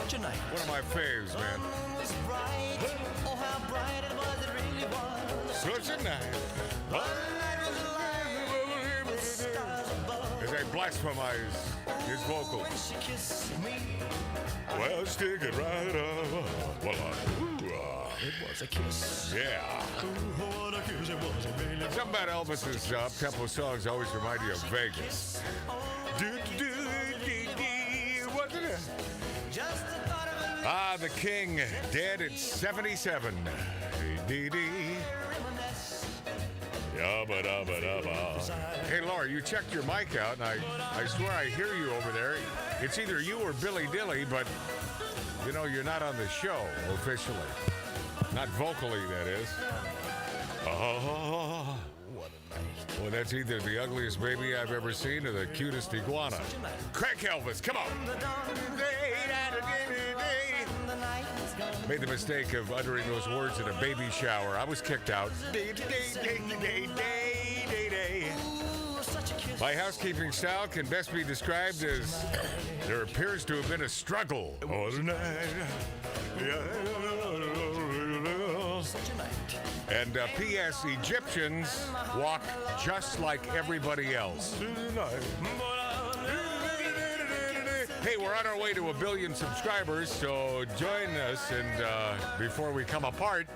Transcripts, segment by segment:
One of my faves, man. Oh, how bright it was, it really was. Such a night. As I blasphemize his vocal. She kissed me. Well, stick it right up. It was a kiss. Yeah. What a kiss it was, it really was. Something about Elvis's up-tempo songs always remind you of Vegas. Wasn't it? Just the thought of a Ah, the king, dead at 77. Yabba-dabba-dabba. Hey, Laura, you checked your mic out, and I swear I hear you over there. It's either you or Billy Dilly, but, you know, you're not on the show officially. Not vocally, that is. Oh, what a night. well, that's either the ugliest baby I've ever seen or the cutest iguana. Crank Elvis, come on. Made the mistake of uttering those words in a baby shower. I was kicked out. My housekeeping style can best be described as there appears to have been a struggle. And P.S. Egyptians walk just like everybody else. Hey, we're on our way to 1 billion subscribers, so join us. And before we come apart,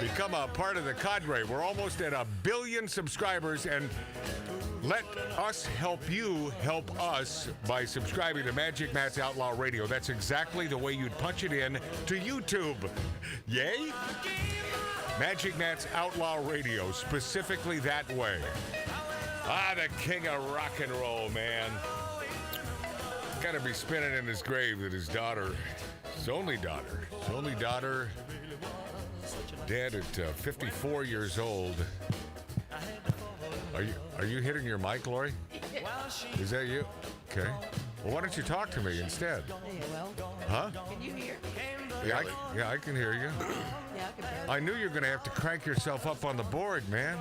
become a part of the cadre. We're almost at 1 billion subscribers, and let us help you help us by subscribing to Magic Matt's Outlaw Radio. That's exactly the way you'd punch it in to YouTube. Yay? Magic Matt's Outlaw Radio, specifically that way. Ah, the king of rock and roll, man. Got to be spinning in his grave that his daughter, his only daughter, dead at 54 years old. Are you hitting your mic, Lori? Is that you? Okay. Well, why don't you talk to me instead? Hey, well, Huh? can you hear? Yeah, I can hear you. Yeah, I can barely. I knew you were going to have to crank yourself up on the board, man.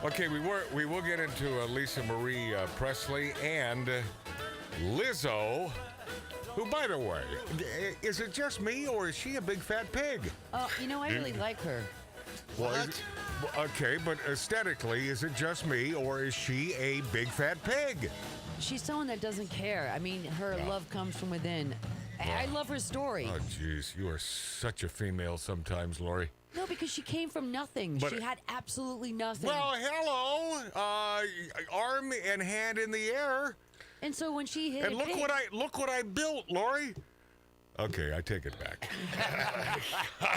Okay, we will get into Lisa Marie Presley and Lizzo, who, by the way, is it just me or is she a big fat pig? You know, I really like her. Okay, but aesthetically, is it just me or is she a big fat pig? She's someone that doesn't care. I mean, her love comes from within. I love her story. Oh, jeez, you are such a female sometimes, Lori. No, because she came from nothing. But- she had absolutely nothing. Well, hello, arm and hand in the air, and so when she hit and it look big, what I built, Lori. Okay, I take it back.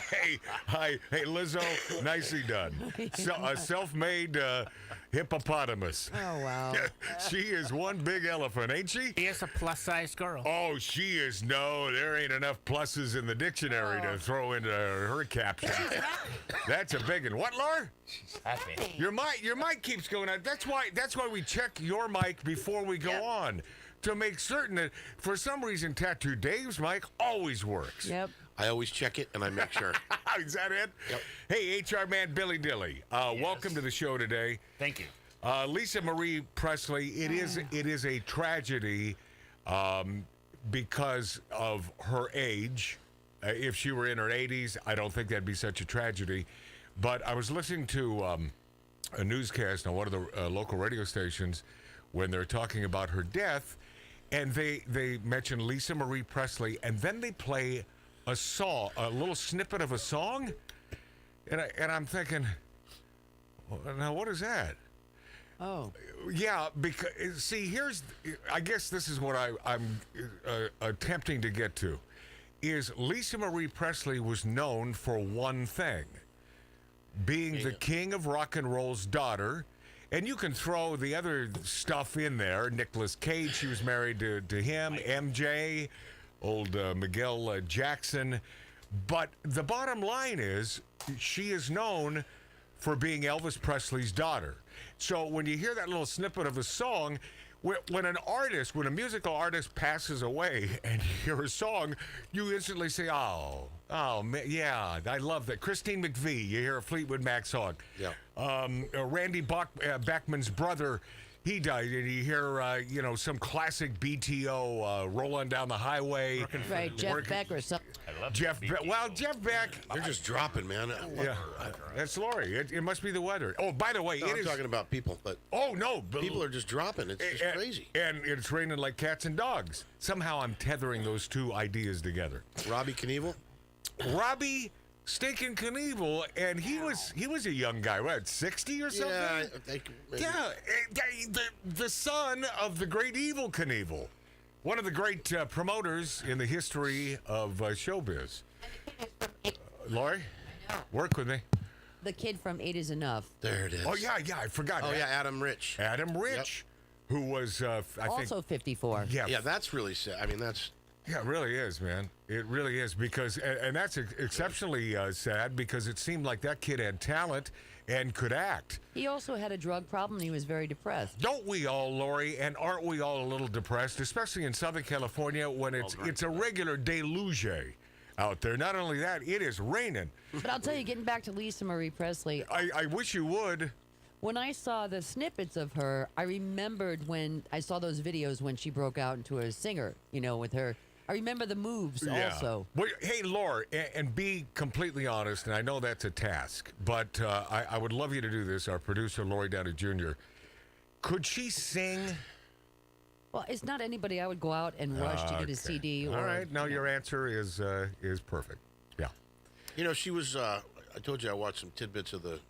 Hey, Lizzo, nicely done. A self-made hippopotamus. Oh, wow. She is one big elephant, ain't she? She is a plus-size girl. Oh, she is. No, there ain't enough pluses in the dictionary to throw into her caption. That's a big one. What, Laura? She's happy. Your mic keeps going out. That's why we check your mic before we go on, to make certain that for some reason Tattoo Dave's mic always works. Yep. I always check it and I make sure. Is that it? Yep. Hey, HR man Billy Dilly, welcome to the show today. Thank you. Lisa Marie Presley. It is a tragedy because of her age. If she were in her 80s, I don't think that'd be such a tragedy. But I was listening to a newscast on one of the local radio stations when they're talking about her death, and they mention Lisa Marie Presley, and then they play a song, a little snippet of a song, and I'm thinking, well, now what is that? Oh. Yeah, because see, I guess this is what I'm attempting to get to, is Lisa Marie Presley was known for one thing, being the king of rock and roll's daughter. And you can throw the other stuff in there. Nicolas Cage, she was married to him. MJ, old Miguel Jackson. But the bottom line is, she is known for being Elvis Presley's daughter. So when you hear that little snippet of a song, when a musical artist passes away and you hear a song, you instantly say, oh, man, yeah, I love that. Christine McVie, you hear a Fleetwood Mac song. Yeah. Randy Bachman's brother, He died, and you hear, some classic BTO rolling down the highway. Right, Jeff Beck or something. I love Jeff Beck. Well, Jeff Beck. They're just dropping, man. Yeah, that's Lori. It must be the weather. Oh, by the way, No, I'm talking about people, but Oh no, but people are just dropping. It's just crazy. And it's raining like cats and dogs. Somehow I'm tethering those two ideas together. Robbie Knievel? Robbie Stinking Knievel, and he was a young guy, what, 60 or something? Yeah, I think maybe. Yeah, the son of the great Evil Knievel, one of the great promoters in the history of showbiz. Lori, work with me. The kid from 8 is Enough. There it is. Oh yeah, I forgot. Oh, yeah, Adam Rich. Adam Rich, who was I think Also 54. yeah, that's really sad. I mean, that's... Yeah, it really is, man. It really is because, and that's exceptionally sad because it seemed like that kid had talent and could act. He also had a drug problem. He was very depressed. Don't we all, Lori? And aren't we all a little depressed, especially in Southern California when it's a regular deluge out there? Not only that, it is raining. But I'll tell you, getting back to Lisa Marie Presley, I wish you would. when I saw the snippets of her, I remembered when I saw those videos when she broke out into a singer, with her. I remember the moves also. Well, hey, Laura, and be completely honest, and I know that's a task, but I would love you to do this, our producer, Lori Downey Jr. Could she sing? Well, it's not anybody I would go out and rush to get a CD. All right, now your answer is perfect. Yeah. She was... I told you I watched some tidbits of the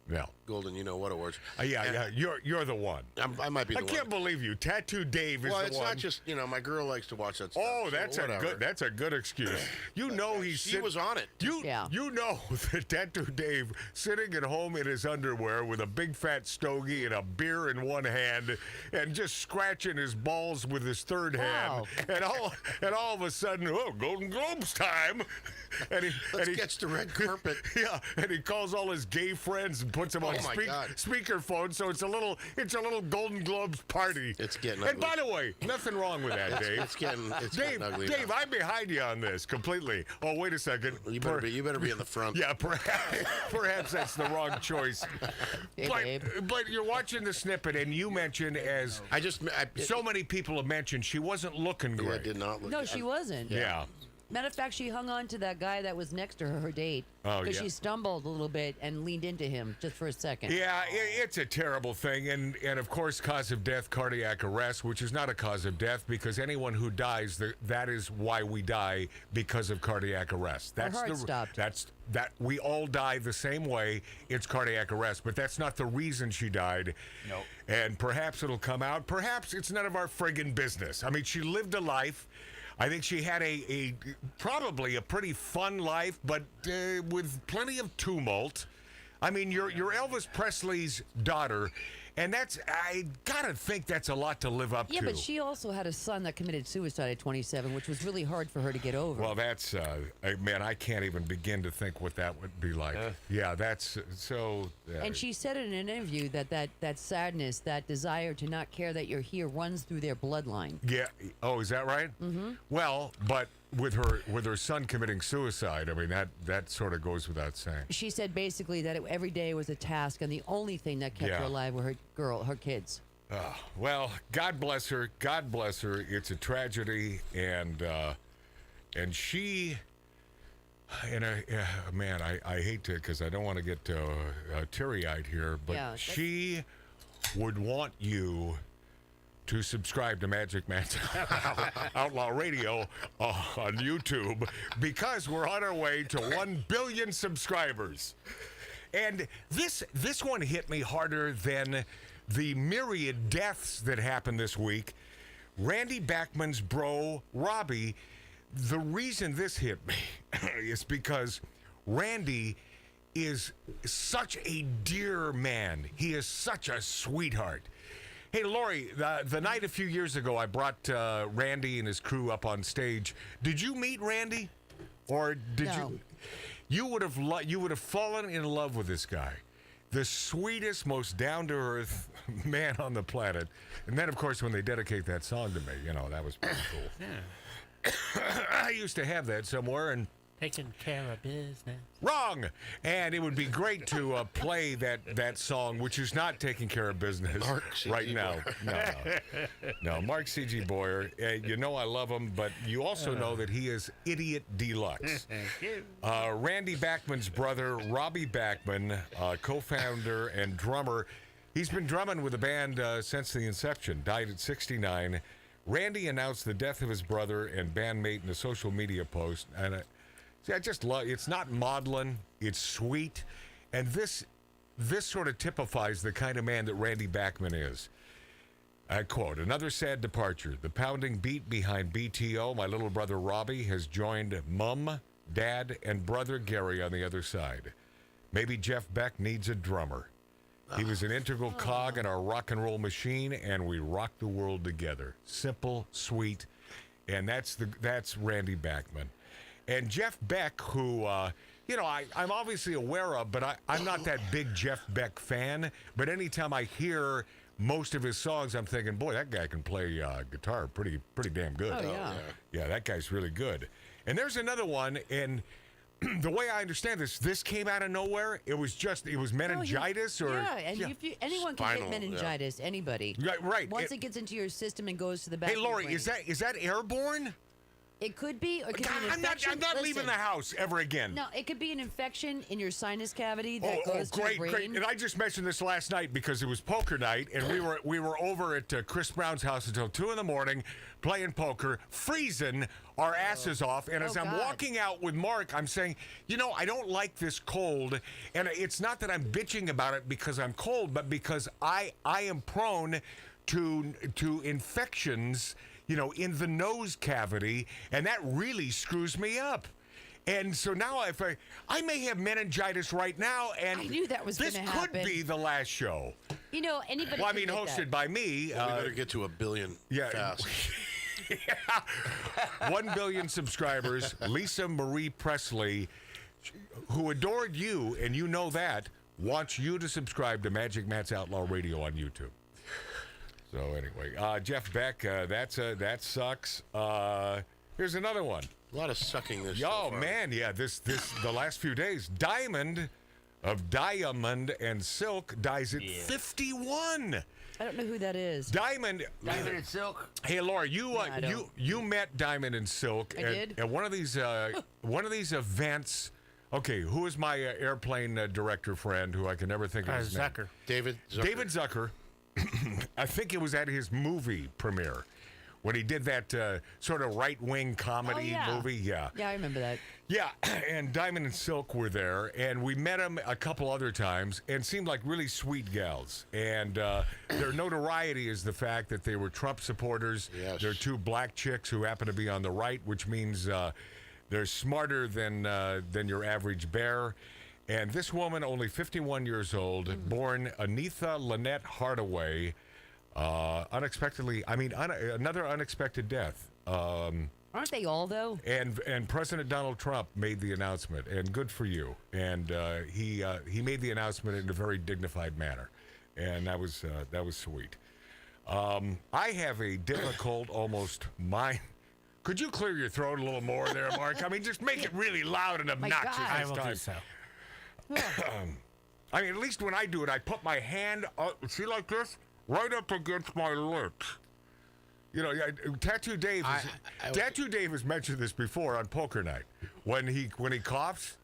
Golden You Know What Awards. Yeah. You're the one. I might be the I one. can't believe you. Tattoo Dave is Well, the it's one. not just, my girl likes to watch that stuff. Oh, so whatever. that's a good excuse. You know She was on it. You know that Tattoo Dave sitting at home in his underwear with a big fat stogie and a beer in one hand and just scratching his balls with his third hand. And all of a sudden, Golden Globes time. Let's get the red carpet. Yeah, and he calls all his gay friends and puts them on speakerphone, so it's a little Golden Globes party. It's getting ugly. And ugly. by the way, nothing wrong with that, Dave. It's getting ugly. Dave, I'm behind you on this completely. Oh, wait a second. You better be in the front. Yeah, perhaps that's the wrong choice. Hey, but you're watching the snippet, and you mentioned so many people have mentioned she wasn't looking great. Yeah, did not look. No, she wasn't. Yeah. Matter of fact, she hung on to that guy that was next to her date. Oh, Because yeah. she stumbled a little bit and leaned into him just for a second. Yeah, it's a terrible thing. And of course, cause of death, cardiac arrest, which is not a cause of death because anyone who dies, that is why we die, because of cardiac arrest. That's Her heart stopped. We all die the same way. It's cardiac arrest, but that's not the reason she died. Nope. And perhaps it'll come out. Perhaps it's none of our friggin' business. I mean, she lived a life. I think she had probably a pretty fun life, but with plenty of tumult. I mean, you're Elvis Presley's daughter, and I gotta think that's a lot to live up to. Yeah, but she also had a son that committed suicide at 27, which was really hard for her to get over. Well, that's man, I can't even begin to think what that would be like. Yeah, that's so. And she said in an interview that sadness, that desire to not care that you're here, runs through their bloodline. Yeah. Oh, is that right? Mm-hmm. Well, but with her son committing suicide, I mean that sort of goes without saying. She said basically that every day was a task, and the only thing that kept her alive were her kids. Well, God bless her. God bless her. It's a tragedy, and she. And man, I hate to, because I don't want to get teary-eyed here, but she would want you to subscribe to Magic Man's Outlaw Radio on YouTube, because we're on our way to 1 billion subscribers. And this one hit me harder than the myriad deaths that happened this week. Randy Bachman's bro, Robbie. The reason this hit me is because Randy is such a dear man. He is such a sweetheart. Hey, Lori, the night a few years ago, I brought Randy and his crew up on stage. Did you meet Randy? Or did you? You would have fallen in love with this guy. The sweetest, most down-to-earth man on the planet. And then, of course, when they dedicate that song to me, that was pretty cool. Yeah. I used to have that somewhere, and Taking care of business. Wrong. And it would be great to play that song, which is not taking care of business Mark C.G. right now. No, Mark C.G. Boyer. You know I love him, but you also know that he is idiot deluxe. Randy Bachman's brother, Robbie Bachman, co-founder and drummer. He's been drumming with the band since the inception. Died at 69. Randy announced the death of his brother and bandmate in a social media post, and see, I just love. It's not maudlin. It's sweet, and this sort of typifies the kind of man that Randy Bachman is. I quote: "Another sad departure. The pounding beat behind BTO. My little brother Robbie has joined Mum, Dad, and brother Gary on the other side. Maybe Jeff Beck needs a drummer. He was an integral cog in our rock and roll machine, and we rocked the world together. Simple, sweet, and that's Randy Bachman." And Jeff Beck, who, I'm obviously aware of, but I'm not that big Jeff Beck fan. But anytime I hear most of his songs, I'm thinking, boy, that guy can play guitar pretty damn good. Oh, yeah. Yeah, that guy's really good. And there's another one, and the way I understand this came out of nowhere. It was meningitis, anyone can get meningitis. Anybody. Right. Once it gets into your system and goes to the back. Hey, of your Lori, brain. is that airborne? It could be. Or it could be an I'm infection. not leaving the house ever again. No, it could be an infection in your sinus cavity that goes to your brain. Great. And I just mentioned this last night because it was poker night, and we were over at Chris Brown's house until 2 a.m. playing poker, freezing our asses off. And as I'm walking out with Mark, I'm saying, I don't like this cold. And it's not that I'm bitching about it because I'm cold, but because I am prone to infections, in the nose cavity, and that really screws me up. And so now if I may have meningitis right now, and I knew that was this gonna could happen. be the last show. Anybody. Well, I could mean, get hosted that. by me. We better get to 1 billion fast. 1 billion subscribers. Lisa Marie Presley, who adored you, and you know that, wants you to subscribe to Magic Matt's Outlaw Radio on YouTube. So anyway, Jeff Beck, that sucks. Here's another one. A lot of sucking this. Oh man, yeah. This the last few days. Diamond of Diamond and Silk dies at 51. I don't know who that is. Diamond and Silk. Hey, Laura, you I don't. you met Diamond and Silk at one of these events. Okay, who is my airplane director friend who I can never think of his name? Zucker. David Zucker. I think it was at his movie premiere when he did that sort of right-wing comedy movie. Yeah, I remember that. Yeah, and Diamond and Silk were there, and we met them a couple other times, and seemed like really sweet gals. And their notoriety is the fact that they were Trump supporters. Yes. They're two black chicks who happen to be on the right, which means they're smarter than your average bear. And this woman, only 51 years old, born Anitha Lynette Hardaway, unexpectedly, another unexpected death. Aren't they all, though? And President Donald Trump made the announcement, and good for you. And he made the announcement in a very dignified manner, and that was sweet. I have a difficult, almost mind. Could you clear your throat a little more there, Mark? I mean, just make it really loud and obnoxious God. I this will time. do so. I mean, at least when I do it, I put my hand up, see, like this, right up against my lips. Tattoo Dave. Tattoo Dave has mentioned this before on poker night. When he coughs,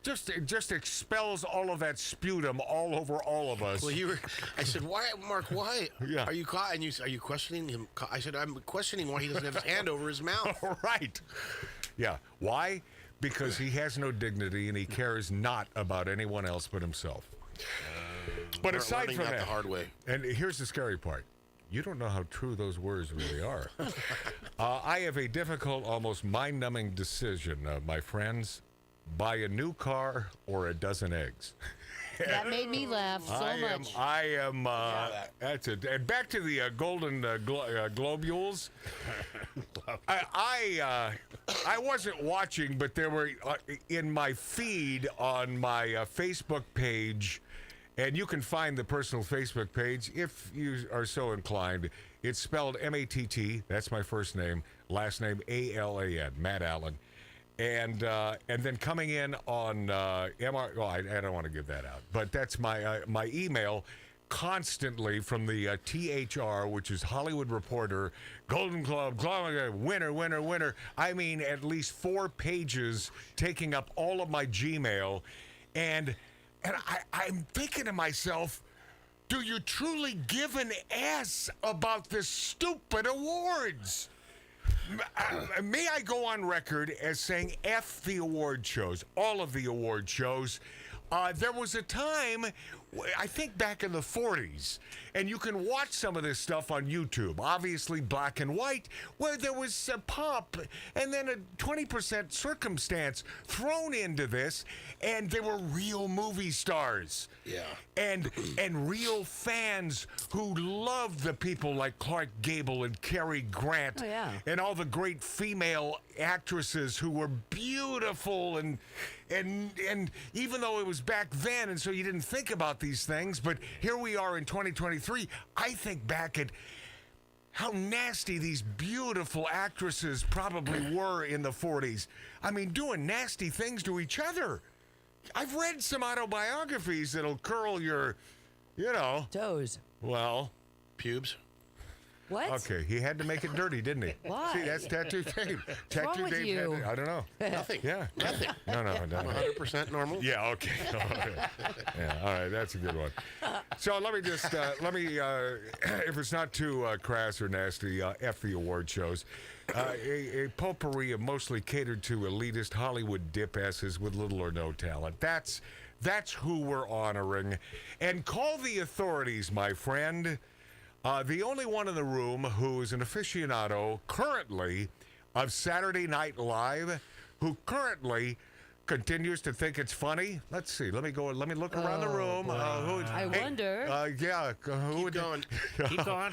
just expels all of that sputum all over all of us. Well, I said, why, Mark? Why Yeah. are you caught? And are you questioning him? I said, I'm questioning why he doesn't have his hand over his mouth. Right. Yeah. Why? Because he has no dignity and he cares not about anyone else but himself. But aside Learning from that that, the hard way. and here's the scary part. You don't know how true those words really are. I have a difficult, almost mind-numbing decision, my friends. Buy a new car or a dozen eggs. That made me laugh so much. That's it. And back to the Golden Globules. I wasn't watching, but there were in my feed on my Facebook page, and you can find the personal Facebook page if you are so inclined. It's spelled M-A-T-T. That's my first name. Last name A-L-A-N. Matt Allen. And then coming in on MR. Well, I don't want to give that out, but that's my email constantly from the THR, which is Hollywood Reporter, Golden Globe, winner, winner, winner. I mean, at least 4 pages taking up all of my Gmail, and I'm thinking to myself, do you truly give an ass about this stupid awards? May I go on record as saying F the award shows, all of the award shows. There was a time, I think back in the 40s, and you can watch some of this stuff on YouTube, obviously black and white, where there was a pop and then a 20% circumstance thrown into this, and they were real movie stars. Yeah. And real fans who loved the people like Clark Gable and Cary Grant. Oh, yeah. And all the great female actresses who were beautiful and even though it was back then and so you didn't think about these things, but here we are in 2023, I think back at how nasty these beautiful actresses probably were in the 40s. I mean, doing nasty things to each other. I've read some autobiographies that'll curl your, Toes. well, Pubes. What? okay, he had to make it dirty, didn't he? Why? See, that's Tattoo Dave. Tattoo with Dave you? had to, I don't know. Nothing. Yeah. Nothing. No. 100% normal. Yeah, okay. Yeah, all right, that's a good one. So let me just, if it's not too crass or nasty, F the award shows. A potpourri of mostly catered to elitist Hollywood dip asses with little or no talent. That's who we're honoring. And call the authorities, my friend. The only one in the room who is an aficionado currently of Saturday Night Live, who currently continues to think it's funny. Let's see. Let me look around the room. I wonder. Yeah. Who would Going. Keep going.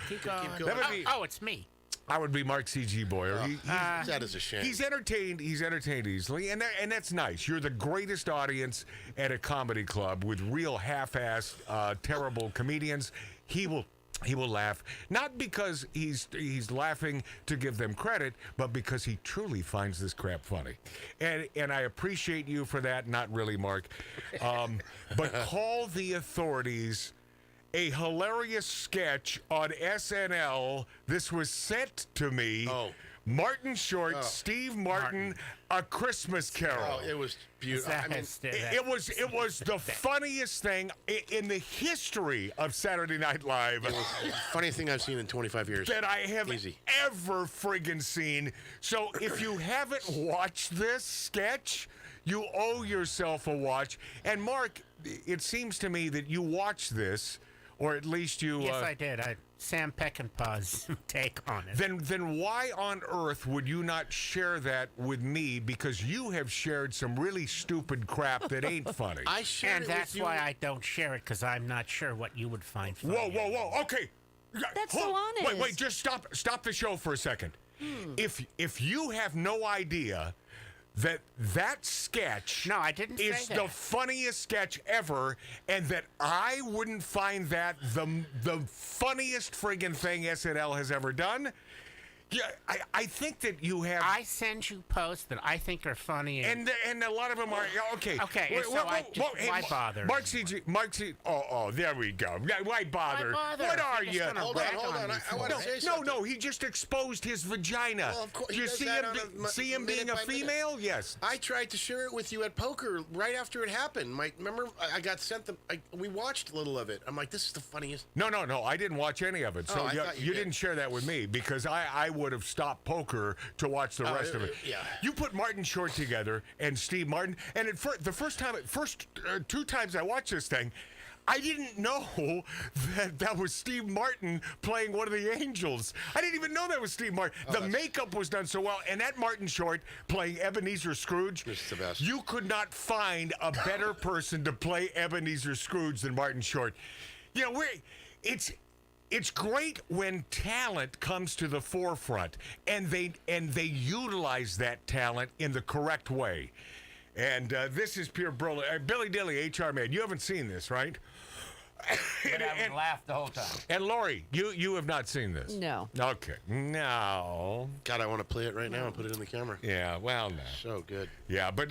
That would be- Oh, it's me. I would be Mark C.G. Boyer. That is a shame. He's entertained easily, and that's nice. You're the greatest audience at a comedy club with real half-assed, terrible comedians. He will laugh, not because he's laughing to give them credit, but because he truly finds this crap funny. And I appreciate you for that. Not really, Mark. But call the authorities. A hilarious sketch on SNL. This was sent to me. Oh. Martin Short, Steve Martin, A Christmas Carol. Oh, it was beautiful. I mean, It was the funniest thing in the history of Saturday Night Live funniest thing I've seen in 25 years. that I have Easy. ever friggin' seen. So if you haven't watched this sketch, you owe yourself a watch. And Mark, it seems to me that you watched this, or at least you... Yes, I did. Sam Peckinpah's take on it. Then why on earth would you not share that with me? Because you have shared some really stupid crap that ain't funny. I shared And it that's with you. why I don't share it, because I'm not sure what you would find funny. Whoa. Okay. That's Hold- so honest. Wait, just stop the show for a second. If you have no idea that sketch No, I didn't say is that. the funniest sketch ever, and that I wouldn't find that the funniest friggin' thing SNL has ever done. Yeah, I think that you have. I send you posts that I think are funny. And a lot of them are okay. Okay, why bother? Mark C. Oh, there we go. Why bother? bother? What If are you're you? just gonna Hold rag on. me I for want to it. say something. No, he just exposed his vagina. Well, of course, Did he you does see that him? on a See him minute being a by minute. female? Yes. I tried to share it with you at poker right after it happened. Remember, I got sent we watched a little of it. I'm like, this is the funniest. No. I didn't watch any of it. So Oh, I thought you you did. didn't share that with me because I would have stopped poker to watch the rest of it. Yeah. You put Martin Short together and Steve Martin, and the first 2 times I watched this thing, I didn't know that was Steve Martin playing one of the angels. I didn't even know that was Steve Martin. The makeup was done so well, and that Martin Short playing Ebenezer Scrooge, This is the best. you could not find a better person to play Ebenezer Scrooge than Martin Short. You know, it's great when talent comes to the forefront and they utilize that talent in the correct way. And this is pure brilliant. Billy Dilly, HR man, you haven't seen this, right? But I would laugh the whole time. And Lori, you have not seen this. No. Okay. No. God, I want to play it right now and put it in the camera. Yeah. Well, no. So good. Yeah, but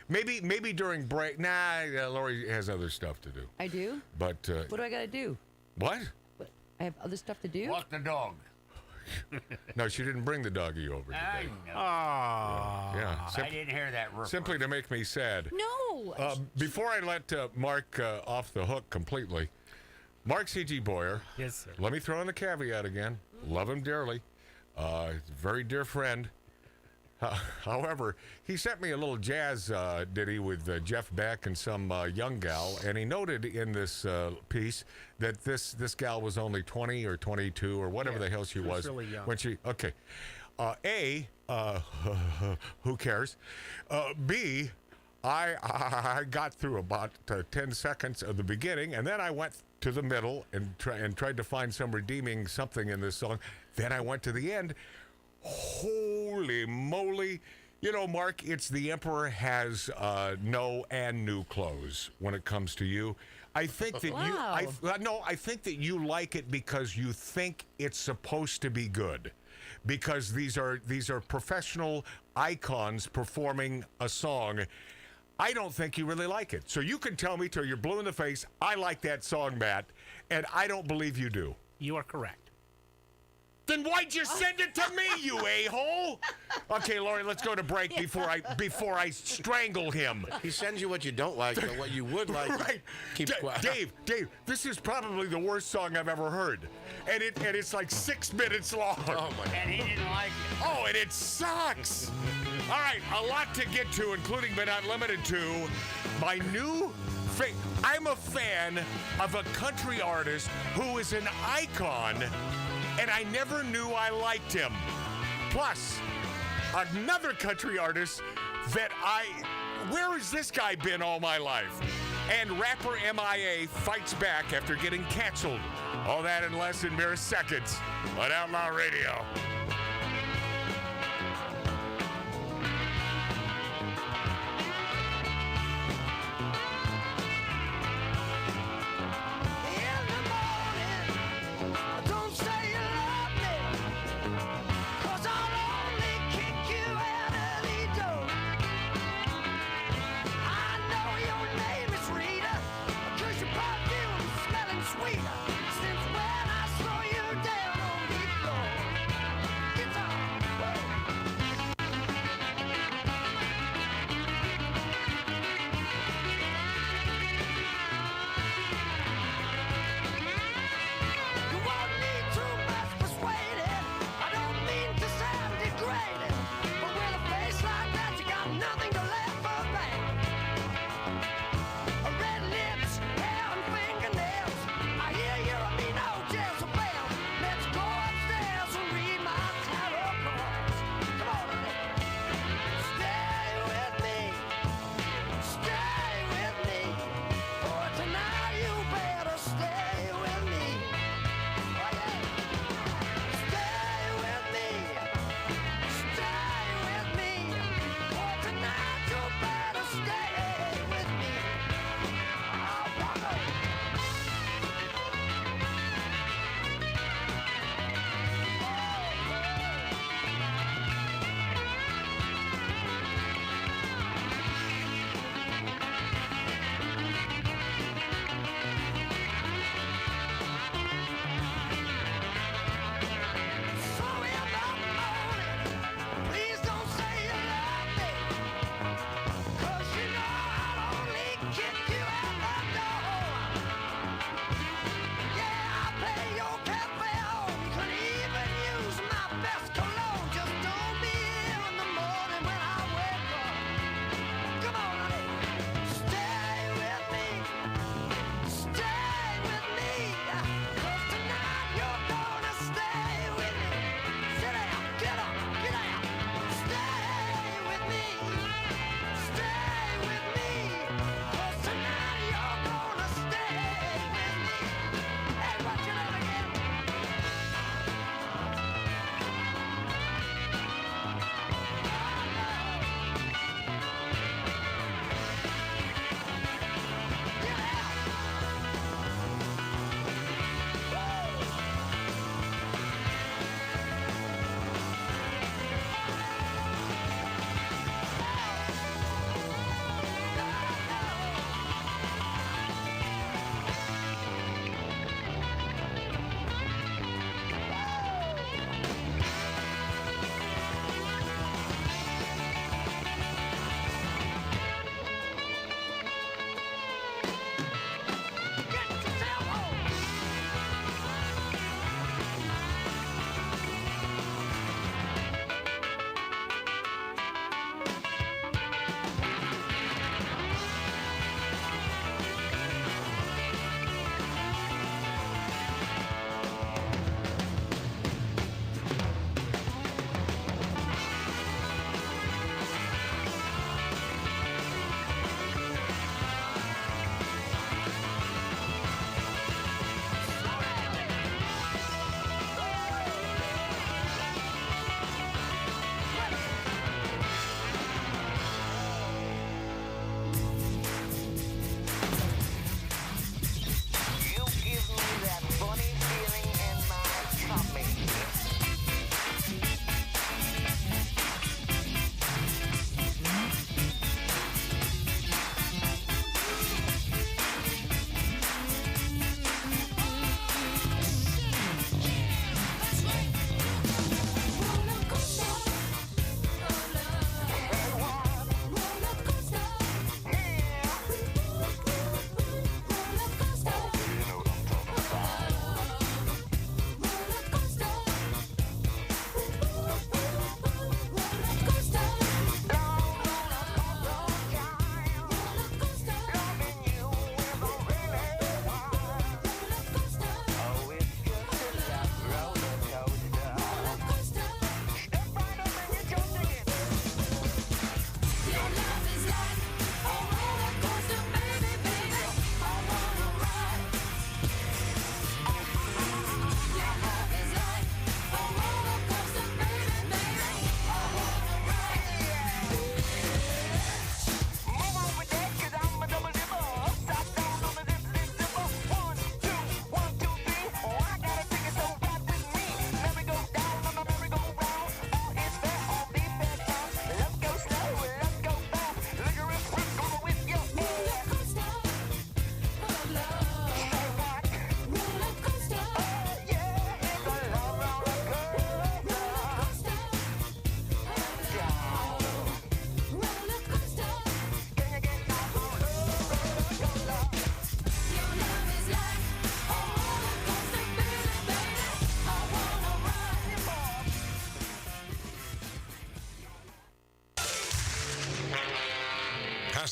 maybe during break. Nah, Lori has other stuff to do. I do? But What do I got to do? what? I have other stuff to do? Walk the dog. No, she didn't bring the doggy over I today. know. Yeah. I didn't hear that roof. Simply to make me sad. No. Before I let Mark off the hook completely, Mark C.G. Boyer. Yes, sir. Let me throw in the caveat again. Love him dearly. Very dear friend. However, he sent me a little jazz ditty with Jeff Beck and some young gal, and he noted in this piece that this gal was only 20 or 22 or whatever the hell she was really young. when she. Okay, who cares? B, I got through about 10 seconds of the beginning, and then I went to the middle and tried to find some redeeming something in this song. Then I went to the end. Holy moly. You know, Mark, it's the Emperor has no and new clothes when it comes to you. I think that I think that you like it because you think it's supposed to be good. Because these are professional icons performing a song. I don't think you really like it. So you can tell me till you're blue in the face, I like that song, Matt, and I don't believe you do. You are correct. Then why'd you send it to me, you a-hole? Okay, Lori, let's go to break before I strangle him. He sends you what you don't like, but what you would like, Right. keep quiet. Dave, this is probably the worst song I've ever heard. And it's like 6 minutes long. Oh, my And he didn't like it. Oh, and it sucks. All right, a lot to get to, including but not limited to my new I'm a fan of a country artist who is an icon, and I never knew I liked him. Plus, another country artist that where has this guy been all my life? And rapper MIA fights back after getting canceled. All that in less than mere seconds on Outlaw Radio. In the morning, don't say you love me, 'cause I'll only kick you out of the door. I know your name is Rita, 'cause your perfume's smelling sweeter since when I saw you down on the floor.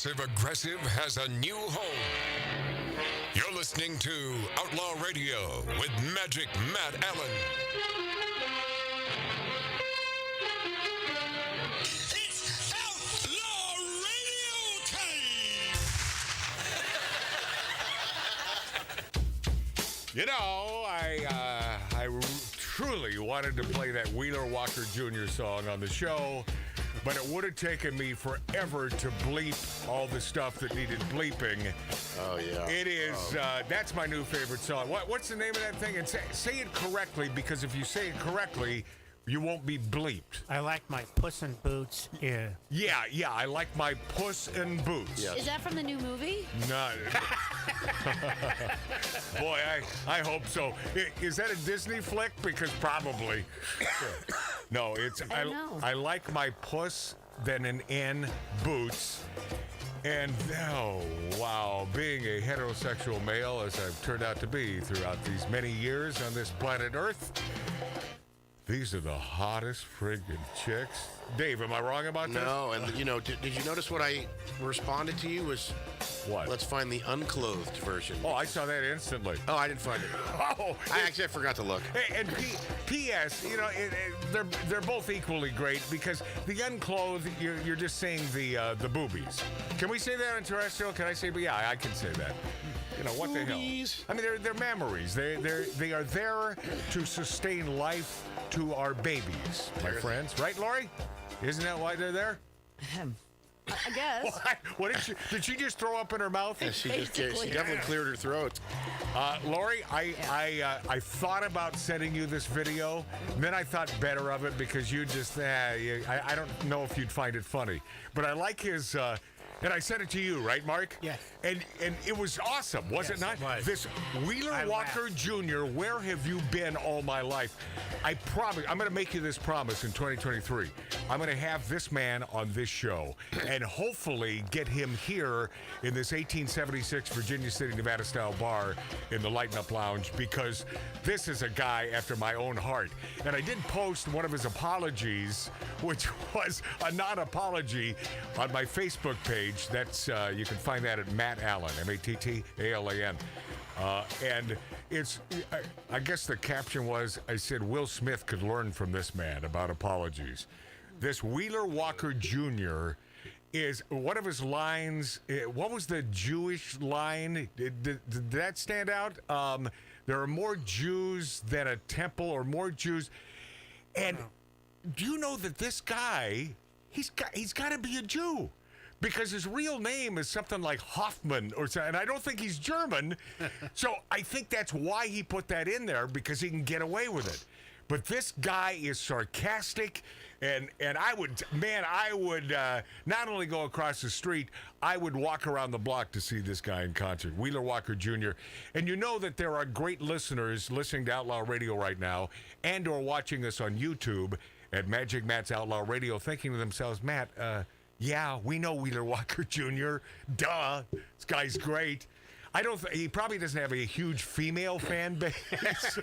Passive Aggressive has a new home. You're listening to Outlaw Radio with Magic Matt Allen. It's Outlaw Radio time! You know, I truly wanted to play that Wheeler Walker Jr. song on the show, but it would have taken me forever to bleep all the stuff that needed bleeping. Oh, yeah. It is, that's my new favorite song. What's the name of that thing? And say it correctly, because if you say it correctly, you won't be bleeped. I like my Puss in Boots. Yeah. Yeah, I like my Puss in Boots. Yeah. Is that from the new movie? No. Boy, I hope so. Is that a Disney flick? Because probably. No, it's I don't know. I like my puss, then an N, boots. And oh, wow, being a heterosexual male, as I've turned out to be throughout these many years on this planet Earth, these are the hottest friggin' chicks. Dave, am I wrong about this? No, and you know, did you notice what I responded to you was, What? let's find the unclothed version. Oh, I saw that instantly. Oh, I didn't find it. Oh, I forgot to look. Hey, and P.S., you know, they're both equally great because the unclothed, you're just saying the boobies. Can we say that on terrestrial? Can I say? Yeah, I can say that. You know what Boobies. the hell? I mean, they're memories. They are there to sustain life to our babies, my friends. Right, Lori? Isn't that why they're there? I guess. What did she just throw up in her mouth? Yeah, she Basically. definitely cleared her throat. Lori, I thought about sending you this video, and then I thought better of it because you just, I don't know if you'd find it funny, but I like his, and I sent it to you, right, Mark? Yes. And it was awesome, was it not? it was. This Wheeler I Walker laughed. Jr., where have you been all my life? I promise, I'm going to make you this promise in 2023. I'm going to have this man on this show and hopefully get him here in this 1876 Virginia City, Nevada style bar in the Lighten Up Lounge because this is a guy after my own heart. And I did post one of his apologies, which was a non-apology, on my Facebook page. That's you can find that at Matt Allen, Mattalan. And it's, I guess the caption was, I said, Will Smith could learn from this man about apologies. This Wheeler Walker Jr. is one of his lines. What was the Jewish line? Did that stand out? There are more Jews than a temple, or more Jews. And do you know that this guy, he's got to be a Jew? Because his real name is something like Hoffman or something, and I don't think he's German. So I think that's why he put that in there, because he can get away with it. But this guy is sarcastic, and I would not only go across the street, I would walk around the block to see this guy in concert, Wheeler Walker Jr. And you know that there are great listeners listening to Outlaw Radio right now and or watching us on YouTube at Magic Matt's Outlaw Radio, thinking to themselves, Matt, yeah, we know Wheeler Walker Jr. Duh, this guy's great. He probably doesn't have a huge female fan base,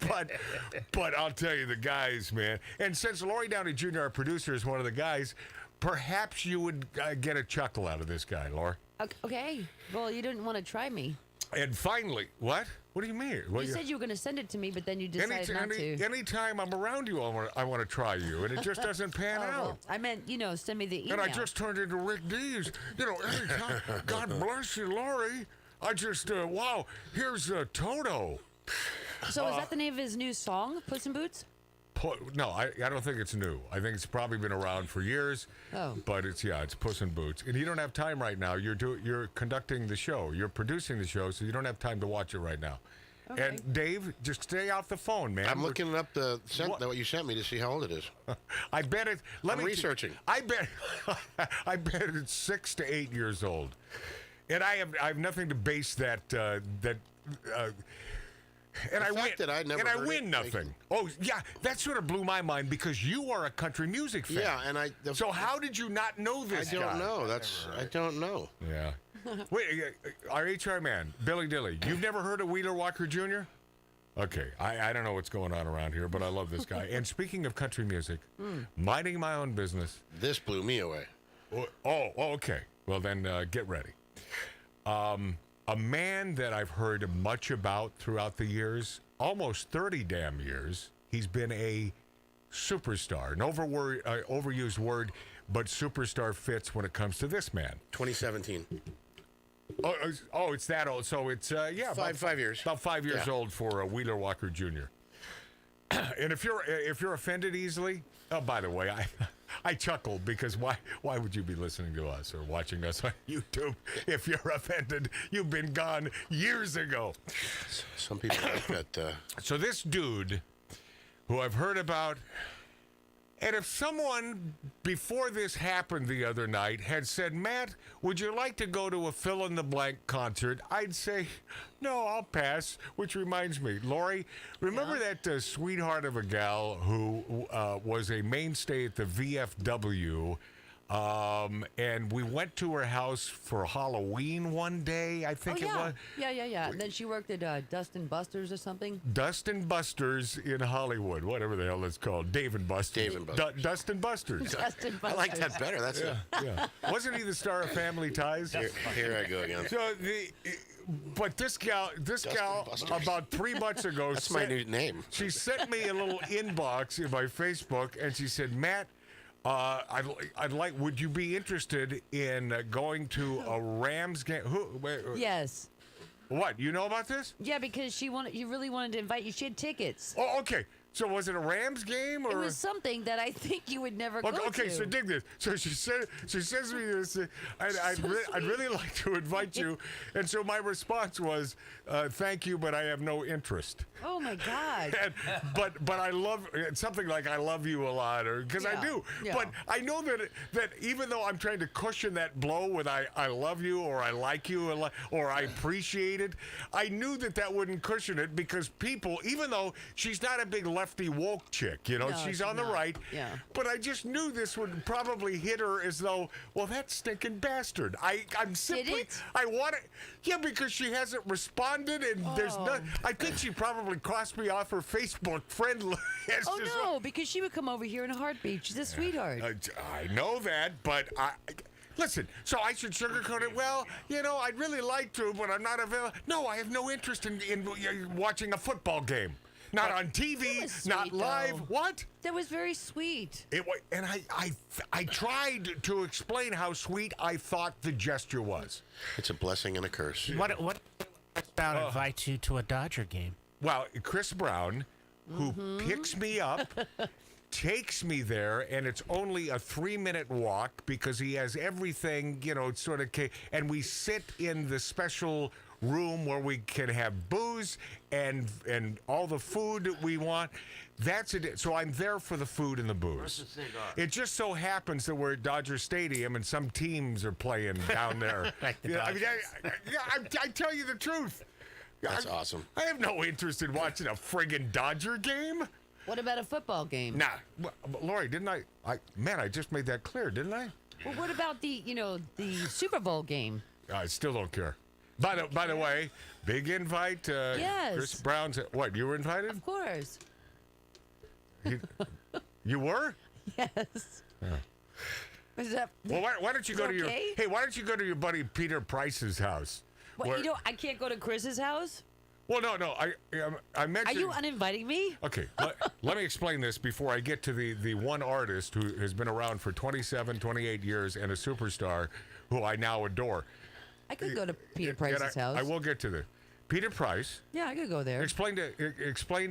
but I'll tell you, the guys, man. And since Lori Downey Jr., our producer, is one of the guys, perhaps you would get a chuckle out of this guy, Laura. Okay. Well, you didn't want to try me. And finally, what? What do you mean? What, You said you were going to send it to me, but then you decided not to. Anytime I'm around you, I want to try you, and it just doesn't pan Oh, out. well, I meant, send me the email. And I just turned into Rick Dees. Anytime. God bless you, Lori. I just, wow, here's Toto. So is that the name of his new song, Puss in Boots? No, I don't think it's new. I think it's probably been around for years. Oh. But it's Puss in Boots. And you don't have time right now. You're conducting the show. You're producing the show, so you don't have time to watch it right now. Okay. And Dave, just stay off the phone, man. I'm looking up what you sent me to see how old it is. I bet it. I'm researching. I bet it's 6 to 8 years old, and I have nothing to base that. And I win. that I'd never and I heard win it, nothing. Oh yeah, that sort of blew my mind because you are a country music fan. Yeah, and So how did you not know this I don't guy? know. I don't know. Yeah. Wait, our HR man, Billy Dilly. You've never heard of Wheeler Walker Jr.? Okay, I don't know what's going on around here, but I love this guy. And speaking of country music, minding my own business. This blew me away. Oh, okay. Well, then get ready. A man that I've heard much about throughout the years, almost 30 damn years. He's been a superstar, an overused word, but superstar fits when it comes to this man. 2017. Oh, it's that old. So it's Five years. About 5 years Yeah. old for Wheeler Walker Jr. And if you're offended easily, oh, by the way, I chuckled because why would you be listening to us or watching us on YouTube if you're offended? You've been gone years ago. Some people like that. So this dude, who I've heard about, and if someone before this happened the other night had said, Matt, would you like to go to a fill-in-the-blank concert? I'd say, no, I'll pass, which reminds me, Lori, remember that sweetheart of a gal who was a mainstay at the VFW, and we went to her house for Halloween one day, I think it was. Yeah. And then she worked at Dust and Buster's or something. Dust and Buster's in Hollywood, whatever the hell it's called. Dave and Buster's. Dave and Buster's. Dust and Buster's. Dust and I Buster's. like that better. That's Yeah. Wasn't he the star of Family Ties? Here I go again. So but this gal, Buster's. about 3 months ago, That's my new name. She sent me a little inbox in my Facebook, and she said, Matt, I'd like. Would you be interested in going to a Rams game? Yes. What? You know about this? Yeah, because she really wanted to invite you. She had tickets. Oh, okay. So was it a Rams game or? It was something that I think you would never go Okay, to. so dig this. So she says to me this. I'd really like to invite you, and so my response was, "Thank you, but I have no interest." Oh my God. But I love something like I love you a lot, or because I Yeah, do. yeah. But I know that even though I'm trying to cushion that blow with I love you or I like you or I appreciate it, I knew that wouldn't cushion it because people, even though she's not a big lefty woke chick, No, she's she's on the not. right. Yeah. But I just knew this would probably hit her as though, well, that stinking bastard. I'm simply, it? I want it. Yeah, because she hasn't responded, and there's no. I think she probably crossed me off her Facebook friend list. Oh as no, well. because she would come over here in a heartbeat. She's a sweetheart. I know that, but listen, so I should sugarcoat it. Well, I'd really like to, but I'm not available. No, I have no interest in watching a football game. Not on That TV, was not sweet, live. though. What? That was very sweet. It was, and I tried to explain how sweet I thought the gesture was. It's a blessing and a curse. What about invite you to a Dodger game? Well, Chris Brown, who picks me up, takes me there, and it's only a 3-minute walk because he has everything, sort of, and we sit in the special room where we can have booze and all the food that we want. That's it. So I'm there for the food and the booze. It just so happens that we're at Dodger Stadium and some teams are playing down there. Like the I tell you the truth. That's awesome. I have no interest in watching a friggin' Dodger game. What about a football game? Nah, Lori, didn't I? I just made that clear, didn't I? Well, what about the Super Bowl game? I still don't care. By the way, big invite. Yes. Chris Brown's. What? You were invited? Of course. You were? Yes. Was that? Well, why don't you go to your? okay? Hey, why don't you go to your buddy Peter Price's house? What, Where- I can't go to Chris's house? Well, no. I Are mentioned. you uninviting me? Okay, let me explain this before I get to the one artist who has been around for 27, 28 years and a superstar who I now adore. I could go to Peter And Price's house. I will get to this. Peter Price. Yeah, I could go there. Explain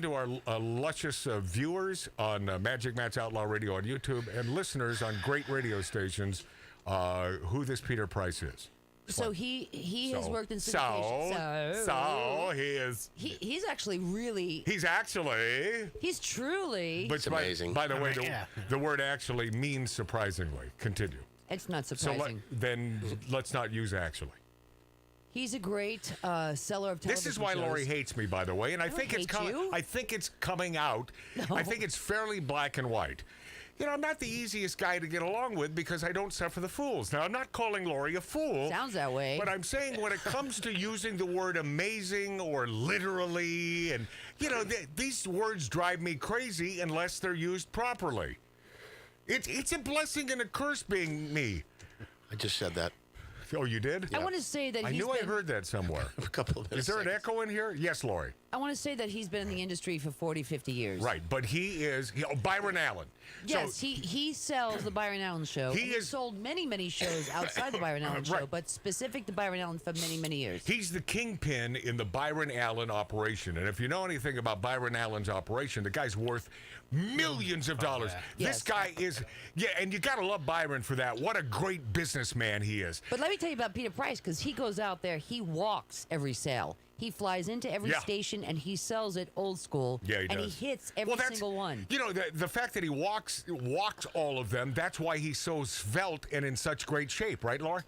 to our luscious viewers on Magic Matt's Outlaw Radio on YouTube and listeners on great radio stations who this Peter Price is. So he has worked in syndication. So he is. He's actually really. He's truly. But It's amazing. By the way, Yeah. the word actually means surprisingly. Continue. It's not So surprising. then let's not use actually. He's a great seller of television This is why shows. Lori hates me, by the way, and I don't think it's hate coming. you. I think it's coming out. I think it's fairly black and white. I'm not the easiest guy to get along with because I don't suffer the fools. Now, I'm not calling Lori a fool. Sounds that way. But I'm saying when it comes to using the word amazing or literally, and, these words drive me crazy unless they're used properly. It's a blessing and a curse being me. I just said that. Oh, you did? I want to say that I he's knew I been, heard that somewhere. A couple of Is there an echo in here? Yes, Lori. I want to say that he's been in the industry for 40, 50 years. Right, but he is Byron Allen. Yes, So, he sells the Byron Allen show. He and is- sold many shows outside the Byron Allen show, Right. but specific to Byron Allen for many years. he's the kingpin in the Byron Allen operation. And if you know anything about Byron Allen's operation, the guy's worth millions of dollars. yeah. This Yes. guy is, and you got to love Byron for that. What a great businessman he is. But let me tell you about Peter Price, because he goes out there, he walks every sale. He flies into every Yeah. station and he sells it old school. Yeah, he and does. he hits every single one. You know, the fact that he walks all of them, that's why he's so svelte and in such great shape, right, Laura?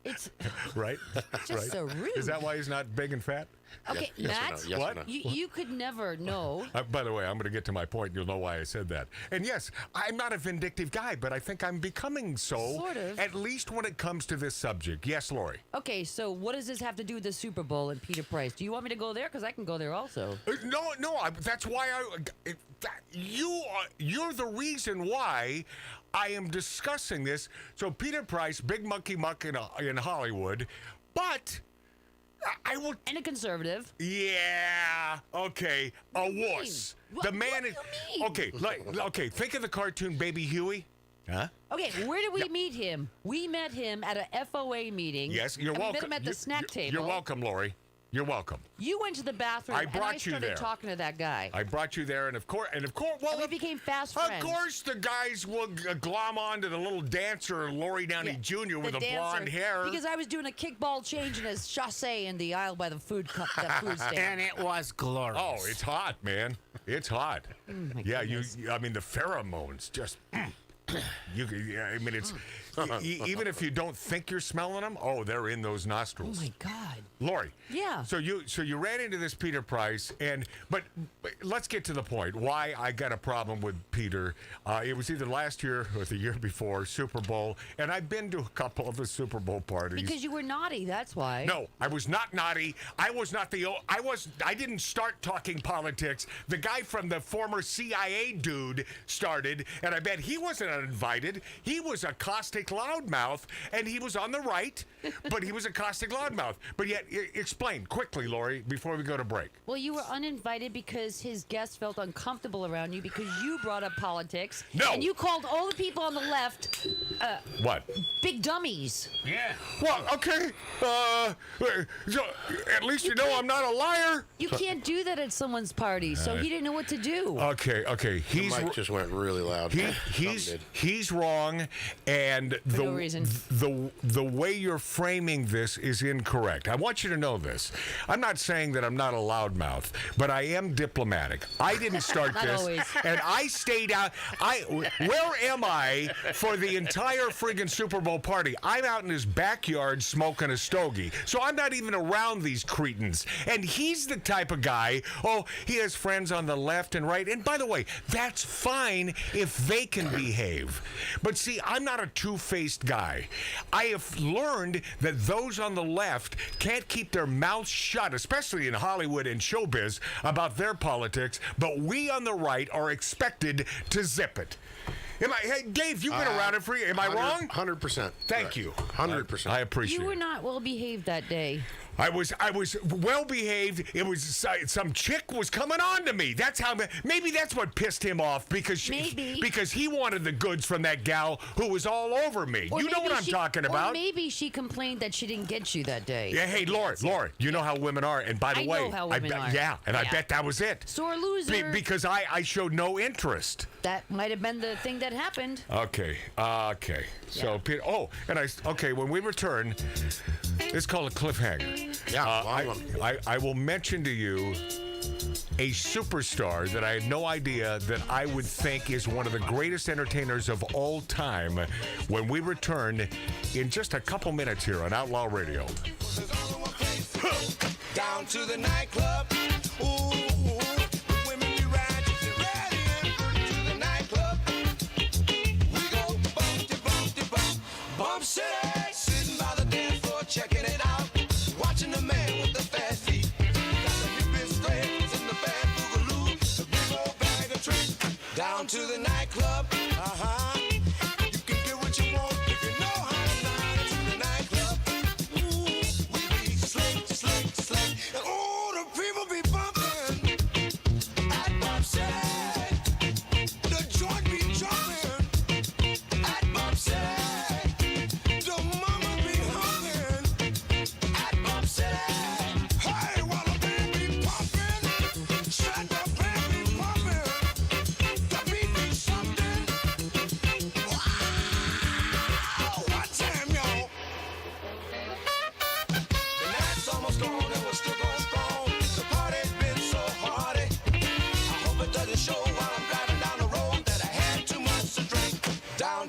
It's Right? just right. so rude. Is that why he's not big and fat? okay, Yes or Matt? no? Yes or What? no? You could never know. By the way, I'm going to get to my point. You'll know why I said that. And yes, I'm not a vindictive guy, but I think I'm becoming so. Sort of. At least when it comes to this subject. Yes, Lori. Okay, so what does this have to do with the Super Bowl and Peter Price? Do you want me to go there? Because I can go there also. No. That's why you're the reason why I am discussing this. So Peter Price, big monkey muck in Hollywood, but I will. And a conservative. Yeah. Okay. A wuss. What- The man what is. do you mean? Okay. Think of the cartoon Baby Huey. Huh? Okay, where did we meet him? We met him at a FOA meeting. Yes, you're and welcome. We met him at the snack table. You're welcome, Lori. You're welcom. You went to the bathroom I and brought I you started there. talking to that guy. I brought you there, and of course, well, And we became fast of friends. course, the guys will glom on to the little dancer, Lori Downey Jr. with the the dancer, blonde hair. Because I was doing a kickball change in a chasse in the aisle by the food stand. And it was glorious. Oh, it's hot, man. It's hot. Yeah, I mean, the pheromones just. I mean, it's even if you don't think you're smelling them. Oh, they're in those nostrils. Oh my God. Lori. Yeah. So you ran into this Peter Price, but let's get to the point. Why I got a problem with Peter? It was either last year or the year before Super Bowl, and I've been to a couple of the Super Bowl parties. Because you were naughty, that's why. No, I was not naughty. I was not I didn't start talking politics. The guy from the former CIA dude started, and I bet he wasn't uninvited. He was a caustic loudmouth, and he was on the right, but he was a caustic loudmouth. But yet, explain quickly, Lori, before we go to break. Well, you were uninvited because his guests felt uncomfortable around you because you brought up politics. No. And you called all the people on the left What? big dummies. Yeah. Well, okay. So at least you know I'm not a liar. You can't do that at someone's party, so he didn't know what to do. Okay. The mic just went really loud. He's wrong, and For no reason. the way you're framing this is incorrect. I want you to know this. I'm not saying that I'm not a loudmouth, but I am diplomatic. I didn't start Not this, always. and I stayed out. Where am I for the entire friggin' Super Bowl party? I'm out in his backyard smoking a stogie, so I'm not even around these cretins. And he's the type of guy. Oh, he has friends on the left and right. And by the way, that's fine if they can behave. But see, I'm not a two-faced guy. I have learned that those on the left can't keep their mouths shut, especially in Hollywood and showbiz, about their politics, but we on the right are expected to zip it. Hey, Dave, you've been around it for you. Am I wrong? 100%. Thank you. 100%. I appreciate You were it. not well behaved that day. I was well behaved. It was some chick was coming on to me. That's how. Maybe that's what pissed him off because because he wanted the goods from that gal who was all over me. Or You know maybe what I'm talking about? Or maybe she complained that she didn't get you that day. Yeah. Hey, Laura, you know how women are. And by the I way, know how women are. Yeah, and I Yeah. bet that was it. Sore loser. Because I showed no interest. That might have been the thing that happened. Okay. So, Peter. Oh, and when we return, it's called a cliffhanger. Yeah, long one. I will mention to you a superstar that I had no idea that I would think is one of the greatest entertainers of all time when we return in just a couple minutes here on Outlaw Radio. Down to the nightclub. Ooh, women be ratchet, ready to the nightclub. We go bump city. Sitting by the dance floor, checking it out. Watching the man with the fast feet. Got the hippest threads and the bad boogaloo. The big old bag of tricks. Down to the nightclub. You can get what you want if you know how to slide to the nightclub.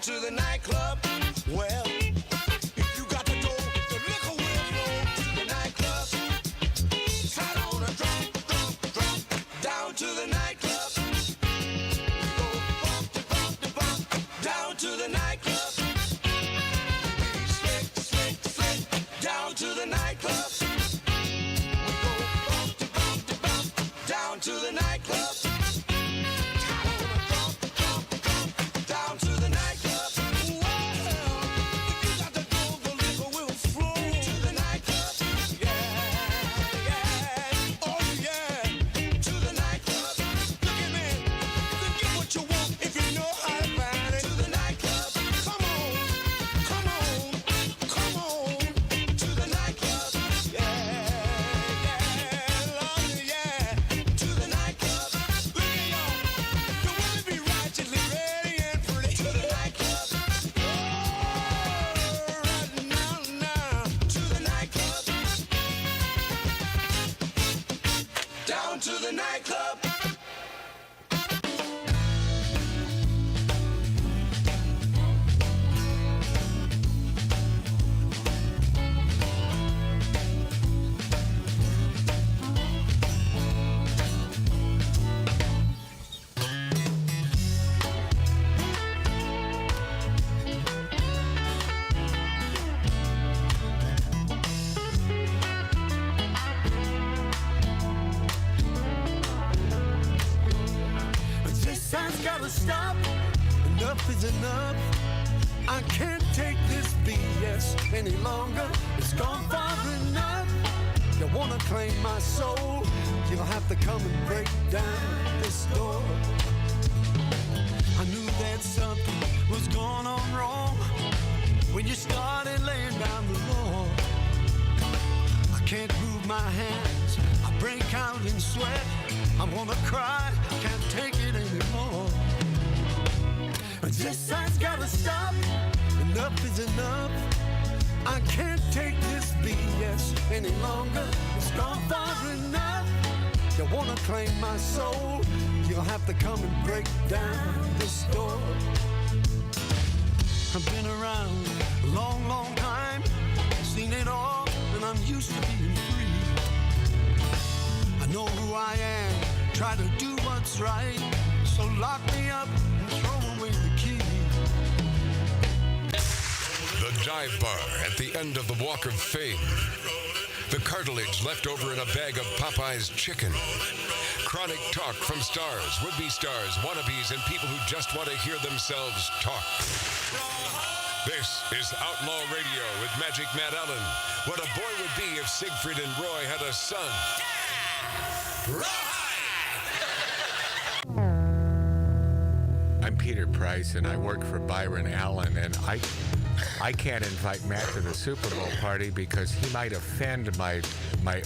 to the nightclub. Well, if you got the dough, the liquor will flow to the nightclub. Try on a drunk, down to the nightclub. We go bump, down to the nightclub. We slick, down to the nightclub. We go bump, down to the nightclub. Down to the nightclub. Well, if you got the dough, the liquor will flow to the nightclub. Yeah, oh yeah, to the nightclub. Look at me, you can get what you want if you know how to find it. To the nightclub. Come on, to the nightclub. Yeah, Lord, yeah, to the nightclub. Look at y'all, the women be righteously ready and pretty. To the nightclub. Oh, right now, to the nightclub. Down to the nightclub. This has gotta stop. Enough is enough. I can't take this BS any longer. It's gone far enough. You wanna claim my soul? You'll have to come and break down this door. I knew that something was going on wrong when you started laying down the law. I can't move my hands. I break out in sweat. I wanna cry. Can't take it anymore. But this has gotta stop. Enough is enough. I can't take this BS any longer. It's gone far enough. You wanna claim my soul? You'll have to come and break down this door. I've been around a long, long time, seen it all, and I'm used to being free. I know who I am, try to do what's right, so lock me up and throw away the key. The dive bar at the end of the Walk of Fame. The cartilage left over in a bag of Popeye's chicken. Chronic talk from stars, would-be stars, wannabes, and people who just want to hear themselves talk. This is Outlaw Radio with Magic Matt Allen. What a boy would be if Siegfried and Roy had a son. I'm Peter Price, and I work for Byron Allen, and I can't invite Matt to the Super Bowl party because he might offend my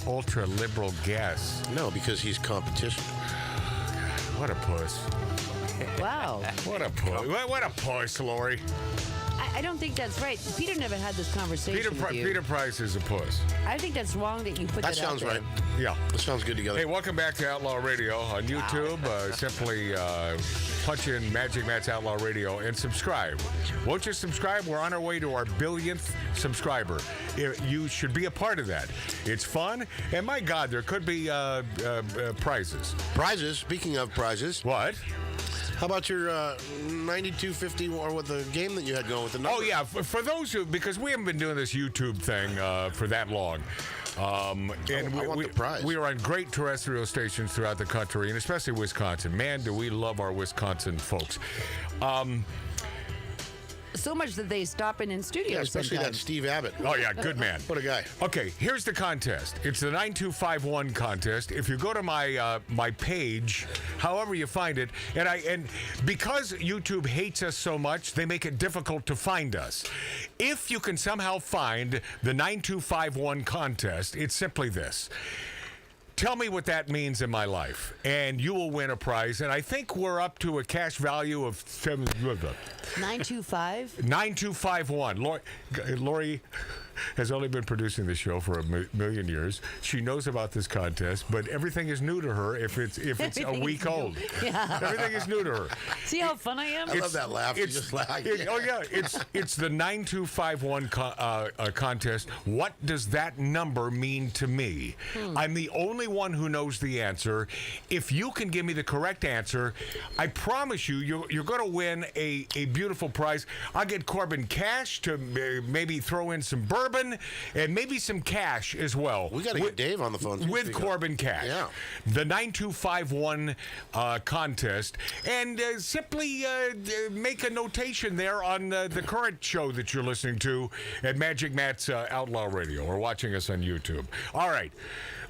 ultra-liberal guests. No, because he's competition. What a puss. Wow. What a puss. What a puss, Lori. I don't think that's right. Peter never had this conversation with you. Peter Price is a puss. I think that's wrong that you put that That sounds out there. right. Yeah. That sounds good together. Hey, welcome back to Outlaw Radio on YouTube. Simply punch in Magic Matt's Outlaw Radio and subscribe. Won't you subscribe? We're on our way to our 1,000,000th subscriber. You should be a part of that. It's fun, and my God, there could be prizes. Prizes. Speaking of prizes, What? how about your 9250 or with the game that you had going with the number? Oh, yeah. For those who, because we haven't been doing this YouTube thing for that long. And I want the prize. we are on great terrestrial stations throughout the country, and especially Wisconsin. Man, do we love our Wisconsin folks. So much that they stop in studio Yeah, especially that sometimes. Steve Abbott. Oh, yeah, good man. What a guy. Okay, here's the contest. It's the 9251 contest. If you go to my my page, however you find it, and because YouTube hates us so much, they make it difficult to find us. If you can somehow find the 9251 contest, it's simply this. Tell me what that means in my life, and you will win a prize. And I think we're up to a cash value of 925? 9251. Lori, has only been producing the show for a million years. She knows about this contest, but everything is new to her if it's a Everything week is new. old. Yeah. Everything is new to her. See how fun I am? I love that laugh. You just laugh. Oh yeah, it's the 9251 contest. What does that number mean to me? I'm the only one who knows the answer. If you can give me the correct answer, I promise you, you're going to win a beautiful prize. I'll get Corbin cash to maybe throw in some bourbon and maybe some cash as well. We got to get Dave on the phone. With Corbin cash. Yeah. The 9251 contest. And simply make a notation there on the current show that you're listening to at Magic Matt's Outlaw Radio or watching us on YouTube. All right.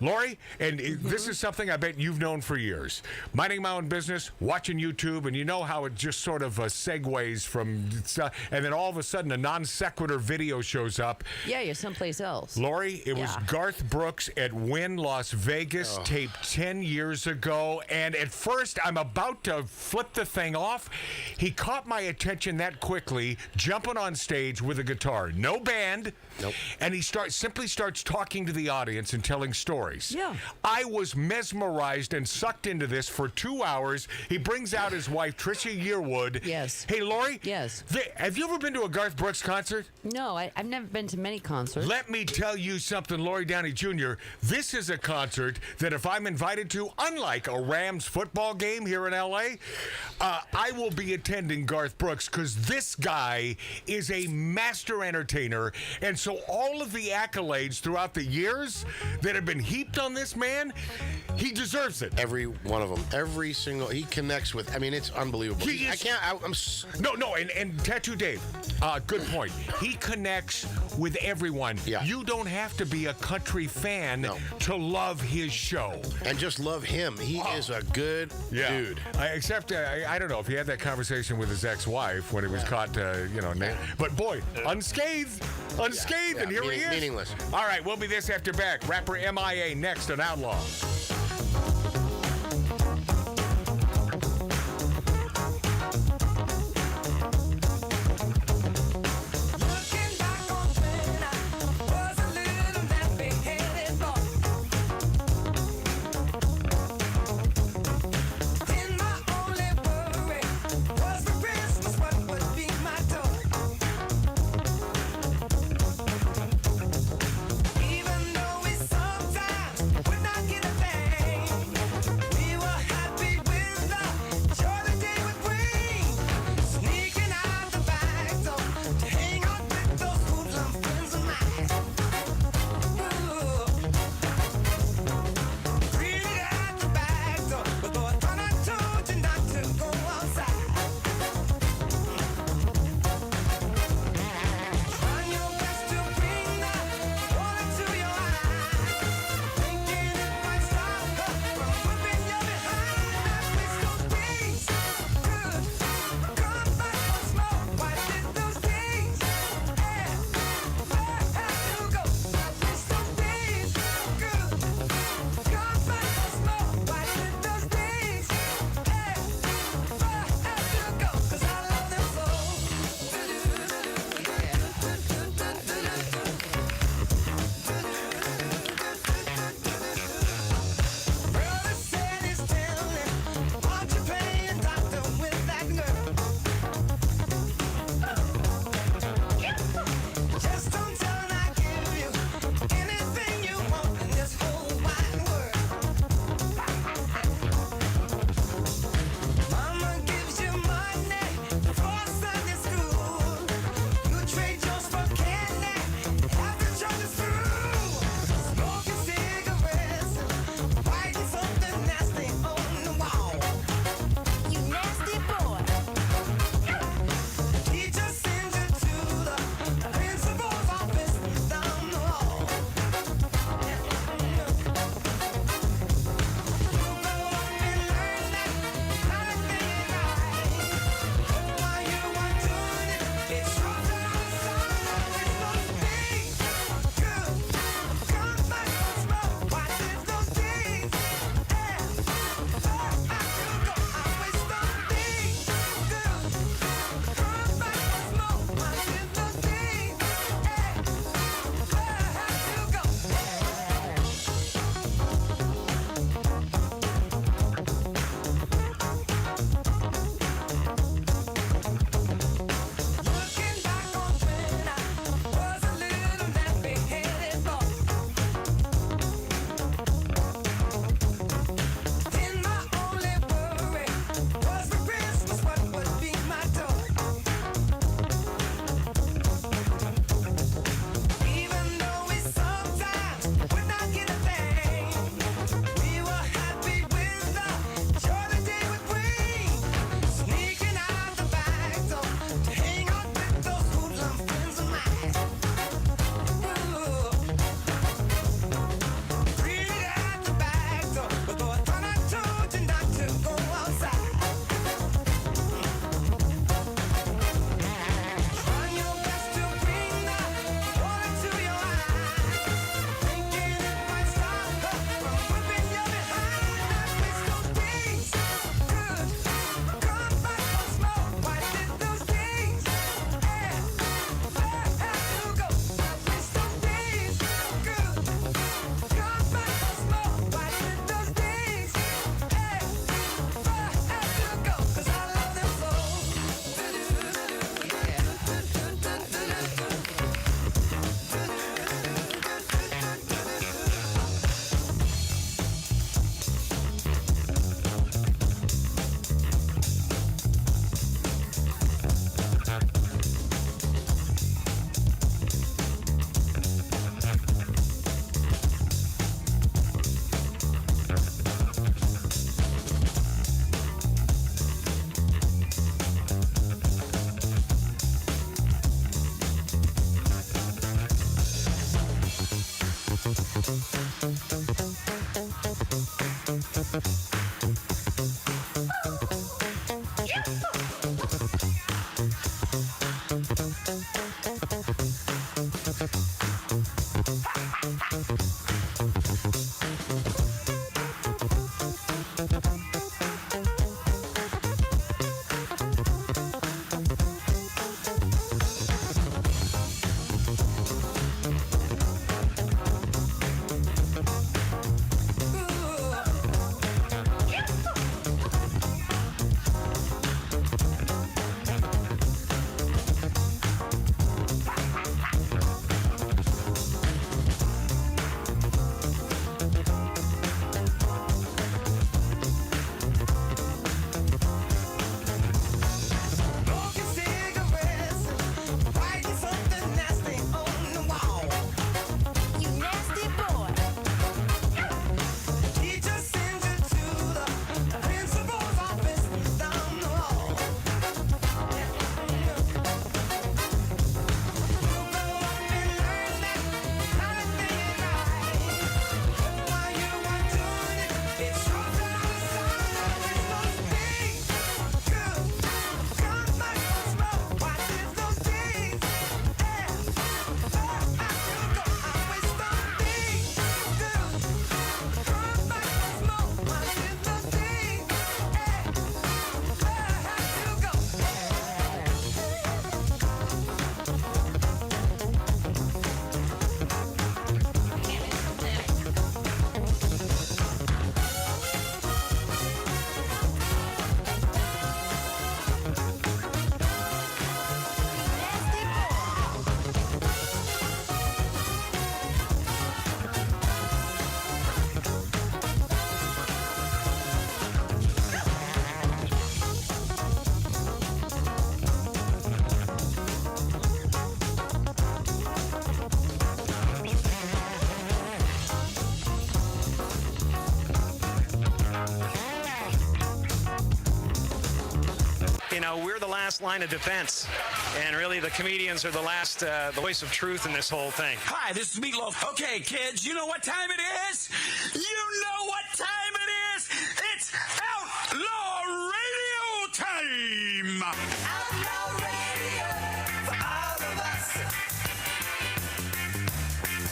Lori, and this is something I bet you've known for years. Minding my own business, watching YouTube, and you know how it just sort of segues from stuff, and then all of a sudden a non sequitur video shows up. Yeah, you're someplace else. Lori, it was Garth Brooks at Wynn, Las Vegas, taped 10 years ago, and at first I'm about to flip the thing off. He caught my attention that quickly, jumping on stage with a guitar. No band. Nope. And he simply starts talking to the audience and telling stories. Yeah. I was mesmerized and sucked into this for 2 hours. He brings out his wife, Trisha Yearwood. Yes. Hey, Lori. Yes. Have you ever been to a Garth Brooks concert? No, I've never been to many concerts. Let me tell you something, Lori Downey Jr. This is a concert that if I'm invited to, unlike a Rams football game here in L.A., I will be attending Garth Brooks because this guy is a master entertainer. And so all of the accolades throughout the years that have been heaped on this man, he deserves it. Every one of them. Every single. He connects with. I mean, it's unbelievable. He I is- can't. No, and Tattoo Dave, good point. He connects with everyone. Yeah. You don't have to be a country fan No. to love his show. And just love him. He is a good dude. Except, I don't know if he had that conversation with his ex-wife when he was caught, but boy, unscathed, and here he is. Meaningless. All right, we'll be this after back. Rapper MIA next on Outlaw. Looking back on when I was a little nappy-headed boy. Then my only worry was for Christmas what would be my toy. Even though we sometimes would not get a last line of defense. And really, the comedians are the last, the voice of truth in this whole thing. Hi, this is Meatloaf. Okay, kids, you know what time it is? You know what time it is? It's Outlaw Radio time! Outlaw Radio for all of us.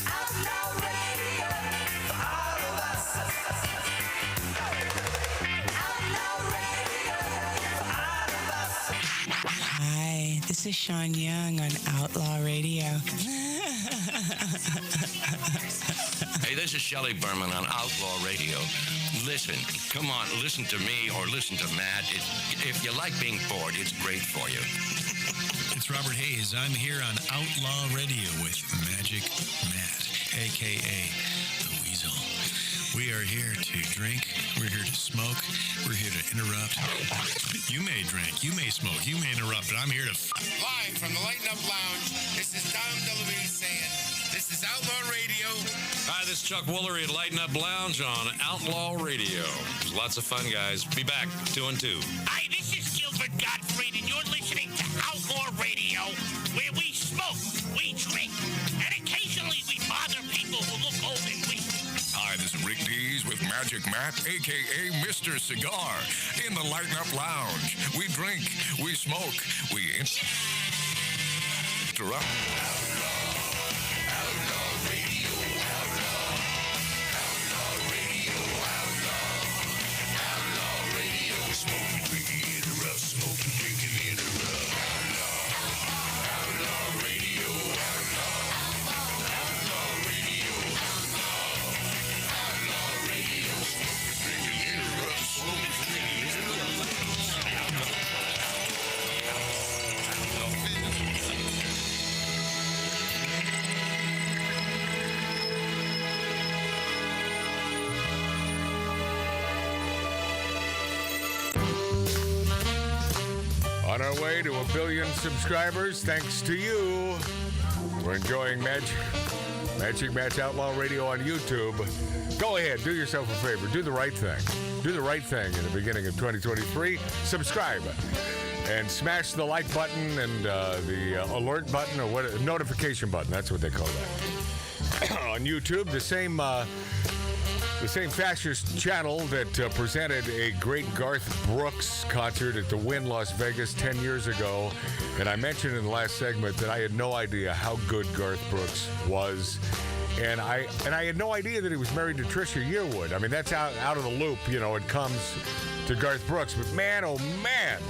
Outlaw Radio for all of us. Outlaw Radio for all of us. Hi, this is Sean Young on Outlaw Radio. Hey, this is Shelley Berman on Outlaw Radio. Listen, come on, listen to me or listen to Matt. If you like being bored, it's great for you. It's Robert Hayes. I'm here on Outlaw Radio with Magic Matt, a.k.a. The Weasel. We are here to drink. We're here to smoke. We're here to interrupt. You may drink. You may smoke. You may interrupt. But I'm here to... Live from the Lighten Up Lounge, this is Dom DeLuise saying, this is Outlaw Radio. Hi, this is Chuck Woolery at Lighten Up Lounge on Outlaw Radio. It was lots of fun, guys. Be back 2 and 2. Hi, this is Gilbert Gottfried, and you're listening to Outlaw Radio, where we smoke, we drink, and occasionally we bother people who look old and weak. Hi, this is Rick Dees with Magic Matt, a.k.a. Mr. Cigar, in the Lighten Up Lounge. We drink, we smoke, we interrupt. On our way to 1 billion subscribers, thanks to you. We're enjoying Magic Matt's Outlaw Radio on YouTube. Go ahead, do yourself a favor. Do the right thing. Do the right thing in the beginning of 2023. Subscribe and smash the like button and the alert button or what notification button. That's what they call that. On YouTube, the same fascist channel that presented a great Garth Brooks concert at the Wynn Las Vegas 10 years ago. And I mentioned in the last segment that I had no idea how good Garth Brooks was. And I had no idea that he was married to Trisha Yearwood. I mean, that's out of the loop, you know, it comes to Garth Brooks. But man, oh man,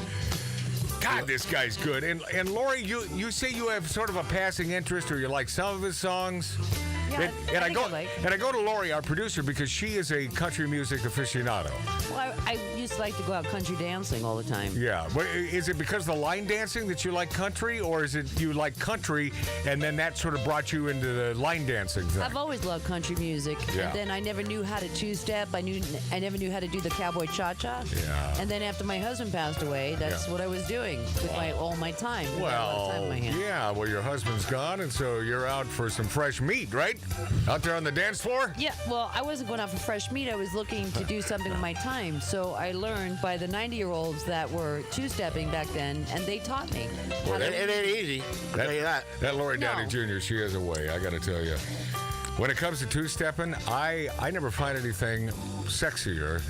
God, this guy's good. And Lori, you say you have sort of a passing interest or you like some of his songs? Yeah, and I go to Lori, our producer, because she is a country music aficionado. Well, I used to like to go out country dancing all the time. Yeah. But is it because of the line dancing that you like country, or is it you like country and then that sort of brought you into the line dancing thing? I've always loved country music. Yeah. And then I never knew how to two-step. I never knew how to do the cowboy cha-cha. Yeah. And then after my husband passed away, that's what I was doing with all my time. I had a lot of time on my hands. Yeah. Well, your husband's gone, and so you're out for some fresh meat, right? Out there on the dance floor? Yeah, well, I wasn't going out for fresh meat. I was looking to do something with my time. So I learned by the 90-year-olds that were two-stepping back then, and they taught me. Well, it ain't easy. I'll tell you that. That Lori Downey Jr., she has a way, I got to tell you. When it comes to two-stepping, I never find anything sexier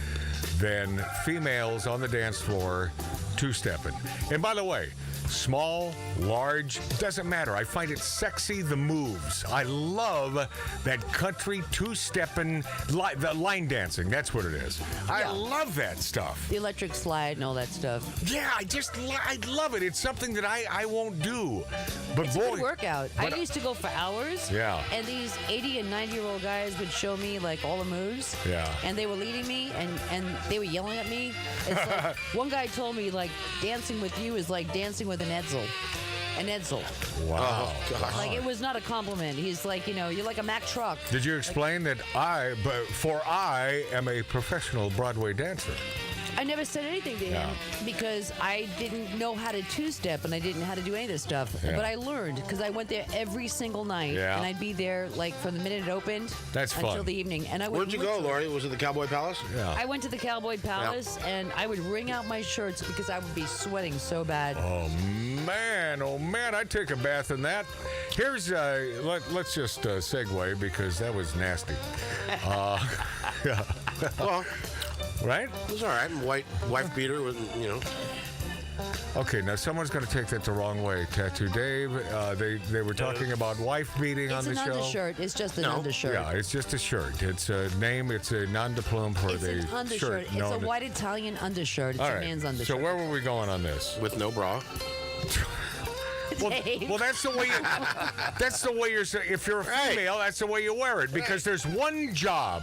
than females on the dance floor two-stepping. And by the way, small, large, doesn't matter. I find it sexy, the moves. I love that country two-stepping, the line dancing. That's what it is. I love that stuff. The electric slide and all that stuff. Yeah, I love it. It's something that I won't do. But it's boy, a good workout. I used to go for hours. Yeah. And these 80 and 90-year-old guys would show me like all the moves. Yeah. And they were leading me and they were yelling at me. It's like, one guy told me like dancing with you is like dancing with an Edsel. An Edsel. Wow. Oh, like, it was not a compliment. He's like, you know, you're like a Mack truck. Did you explain that I am a professional Broadway dancer? I never said anything to him because I didn't know how to two-step and I didn't know how to do any of this stuff. Yeah. But I learned because I went there every single night, Yeah. and I'd be there like from the minute it opened That's until fun. the evening. And I would Where'd you go, Lori? Was it the Cowboy Palace? Yeah. I went to the Cowboy Palace, and I would wring out my shirts because I would be sweating so bad. Oh man, I'd take a bath in that. Here's, let's just segue because that was nasty. Yeah. Well, right? It was all right. Wife beater with, you know. Okay, now someone's going to take that the wrong way. Tattoo Dave, they were talking about wife beating on It's the an show. undershirt. It's just an undershirt. Yeah, it's just a shirt. It's a name. It's a nom de plume for It's the an undershirt. shirt. It's a white Italian undershirt. It's All a right. man's undershirt. So where were we going on this? With no bra. Well, that's the way. That's the way you're. If you're a female, that's the way you wear it because there's one job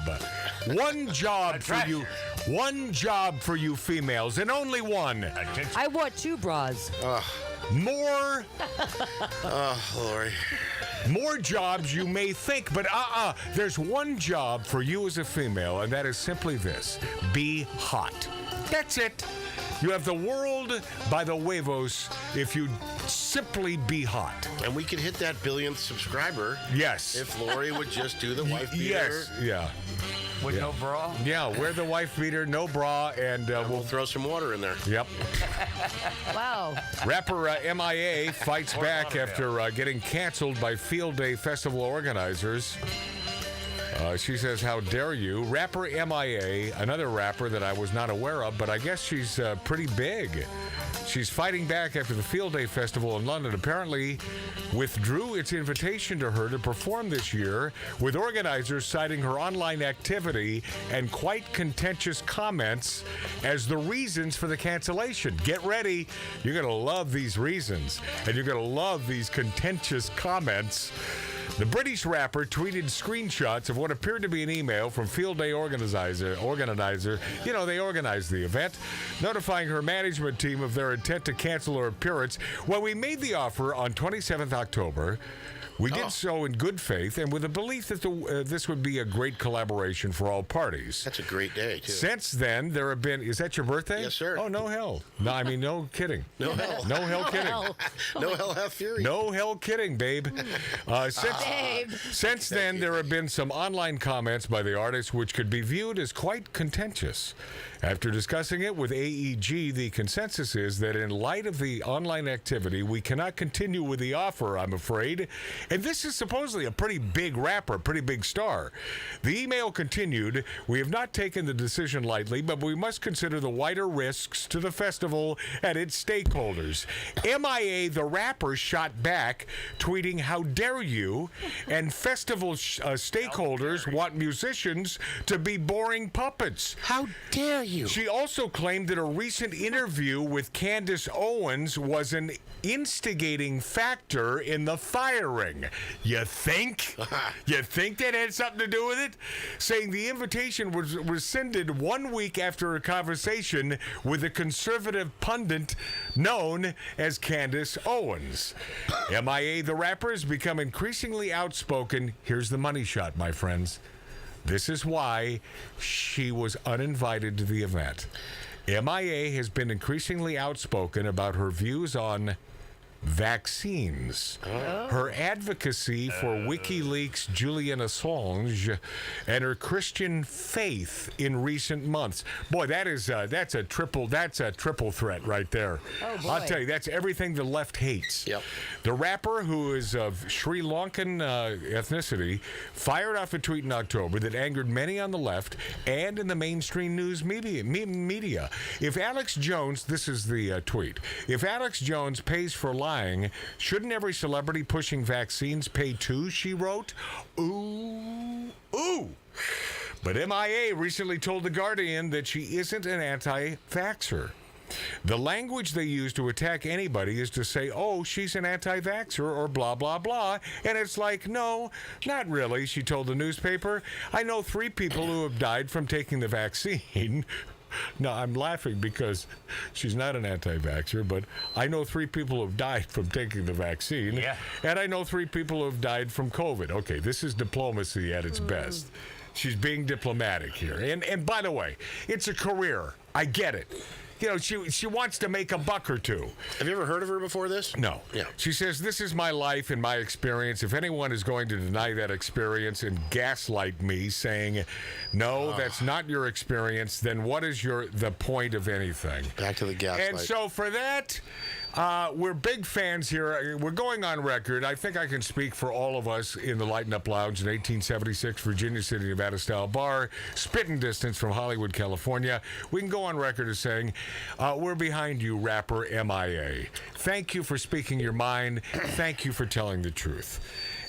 for you. One job for you females, and only one. I wore 2 bras. More. Lori. More jobs you may think, but there's one job for you as a female, and that is simply this: be hot. That's it. You have the world by the huevos if you simply be hot. And we could hit that 1,000,000th subscriber. Yes. If Lori would just do the wife beater. Yes. Yeah. With no bra? Yeah, wear the wife beater, no bra, and we'll throw some water in there. Yep. Wow. Rapper MIA fights back after getting canceled by Field Day Festival organizers. She says, "How dare you?" Rapper MIA, another rapper that I was not aware of, but I guess she's pretty big. She's fighting back after the Field Day Festival in London apparently withdrew its invitation to her to perform this year, with organizers citing her online activity and quite contentious comments as the reasons for the cancellation. Get ready. You're going to love these reasons, and you're going to love these contentious comments. The British rapper tweeted screenshots of what appeared to be an email from Field Day organizer. You know, they organized the event, notifying her management team of their intent to cancel her appearance. When we made the offer on 27th October, we did so in good faith and with a belief that this would be a great collaboration for all parties. That's a great day, too. Since then, there have been... Is that your birthday? Yes, sir. Oh, no hell. No, I mean, no kidding. No hell. No hell kidding. No hell have fury. No hell kidding, babe. Since then, there have been some online comments by the artist which could be viewed as quite contentious. After discussing it with AEG, the consensus is that in light of the online activity, we cannot continue with the offer, I'm afraid. And this is supposedly a pretty big rapper, pretty big star. The email continued, "We have not taken the decision lightly, but we must consider the wider risks to the festival and its stakeholders." MIA, the rapper, shot back, tweeting, "How dare you?" And festival stakeholders want musicians to be boring puppets. How dare you? She also claimed that a recent interview with Candace Owens was an instigating factor in the firing. You think? You think that had something to do with it? Saying the invitation was rescinded 1 week after a conversation with a conservative pundit known as Candace Owens. MIA, the rapper, has become increasingly outspoken. Here's the money shot, my friends. This is why she was uninvited to the event. MIA has been increasingly outspoken about her views on vaccines, her advocacy for WikiLeaks' Julian Assange, and her Christian faith in recent months. Boy, that's a triple threat right there. Oh, boy. I'll tell you, that's everything the left hates. Yep. The rapper, who is of Sri Lankan ethnicity, fired off a tweet in October that angered many on the left and in the mainstream news media. If Alex Jones, this is the tweet, if Alex Jones pays for lying, shouldn't every celebrity pushing vaccines pay too, she wrote? Ooh. But MIA recently told The Guardian that she isn't an anti-vaxxer. The language they use to attack anybody is to say, "Oh, she's an anti-vaxxer," or blah, blah, blah. And it's like, no, not really, she told the newspaper. "I know 3 people who have died from taking the vaccine." No, I'm laughing because she's not an anti-vaxxer, but I know 3 people who have died from taking the vaccine. Yeah. And I know 3 people who have died from COVID. Okay, this is diplomacy at its best. She's being diplomatic here. And by the way, it's a career. I get it. You know, she wants to make a buck or two. Have you ever heard of her before this? No. Yeah. She says, this is my life and my experience. If anyone is going to deny that experience and gaslight me saying, no, that's not your experience, then what is the point of anything? Back to the gaslight. And so for that, we're big fans here. We're going on record. I think I can speak for all of us in the Lighten Up Lounge, an 1876 Virginia City, Nevada style bar, spitting distance from Hollywood, California. We can go on record as saying, we're behind you, rapper MIA. Thank you for speaking your mind. Thank you for telling the truth.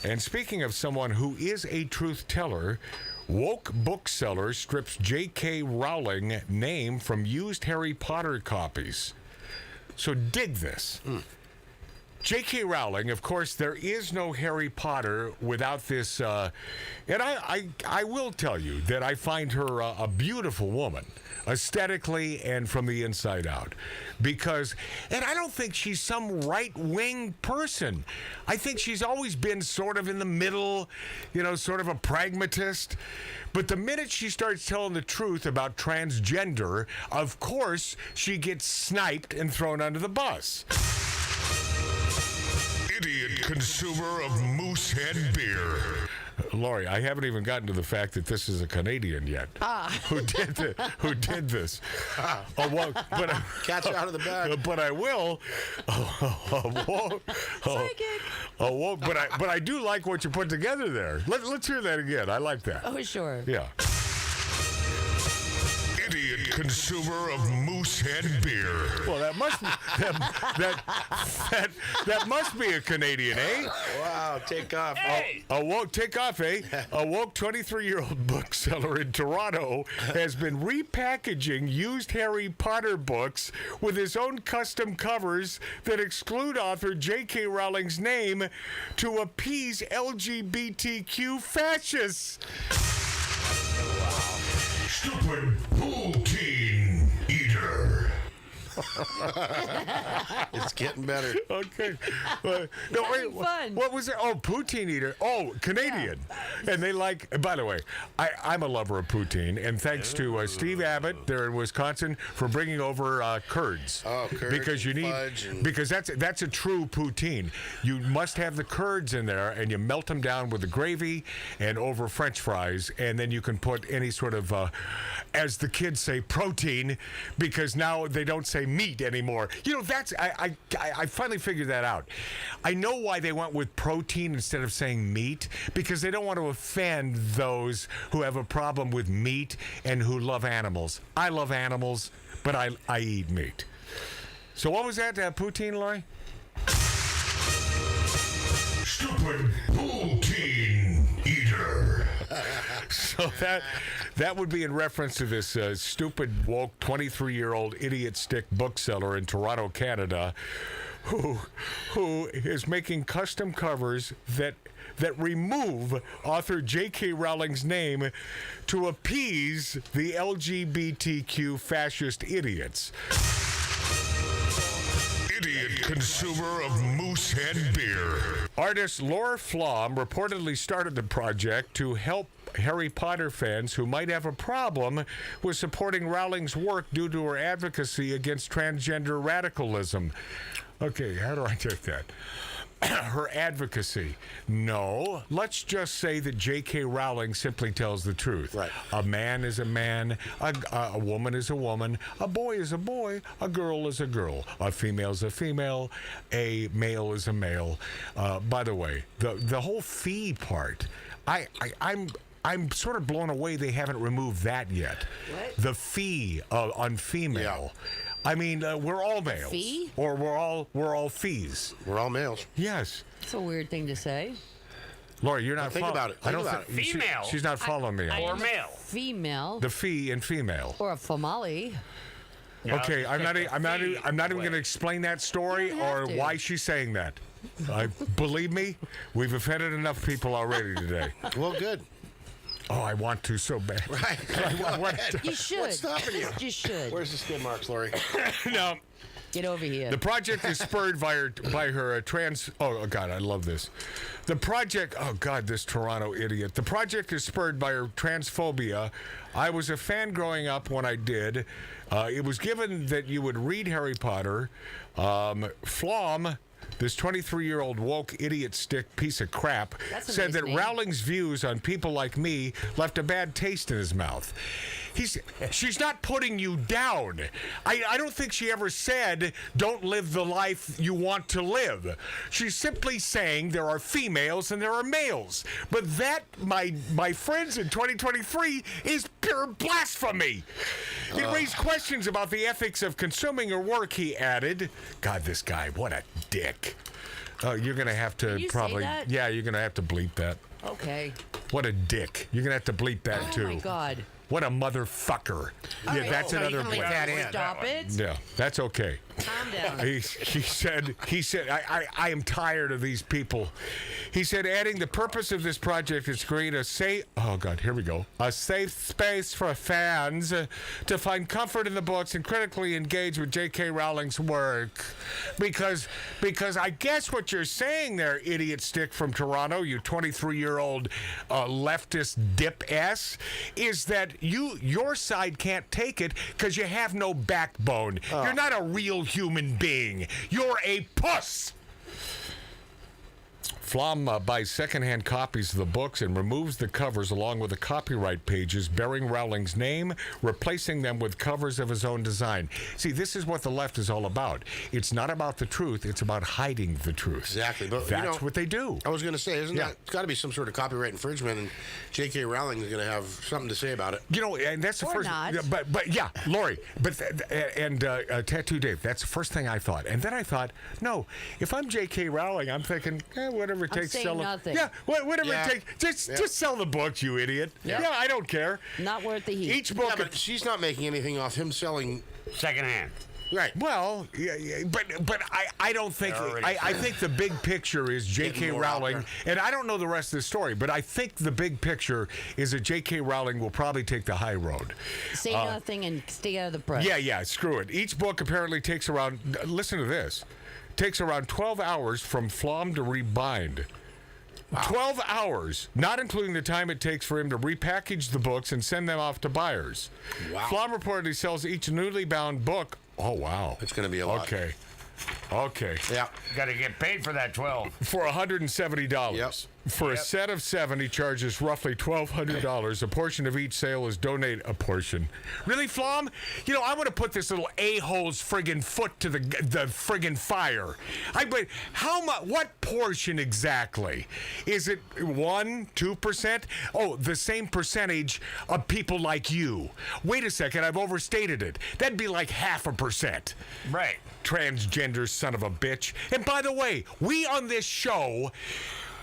And speaking of someone who is a truth teller, woke bookseller strips J.K. Rowling name from used Harry Potter copies. So dig this. J.K. Rowling, of course, there is no Harry Potter without this. And I will tell you that I find her a beautiful woman, aesthetically and from the inside out. And I don't think she's some right-wing person. I think she's always been sort of in the middle, you know, sort of a pragmatist. But the minute she starts telling the truth about transgender, of course, she gets sniped and thrown under the bus. Idiot consumer of Moosehead beer. Lori, I haven't even gotten to the fact that this is a Canadian yet. Who did this? Oh, well, but catch you out of the bag. But I will. But I do like what you put together there. Let's hear that again. I like that. Oh, sure. Yeah. Idiot consumer of Moosehead beer. Well, that must be a Canadian, eh? Wow, take off. Hey. Take off, eh? A woke 23-year-old bookseller in Toronto has been repackaging used Harry Potter books with his own custom covers that exclude author J.K. Rowling's name to appease LGBTQ fascists. Stupid poutine eater. It's getting better. Okay. No, wait. Fun. What was it? Oh, poutine eater. Oh, Canadian. Yeah. And they like, by the way, I'm a lover of poutine. And thanks to Steve Abbott there in Wisconsin for bringing over curds. Oh, curds. Because you need, because that's a true poutine. You must have the curds in there and you melt them down with the gravy and over French fries. And then you can put any sort of, as the kids say, protein, because now they don't say meat anymore. You know, that's I finally figured that out. I know why they went with protein instead of saying meat, because they don't want to offend those who have a problem with meat and who love animals. I love animals, but I eat meat. So what was that, poutine, Lori? Stupid poutine eater. So that would be in reference to this stupid, woke, 23-year-old idiot stick bookseller in Toronto, Canada, who is making custom covers that remove author J.K. Rowling's name to appease the LGBTQ fascist idiots. Idiot consumer of Moosehead beer. Artist Laura Flom reportedly started the project to help Harry Potter fans who might have a problem with supporting Rowling's work due to her advocacy against transgender radicalism. Okay, how do I take that? Her advocacy. No, let's just say that J.K. Rowling simply tells the truth. Right. A man is a man, a woman is a woman, a boy is a boy, a girl is a girl, a female is a female, a male is a male. By the way, the whole fee part, I'm sort of blown away they haven't removed that yet. What? The fee on female. Yeah. I mean, we're all males. Fee? Or we're all fees. We're all males. Yes. It's a weird thing to say. Lori, you're not think about it. I don't Think about think Female. she's not following me. Or male. Female. The fee and female. Or a famale. Okay, I'm not even going to explain that story or why she's saying that. Believe me, we've offended enough people already today. Well, good. Oh, I want to so bad. Right. You should. What's stopping you? You should. Where's the skid marks, Lori? Now, Get over here. The project is spurred by her trans. Oh, God, I love this. The project. Oh, God, this Toronto idiot. The project is spurred by her transphobia. I was a fan growing up when I did. It was given that you would read Harry Potter. Flom, this 23-year-old woke idiot stick piece of crap, That's a said nice that name. Rowling's views on people like me left a bad taste in his mouth. She's not putting you down. I don't think she ever said, don't live the life you want to live. She's simply saying there are females and there are males. But that, my friends, in 2023 is pure blasphemy. It raised questions about the ethics of consuming her work, he added. God, this guy, what a dick. You're going to have to Can you say probably... that? Yeah, you're going to have to bleep that. Okay. What a dick. You're going to have to bleep that, Oh, too. my God. What a motherfucker. Yeah, right. that's Oh, another you can leave bleep. that in. Stop it. Yeah, that's okay. Calm down. He said, I am tired of these people. He said, adding, the purpose of this project is to create a safe space for fans to find comfort in the books and critically engage with J.K. Rowling's work. Because I guess what you're saying there, idiot stick from Toronto, you 23-year-old leftist dip ass, is that your side can't take it because you have no backbone. You're not a real human being. You're a puss. Flom buys secondhand copies of the books and removes the covers along with the copyright pages bearing Rowling's name, replacing them with covers of his own design. See, this is what the left is all about. It's not about the truth. It's about hiding the truth. Exactly. But That's what they do. I was going to say, isn't that it's got to be some sort of copyright infringement, and J.K. Rowling is going to have something to say about it. You know, and that's the Or first. not. Yeah, but yeah, Lori, Tattoo Dave. That's the first thing I thought, and then I thought, no, if I'm J.K. Rowling, I'm thinking, whatever it I'm takes, saying sell it. nothing. Yeah, whatever Yeah. it takes, just sell the books, you idiot. Yeah. Yeah, I don't care. Not worth the heat. Each book. Yeah, but she's not making anything off him selling. Secondhand. Right. Well, yeah, but I don't think I think the big picture is J.K. Getting more out Rowling, there. and I don't know the rest of the story, but I think the big picture is that J.K. Rowling will probably take the high road. Say nothing and stay out of the press. Yeah, screw it. Each book apparently takes around, listen to this, takes around 12 hours from Flom to rebind. 12 hours, not including the time it takes for him to repackage the books and send them off to buyers. Wow. Flom reportedly sells each newly bound book. Oh, wow. It's going to be a lot. Okay. Yeah. Got to get paid for that 12. For $170. Yep. For a set of 7, he charges roughly $1,200. A portion of each sale is donate a portion. Really, Flom? You know, I want to put this little a-hole's friggin' foot to the friggin' fire. But how much? What portion exactly? Is it 1%, 2%? Oh, the same percentage of people like you. Wait a second, I've overstated it. That'd be like 0.5%. Right. Transgender son of a bitch. And by the way, we on this show,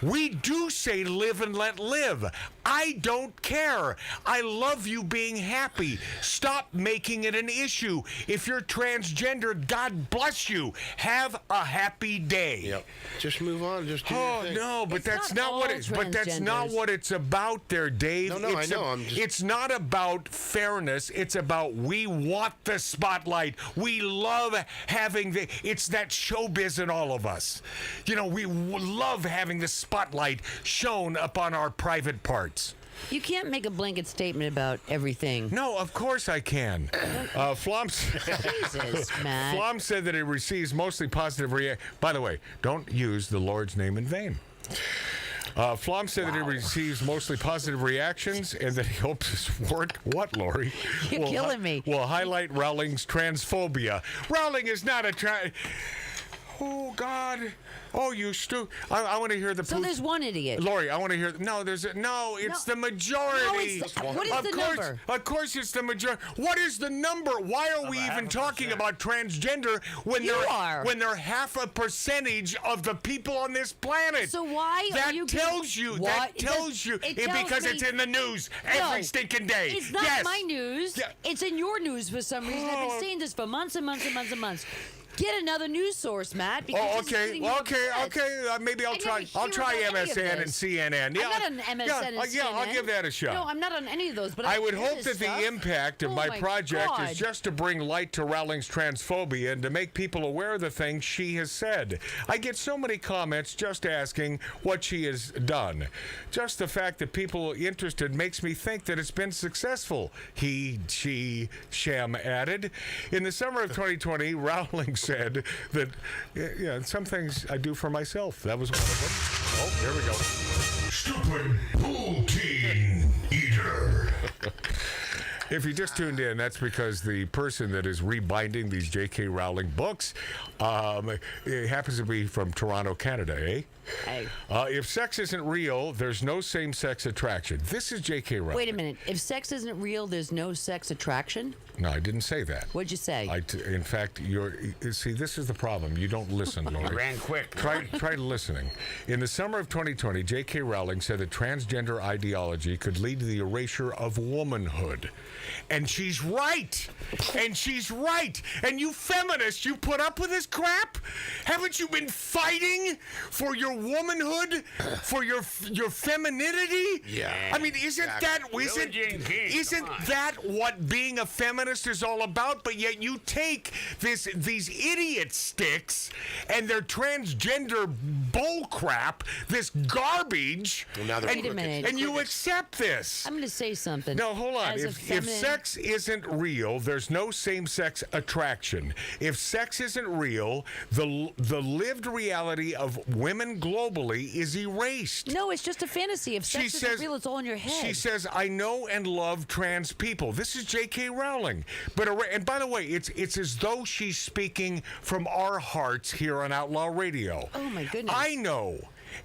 we do say live and let live. I don't care. I love you being happy. Stop making it an issue. If you're transgender, God bless you. Have a happy day. Yep. Just move on. Just do your thing. No, but It's that's not not what all it's. But that's not transgenders. what it's about, there, Dave. No, I know. It's not about fairness. It's about we want the spotlight. We love having the. It's that showbiz in all of us. You know, we love having the spotlight shone upon our private parts. You can't make a blanket statement about everything. No, of course I can. Flom. Jesus, Matt. Flom said that it receives mostly positive By the way, don't use the Lord's name in vain. Flom said that it receives mostly positive reactions and that he hopes his work, what, Lori? You're killing me. Will highlight Rowling's transphobia. Rowling is not a Oh, God. Oh, you I want to hear the So there's one idiot. Lori, I want to hear. No, it's the majority. No, what is the number? Of course, it's the majority. What is the number? Why are we even talking about transgender when they're half a percentage of the people on this planet? So why that are you tells you What? because it's in the news every stinking day. It's not Yes. my news. Yeah. It's in your news for some reason. I've been saying this for months and months and months and months. Get another news source, Matt. because Oh, this is okay. getting Well, you okay. upset. Maybe I'll I try. never I'll hear try about any of MSN and this. CNN. Yeah, I'm not on MSN and CNN. yeah, I'll give that a shot. No, I'm not on any of those. But I would hear hope this that stuff. the impact of Oh my my project God. is just to bring light to Rowling's transphobia and to make people aware of the things she has said. I get so many comments just asking what she has done. Just the fact that people are interested makes me think that it's been successful, she, Shem added. In the summer of 2020, Rowling said that, some things I do for myself. That was one of them. Oh, there we go. Stupid poutine eater. If you just tuned in, that's because the person that is rebinding these J.K. Rowling books it happens to be from Toronto, Canada, eh? Hey. If sex isn't real, there's no same-sex attraction. This is J.K. Rowling. Wait a minute. If sex isn't real, there's no sex attraction? No, I didn't say that. What'd you say? In fact, see, this is the problem. You don't listen, Lori. Ran quick. Try listening. In the summer of 2020, J.K. Rowling said that transgender ideology could lead to the erasure of womanhood. And she's right. And she's right. And you feminists, you put up with this crap? Haven't you been fighting for your womanhood? For your femininity? Yeah. I mean, isn't that what being a feminist is all about? But yet you take these idiot sticks and their transgender bull crap, this garbage, Wait a minute. and you accept this. I'm going to say something. No, hold on. As a If feminine- sex isn't real, there's no same-sex attraction. If sex isn't real, the lived reality of women globally is erased. No, it's just a fantasy. If sex isn't real, it's all in your head. She says, I know and love trans people. This is J.K. Rowling. And by the way, it's as though she's speaking from our hearts here on Outlaw Radio. Oh, my goodness. I know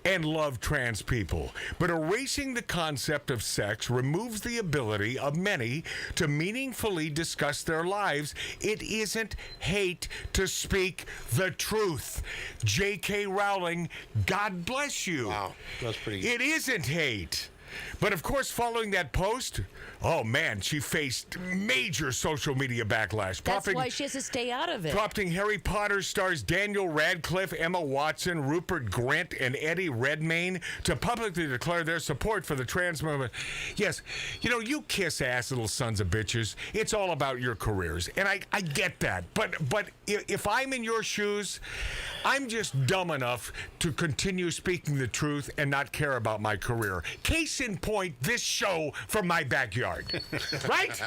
and love trans people, but erasing the concept of sex removes the ability of many to meaningfully discuss their lives. It isn't hate to speak the truth. J.K. Rowling, God bless you. Wow, that's pretty good. It isn't hate. But of course, following that post, oh man, she faced major social media backlash. That's why she has to stay out of it. Prompting Harry Potter stars Daniel Radcliffe, Emma Watson, Rupert Grint, and Eddie Redmayne to publicly declare their support for the trans movement. Yes, you kiss-ass little sons of bitches. It's all about your careers, and I get that. But if I'm in your shoes, I'm just dumb enough to continue speaking the truth and not care about my career. Case in point, this show from my backyard. Right?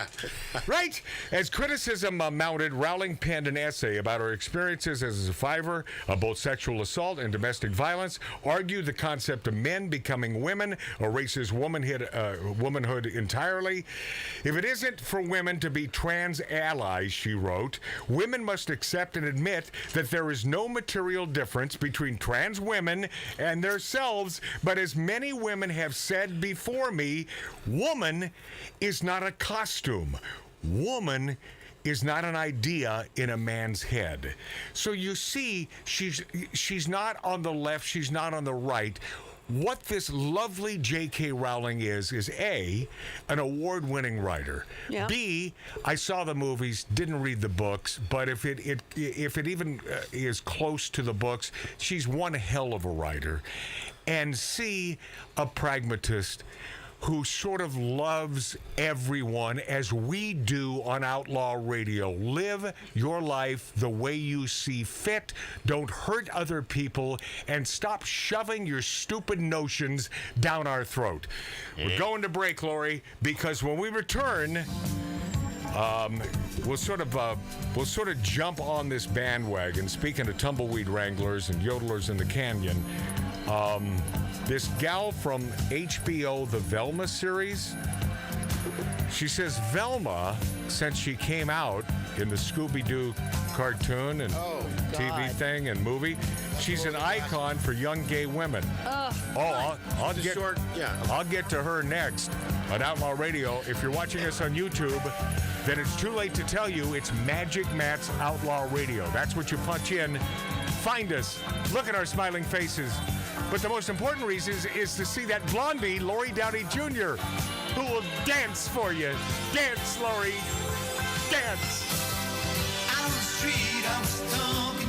Right? As criticism mounted, Rowling penned an essay about her experiences as a survivor of both sexual assault and domestic violence, argued the concept of men becoming women erases womanhood entirely. If it isn't for women to be trans allies, she wrote, women must accept and admit that there is no material difference between trans women and themselves, but as many women have said before me, woman is not a costume. Woman is not an idea in a man's head. So you see, she's not on the left, she's not on the right. What this lovely J.K. Rowling is A, an award-winning writer. Yeah. B, I saw the movies, didn't read the books, but if it even is close to the books, she's one hell of a writer. And C, a pragmatist who sort of loves everyone as we do on Outlaw Radio. Live your life the way you see fit. Don't hurt other people, and stop shoving your stupid notions down our throat. We're going to break, Lori, because when we return, we'll sort of jump on this bandwagon. Speaking of tumbleweed wranglers and yodelers in the canyon, this gal from HBO, the Velma series, she says Velma, since she came out in the Scooby-Doo cartoon and TV thing and movie, she's an icon for young gay women. I'll get to her next on Outlaw Radio. If you're watching us on YouTube, then it's too late to tell you it's Magic Matt's Outlaw Radio. That's what you punch in. Find us. Look at our smiling faces. But the most important reason is to see that blondie, Lori Downey Jr., who will dance for you. Dance, Lori. Dance. On the street, I was talking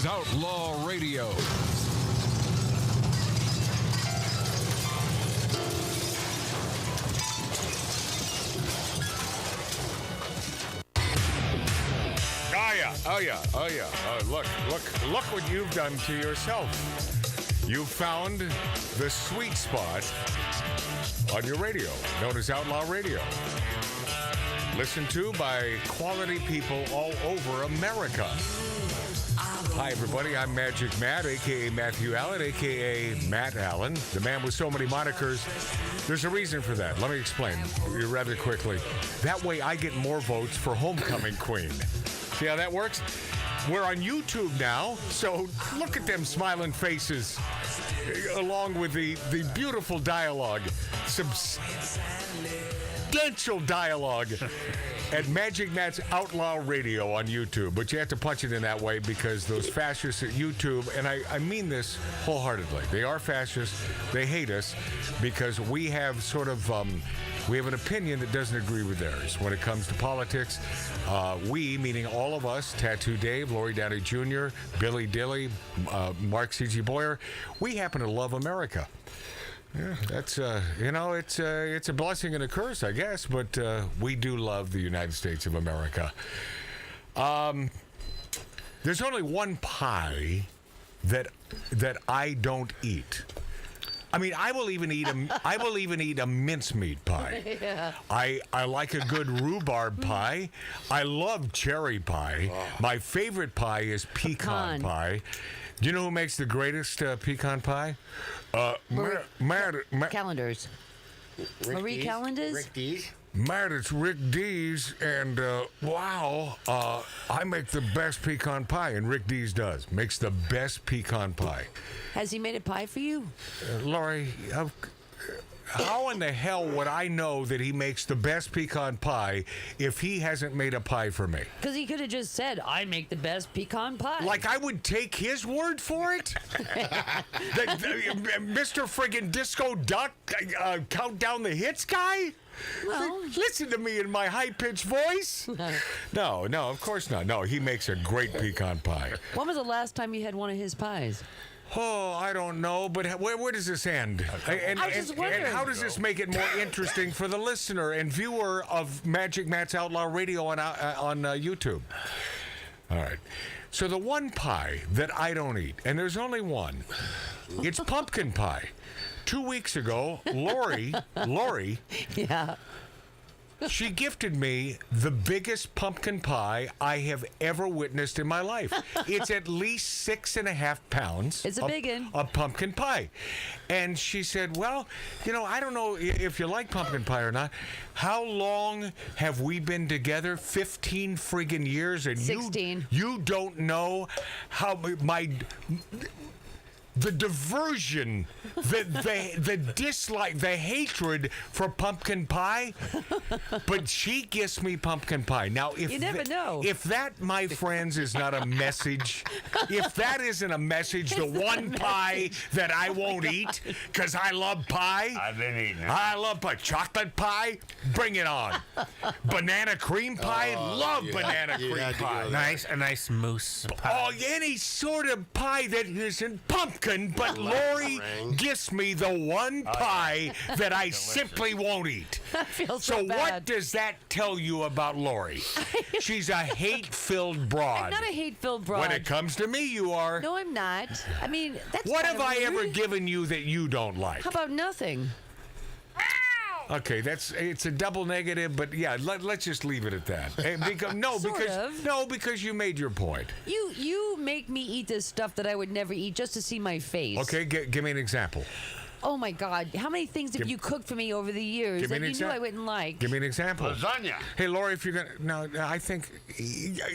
is Outlaw Radio. Oh yeah. Look what you've done to yourself. You found the sweet spot on your radio, known as Outlaw Radio. Listened to by quality people all over America. Hi, everybody. I'm Magic Matt, a.k.a. Matthew Allen, a.k.a. Matt Allen, the man with so many monikers. There's a reason for that. Let me explain rather quickly. That way I get more votes for Homecoming Queen. See how that works? We're on YouTube now, so look at them smiling faces along with the beautiful dialogue, substantial dialogue at Magic Matt's Outlaw Radio on YouTube. But you have to punch it in that way because those fascists at YouTube, and I mean this wholeheartedly, they are fascists, they hate us because we have sort of... we have an opinion that doesn't agree with theirs when it comes to politics. We, meaning all of us, Tattoo Dave, Lori Downey Jr., Billy Dilly, Mark C.G. Boyer, we happen to love America. Yeah, that's, it's a blessing and a curse, I guess, but we do love the United States of America. There's only one pie that I don't eat. I mean, I will even eat a mincemeat pie. Yeah. I like a good rhubarb pie. I love cherry pie. Oh. My favorite pie is pecan pie. Do you know who makes the greatest pecan pie? Calendars. Marie Calendars? Rick Dees. Matt, it's Rick Dees, and wow, I make the best pecan pie, and Rick Dees makes the best pecan pie. Has he made a pie for you? Laurie, how in the hell would I know that he makes the best pecan pie if he hasn't made a pie for me? Because he could have just said, I make the best pecan pie. Like I would take his word for it? Mr. friggin' Disco Duck, count down the hits guy? Well, listen to me in my high-pitched voice. No, of course not. No, he makes a great pecan pie. When was the last time you had one of his pies? Oh, I don't know, but where does this end? And how does this make it more interesting for the listener and viewer of Magic Matt's Outlaw Radio on YouTube? All right. So the one pie that I don't eat, and there's only one, it's pumpkin pie. 2 weeks ago, Lori, yeah, she gifted me the biggest pumpkin pie I have ever witnessed in my life. It's at least 6.5 pounds. It's a big one. Of pumpkin pie. And she said, well, I don't know if you like pumpkin pie or not. How long have we been together? 15 friggin' years. And 16. You don't know how the diversion, the dislike, the hatred for pumpkin pie, but she gets me pumpkin pie. Now, if you never know. If that, my friends, is not a message, if that isn't a message, the one pie that I won't eat because I love pie. I've been eating it. I love pie. Chocolate pie, bring it on. Banana cream pie, love banana cream pie. A nice mousse pie. Oh, any sort of pie that isn't pumpkin, but Lori gives me the one pie that I simply won't eat. I feel So bad. what does that tell you about Lori? She's a hate-filled broad. I'm not a hate-filled broad. When it comes to me, you are. No, I'm not. I mean, that's What kind have of I ever rude. given you that you don't like? How about nothing? Okay, it's a double negative, but yeah, let's just leave it at that. Because you made your point. You make me eat this stuff that I would never eat just to see my face. Okay, give me an example. Oh my God! How many things have you cooked for me over the years Give me that an you knew I wouldn't like? Give me an example. Lasagna. Hey, Lori, if you're gonna, no, I think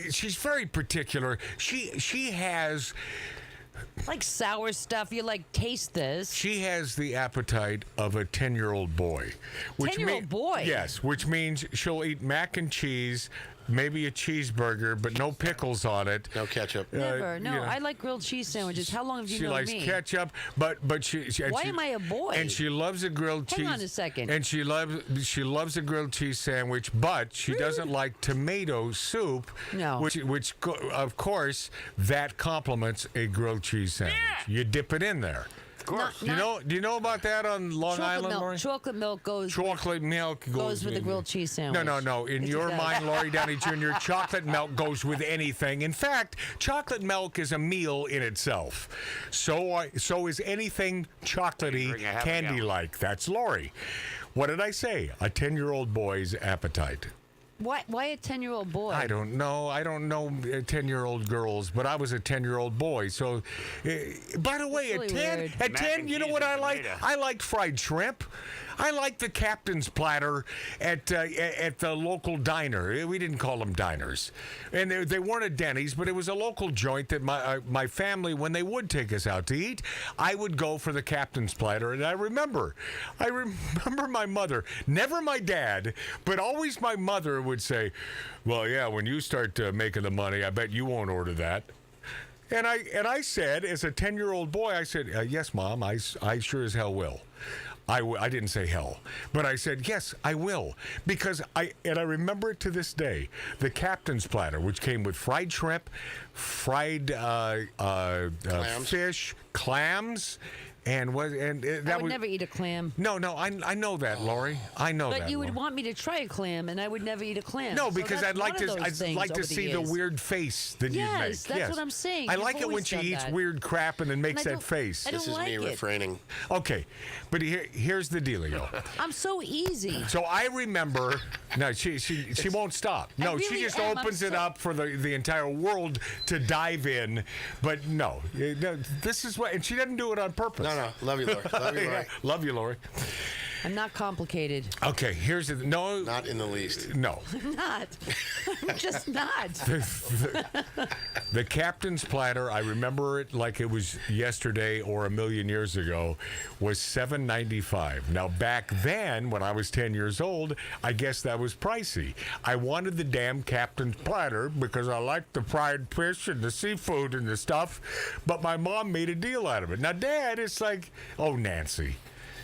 she's very particular. She has. Like sour stuff. You like taste this. She has the appetite of a 10-year-old boy. 10-year-old boy? Yes, which means she'll eat mac and cheese, maybe a cheeseburger, but no pickles on it. No ketchup. Never. No, I like grilled cheese sandwiches. How long have you She known likes me? ketchup, but she. Why am I a boy? And she loves a grilled cheese. Hang on a second. And she loves a grilled cheese sandwich, but she doesn't like tomato soup. No. Which of course that complements a grilled cheese sandwich. You dip it in there. Of course. Do you know about that on Long Island, Lori? Chocolate milk goes. Chocolate milk goes with the grilled cheese sandwich. No. In Yes, your it does. mind, Lori Downey Jr., chocolate milk goes with anything. In fact, chocolate milk is a meal in itself. So is anything chocolatey, Drink a half a candy-like. That's Lori. What did I say? A 10-year-old boy's appetite. Why a 10-year-old boy? I don't know 10-year-old girls, but I was a 10-year-old boy. So, by the way, really at 10, weird. at Mac 10, and you know cheese what and I like? tomato. I liked fried shrimp. I liked the captain's platter at the local diner. We didn't call them diners, and they weren't a Denny's, but it was a local joint that my family, when they would take us out to eat, I would go for the captain's platter. And I remember my mother, never my dad, but always my mother would say, "Well, yeah, when you start making the money, I bet you won't order that." And I said, as a 10-year-old boy, I said, "Yes, Mom, I sure as hell will." I didn't say hell, but I said, yes, I will. Because I remember it to this day. The captain's platter, which came with fried shrimp, fried fish, clams, and that I would never eat a clam. No, I know that, Lori. I know that. But you would Lori. want me to try a clam, and I would never eat a clam. No, So because that's I'd like one of those to things over see the years. weird face that you make. Yes, that's what I'm saying. I You've like it when always she done eats that. weird crap and then makes I that don't- face. I don't This is like me it. refraining. Okay, but here's the dealio. I'm so easy. So I remember. No, she won't stop. No, I she really just am. I'm opens it so- up for the entire world to dive in. But no, this is what, and she doesn't do it on purpose. No. Love you, Lori. Love you, Lori. Love you, Lori. I'm not complicated. Okay, here's the no. Not in the least. No. I'm not. I'm just not. The captain's platter, I remember it like it was yesterday or a million years ago, was $7.95. Now, back then, when I was 10 years old, I guess that was pricey. I wanted the damn captain's platter because I liked the fried fish and the seafood and the stuff, but my mom made a deal out of it. Now, Dad, it's like, oh, Nancy.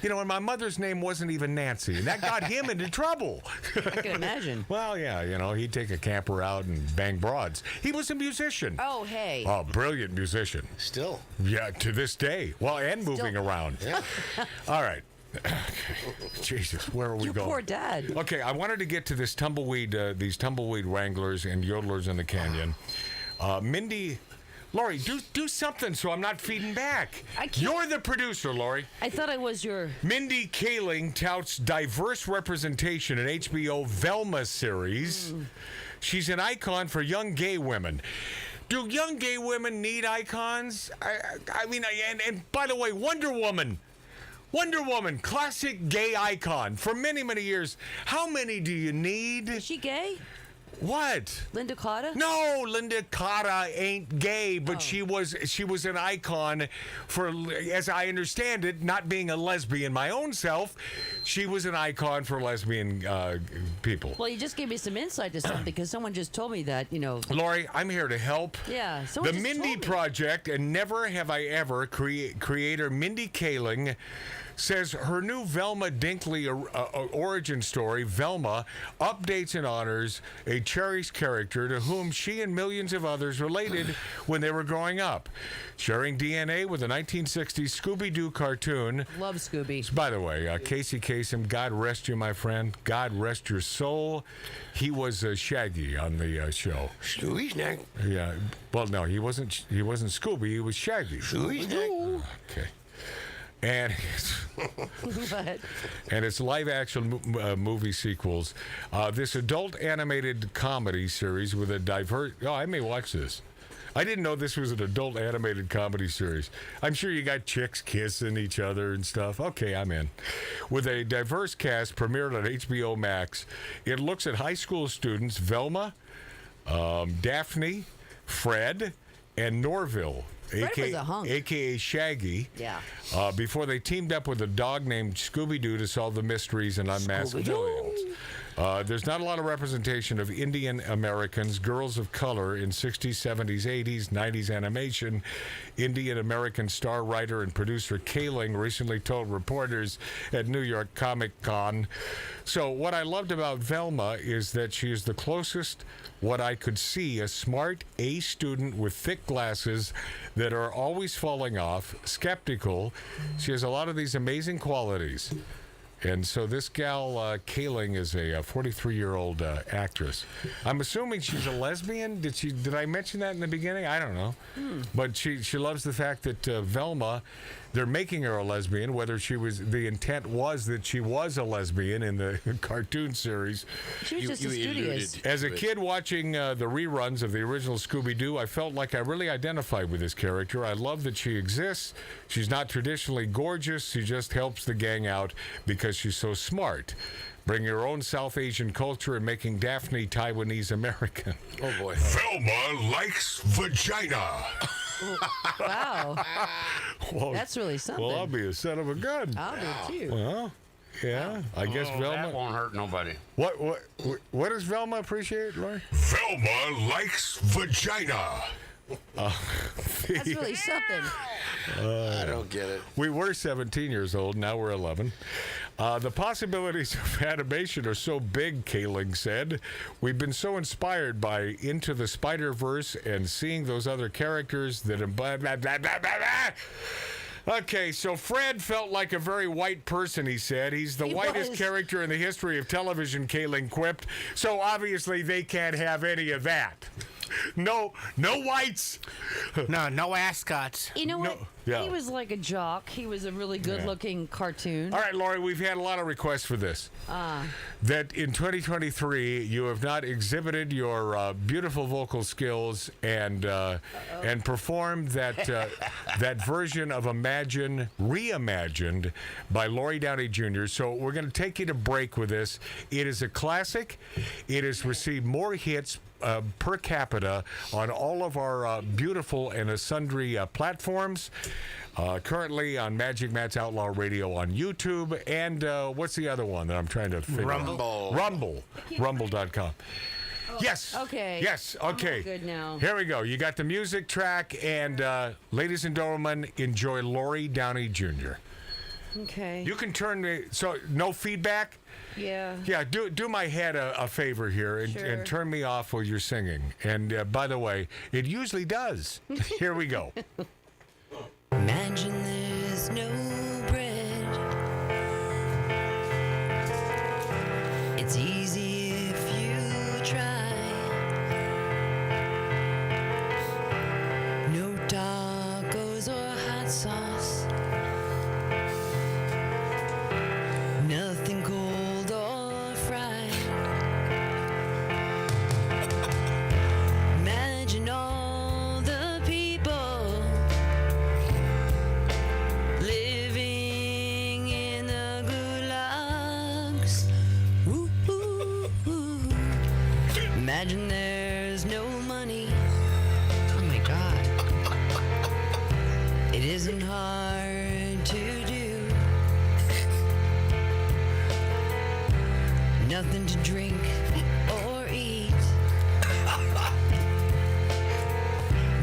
You know, and my mother's name wasn't even Nancy, and that got him into trouble. I can imagine. Well, yeah, you know, he'd take a camper out and bang broads. He was a musician. Oh, hey. Oh, brilliant musician. Still. Yeah, to this day. Well, and moving around. Yeah. All right. Jesus, where are we You going? poor dad. Okay, I wanted to get to this tumbleweed, these tumbleweed wranglers and yodelers in the canyon. Mindy Lori, do something so I'm not feeding back. I can't. You're the producer, Lori. I thought I was your... Mindy Kaling touts diverse representation in HBO Velma series. She's an icon for young gay women. Do young gay women need icons? I mean, and by the way, Wonder Woman, classic gay icon for many, many years. How many do you need? Is she gay? What? Linda Carter? No, Linda Carter ain't gay, but she was an icon for, as I understand it, not being a lesbian my own self. She was an icon for lesbian people. Well, you just gave me some insight to something because someone just told me that, Lori, I'm here to help. Yeah. The Mindy Project and Never Have I Ever creator Mindy Kaling says her new Velma Dinkley origin story, Velma, updates and honors a cherished character to whom she and millions of others related when they were growing up. Sharing DNA with the 1960s Scooby-Doo cartoon. Love Scooby. By the way, Casey Kasem, God rest you, my friend. God rest your soul. He was Shaggy on the show. Scooby Snack. Yeah. Well, no, he wasn't Scooby. He was Shaggy. Scooby Snack. Okay. And it's live-action movie sequels. This adult animated comedy series with a diverse... Oh, I may watch this. I didn't know this was an adult animated comedy series. I'm sure you got chicks kissing each other and stuff. Okay, I'm in. With a diverse cast premiered on HBO Max, it looks at high school students Velma, Daphne, Fred, and Norville. AKA Shaggy. Yeah. Before they teamed up with a dog named Scooby-Doo to solve the mysteries and unmask villains. There's not a lot of representation of Indian Americans, girls of color in 60s, 70s, 80s, 90s animation. Indian American star writer and producer Kaling recently told reporters at New York Comic Con. So what I loved about Velma is that she is the closest what I could see a smart A student with thick glasses that are always falling off, skeptical. She has a lot of these amazing qualities. And so this gal, Kaling, is a 43-year-old actress. I'm assuming she's a lesbian. Did I mention that in the beginning? I don't know. But she loves the fact that Velma, they're making her a lesbian, whether the intent was that she was a lesbian in the cartoon series. She was just studious. As a kid watching the reruns of the original Scooby-Doo, I felt like I really identified with this character. I love that she exists. She's not traditionally gorgeous. She just helps the gang out because she's so smart. Bringing her own South Asian culture and making Daphne Taiwanese American. Oh, boy. Velma likes vagina. Wow. Well, that's really something. Well, I'll be a son of a gun. I'll be too. Well, yeah. I guess Velma... That won't hurt nobody. What does Velma appreciate, Roy? Velma likes vagina. That's really something. I don't get it. We were 17 years old. Now we're 11. The possibilities of animation are so big, Kaling said. We've been so inspired by Into the Spider-Verse and seeing those other characters that... Blah, blah, blah, blah, blah, blah. Okay, so Fred felt like a very white person, he said. He's the whitest character in the history of television, Kaling quipped. So obviously they can't have any of that. No whites. No ascots. You know what? Yeah. He was like a jock. He was a really good-looking cartoon. All right, Lori, we've had a lot of requests for this. That in 2023 you have not exhibited your beautiful vocal skills and performed that version of Imagine reimagined by Lori Downey Jr. So we're going to take you to break with this. It is a classic. It has received more hits per capita on all of our beautiful and sundry platforms. Currently on Magic Matt's Outlaw Radio on YouTube. And what's the other one that I'm trying to figure out? Rumble.com. Yes. Okay. Yes. Okay. I'm good now. Here we go. You got the music track. And ladies and gentlemen, enjoy Lori Downey Jr. Okay. You can turn so no feedback? Yeah. Yeah, do my head a favor here and turn me off while you're singing. And by the way, it usually does. Here we go. Imagine there's no bread. It's easy if you try. No Imagine there's no money. Oh my God. It isn't hard to do. Nothing to drink or eat.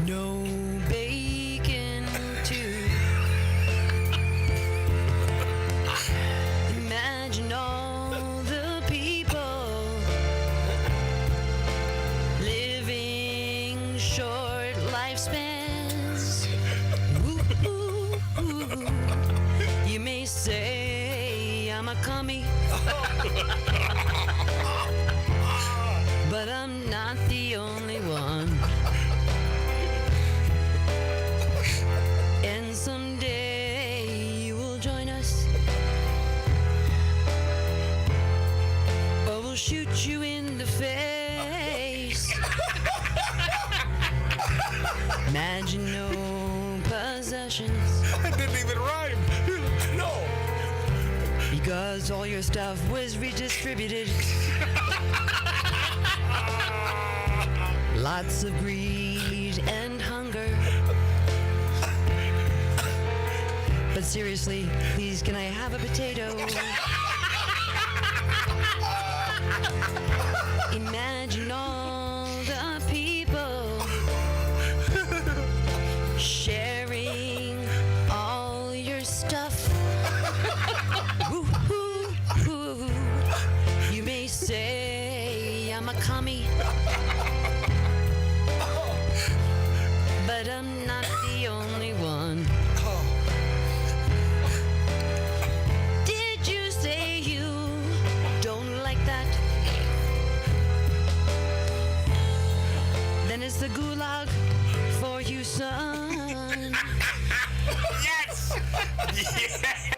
No bacon too. Imagine all the people living short lifespans. Ooh, ooh, ooh. You may say I'm a commie, but I'm not the only one. And someday you will join us, or we'll shoot you in the face. Imagine no possessions. That didn't even rhyme. No. Because all your stuff was redistributed. Lots of greed and hunger. But seriously, please, can I have a potato? Imagine all the people sharing all your stuff. Woo, hoo, hoo. You may say I'm a commie, but I'm not the only one. Did you say you don't like that? Then it's the gulag for you, son. Yes! Yeah!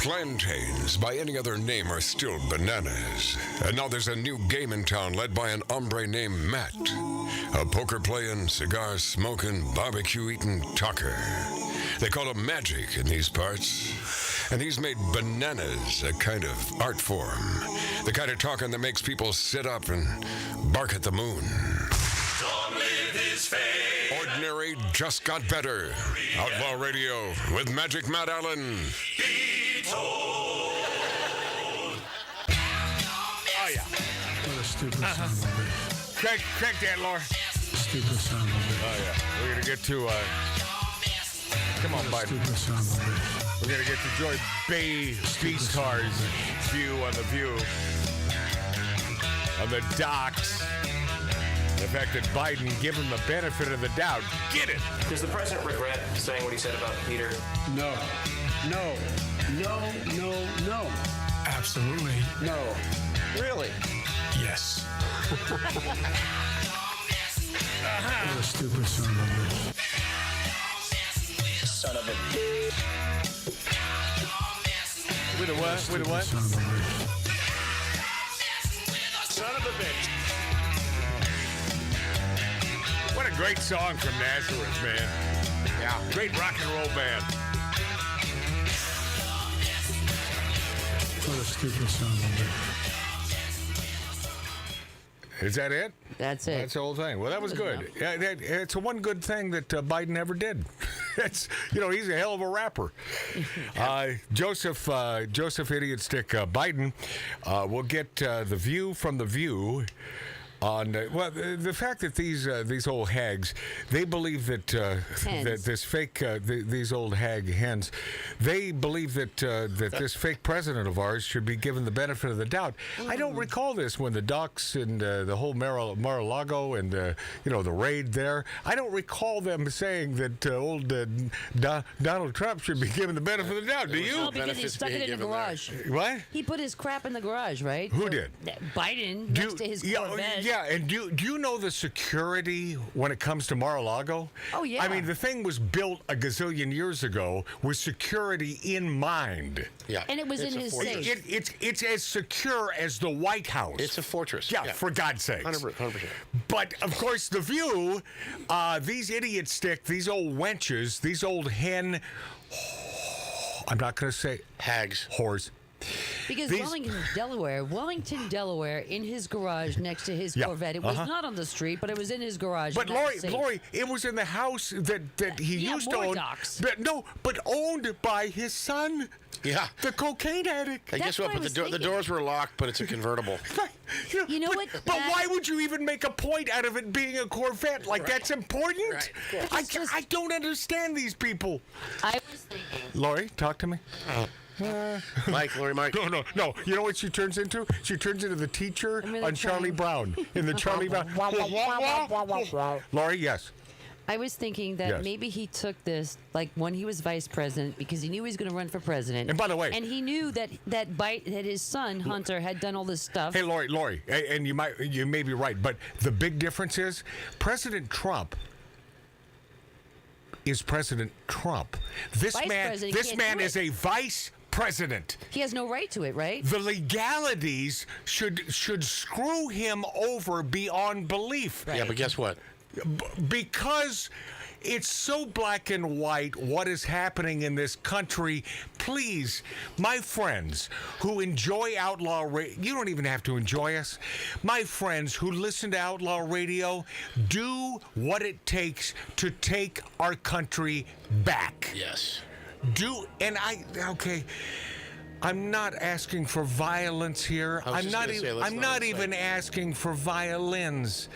Plantains, by any other name, are still bananas. And now there's a new game in town led by an hombre named Matt. A poker-playing, cigar-smoking, barbecue-eating talker. They call him magic in these parts. And he's made bananas a kind of art form. The kind of talking that makes people sit up and bark at the moon. Long live his fame. Ordinary just got better. Outlaw Radio with Magic Matt Allen. Oh, yeah. What a stupid son of a bitch. Crank that, Laura. Stupid son of a bitch. Oh, yeah. We're going to get to... come on, Biden. Stupid son of a bitch. We're going to get to Joy Beastar's view on the view. On the docks. The fact that Biden give him the benefit of the doubt. Get it. Does the president regret saying what he said about Peter? No. No. No. No. No. Absolutely. No. Really? Yes. What a stupid son of a bitch. Son of a... With a what? With a what? Son of a bitch. Son of a bitch. What a great song from Nazareth, man. Yeah. Great rock and roll band. What a stupid son of a bitch. Is that it? That's it. That's the whole thing. Well, that was good. Yeah, it's a one good thing that Biden ever did. It's, he's a hell of a rapper. Joseph Idiot Stick Biden will get the view from the view. On the fact that these old hags, they believe that that this fake these old hag hens, they believe that this fake president of ours should be given the benefit of the doubt. I don't recall this when the Ducks and the whole Mar-a-Lago and the raid there. I don't recall them saying that old Donald Trump should be given the benefit of the doubt. Do you? No, because he stuck it in the garage. What? He put his crap in the garage, right? Who did? Biden, next to his Corvette. Yeah, and do you know the security when it comes to Mar-a-Lago? Oh, yeah. I mean, the thing was built a gazillion years ago with security in mind. Yeah. And it was in his safe. It's as secure as the White House. It's a fortress. Yeah, for God's sakes. 100%. But, of course, the view, these idiot stick, these old wenches, these old hen... I'm not going to say... Hags. Whores. Because Wellington, Delaware, in his garage next to his Corvette. It was not on the street, but it was in his garage. But Lori, it was in the house that he used to own. But owned by his son. Yeah. The cocaine addict. And guess what? But the doors were locked, but it's a convertible. You know what? But why would you even make a point out of it being a Corvette? Like, that's important? Right. I don't understand these people. I was thinking. Lori, talk to me. Lori Mike. No. You know what she turns into? She turns into the teacher on Charlie Brown. In the Charlie Brown. Lori, yes. I was thinking that maybe he took this, like, when he was vice president, because he knew he was going to run for president. And by the way... And he knew that his son, Hunter, had done all this stuff. Hey, Lori, and you may be right, but the big difference is President Trump is President Trump. This man is a vice president. He has no right to it, right? The legalities should screw him over beyond belief. Right. Yeah, but guess what? Because it's so black and white what is happening in this country. Please, my friends who enjoy Outlaw Radio, you don't even have to enjoy us. My friends who listen to Outlaw Radio, do what it takes to take our country back. Yes. I'm not asking for violence here. I'm not even asking for violins.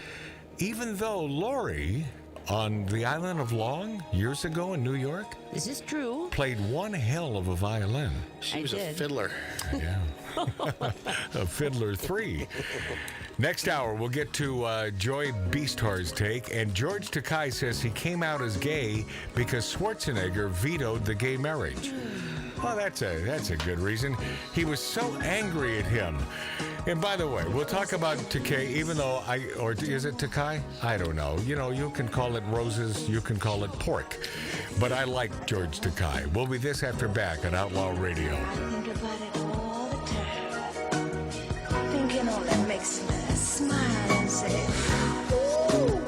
Even though Lori, on the island of Long, years ago in New York... Is this true? ...played one hell of a violin. She was a fiddler. Yeah. A fiddler 3. Next hour, we'll get to Joy Beastar's take. And George Takei says he came out as gay because Schwarzenegger vetoed the gay marriage. Well, that's a good reason. He was so angry at him. And by the way, we'll talk about Takei, even though or is it Takai? I don't know. You know, you can call it roses, you can call it pork. But I like George Takai. We'll be this after back on Outlaw Radio. Think about it all the time. Thinking only makes me smile and say, ooh.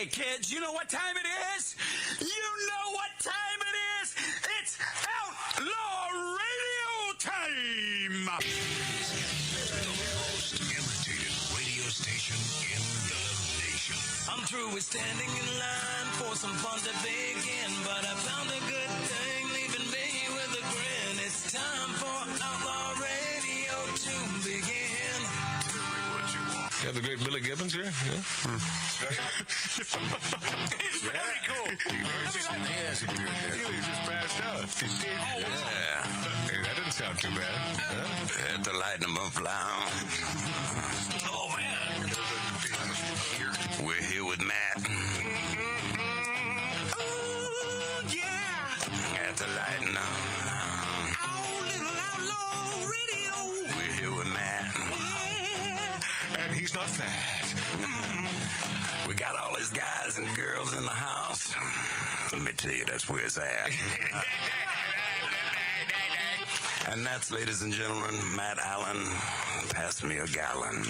Okay, kids, you know what time it is? You know what time it is? It's Outlaw Radio time! The most imitated radio station in the nation. I'm through with standing in line for some fun to begin, but I found a good thing leaving me with a grin. It's time for Outlaw Radio to begin. Yeah, the great Billy Gibbons here. Yeah. It's very cool. He just passed out. Yeah. Hey, that didn't sound too bad. Huh? At the Lightning Up Lounge. Oh, man. We're here with Matt. Oh, yeah. At the Lightning Up Lounge. Oh, little Outlaw Radio. We're here with Matt. And he's not fat. We got all these guys and girls in the house. Let me tell you, that's where it's at. And that's, ladies and gentlemen, Matt Allen. Pass me a gallon.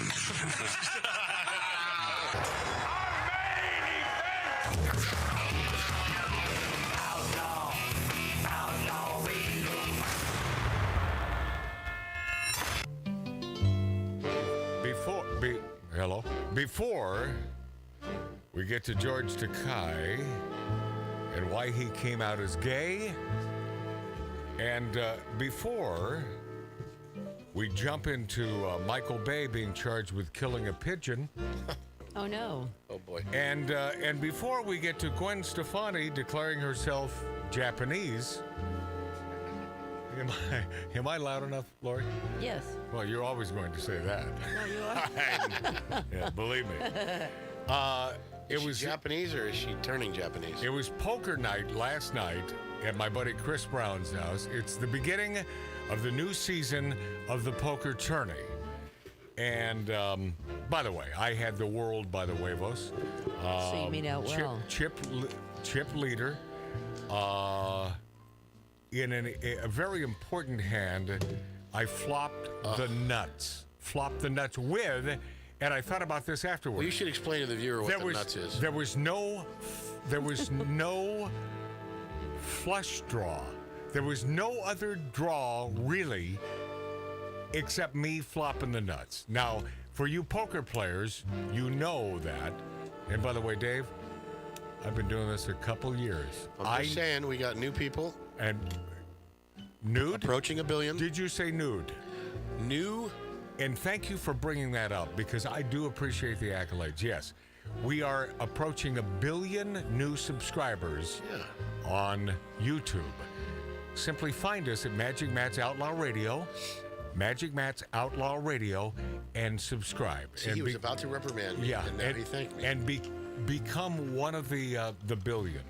Before we get to George Takei and why he came out as gay, and before we jump into Michael Bay being charged with killing a pigeon, Oh no. Oh boy. and before we get to Gwen Stefani declaring herself Japanese. Am I loud enough, Lori? Yes. Well, you're always going to say that. No, you are. Yeah, believe me. Is she Japanese or is she turning Japanese? It was poker night last night at my buddy Chris Brown's house. It's the beginning of the new season of the poker tourney. And by the way, I had the world by the huevos. So you made out well. Chip leader. In a very important hand, I flopped the nuts. Flopped the nuts with, and I thought about this afterwards. Well, you should explain to the viewer what the nuts is. There was no flush draw. There was no other draw, really, except me flopping the nuts. Now, for you poker players, you know that. And by the way, Dave, I've been doing this a couple years. I'm just saying, we got new people. And nude? Approaching $1 billion. Did you say nude? New. And thank you for bringing that up, because I do appreciate the accolades. Yes, we are approaching 1 billion new subscribers on YouTube. Simply find us at Magic Matt's Outlaw Radio, Magic Matt's Outlaw Radio, and subscribe. See, and he was about to reprimand me, and now he thanked me. And become one of the billion.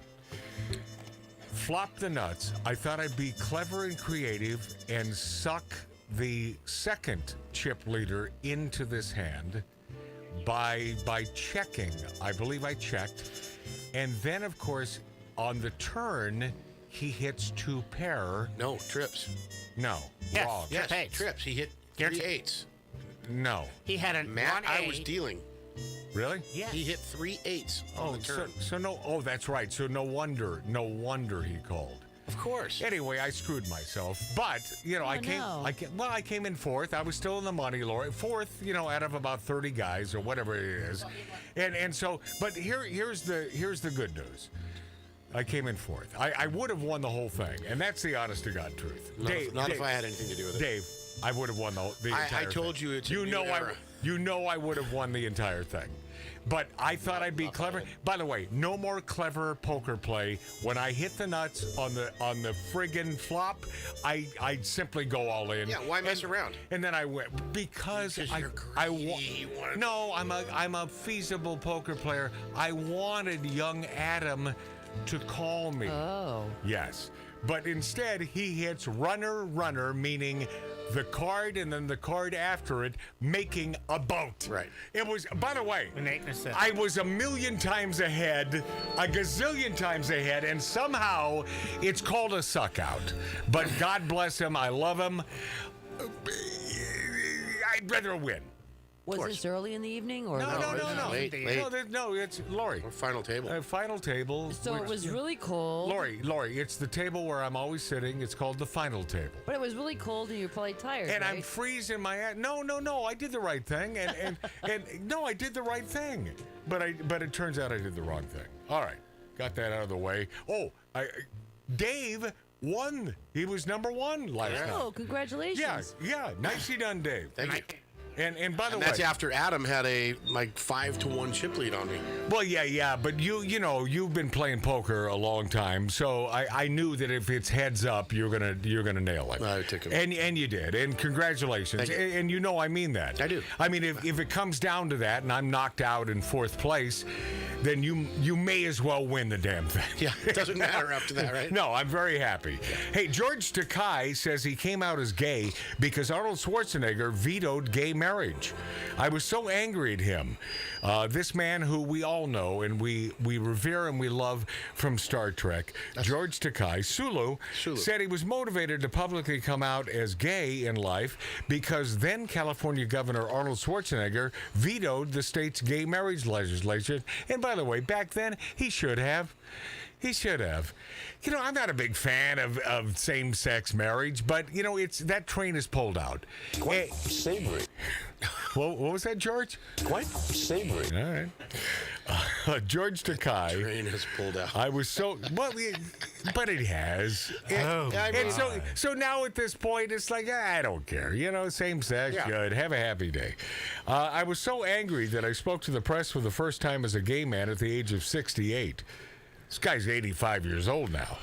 Flop the nuts. I thought I'd be clever and creative and suck the second chip leader into this hand by checking. I believe I checked. And then, of course, on the turn, he hits 2 pair. No, trips. No, Yes. wrong. Yes, Eights. trips. He hit You're 3 t- eights. No. He had a Matt, 1-8. I was dealing. Really? Yes. He hit 3 eights on the turn. So no. Oh, that's right. So no wonder he called. Of course. Anyway, I screwed myself, but I came in fourth. I was still in the money, Laura. Fourth, out of about 30 guys or whatever it is, and so. But here's the good news. I came in fourth. I would have won the whole thing, and that's the honest to God truth. Not if I had anything to do with it. Dave, I would have won the entire thing. I told you it's a new era. I would have won the entire thing. But I thought I'd be clever. By the way, no more clever poker play. When I hit the nuts on the friggin' flop, I'd simply go all in. Yeah, why mess around? And then I went because you're greedy. No, I'm a feasible poker player. I wanted young Adam to call me. Oh. Yes. But instead, he hits runner, meaning the card and then the card after it, making a boat. Right. It was, by the way, An 8 and a 7. I was a million times ahead, a gazillion times ahead, and somehow it's called a suck out. But God bless him. I love him. I'd rather win. Was this early in the evening or No. Late. No, it's Lori. Final table. Final table. So it was really cold. Lori, it's the table where I'm always sitting. It's called the final table. But it was really cold and you were probably tired. And right? I'm freezing my ass. No, I did the right thing. And no, I did the right thing. But it turns out I did the wrong thing. All right, got that out of the way. Oh, Dave won. He was number 1 last night. Oh, congratulations. Yeah. Nicely done, Dave. Thank you. And by the way, that's after Adam had a 5-1 chip lead on me. Well, yeah, but you've been playing poker a long time, so I knew that if it's heads up, you're gonna nail it. I took it. And you did, and congratulations. And I mean that. I do. I mean, if it comes down to that, and I'm knocked out in 4th place, then you may as well win the damn thing. Yeah, it doesn't matter after that, right? No, I'm very happy. Hey, George Takei says he came out as gay because Arnold Schwarzenegger vetoed gay marriage. I was so angry at him. This man who we all know and we revere and we love from Star Trek, George Takei, Sulu, said he was motivated to publicly come out as gay in life because then California Governor Arnold Schwarzenegger vetoed the state's gay marriage legislation. And by the way, back then, he should have. He should have. I'm not a big fan of same-sex marriage, but, it's that train is pulled out. Quite savory. What was that, George? Quite savory. All right. George Takei. Train is pulled out. I was so... but it has. So now at this point, it's like, I don't care. Same sex, good. Have a happy day. I was so angry that I spoke to the press for the first time as a gay man at the age of 68. This guy's 85 years old now.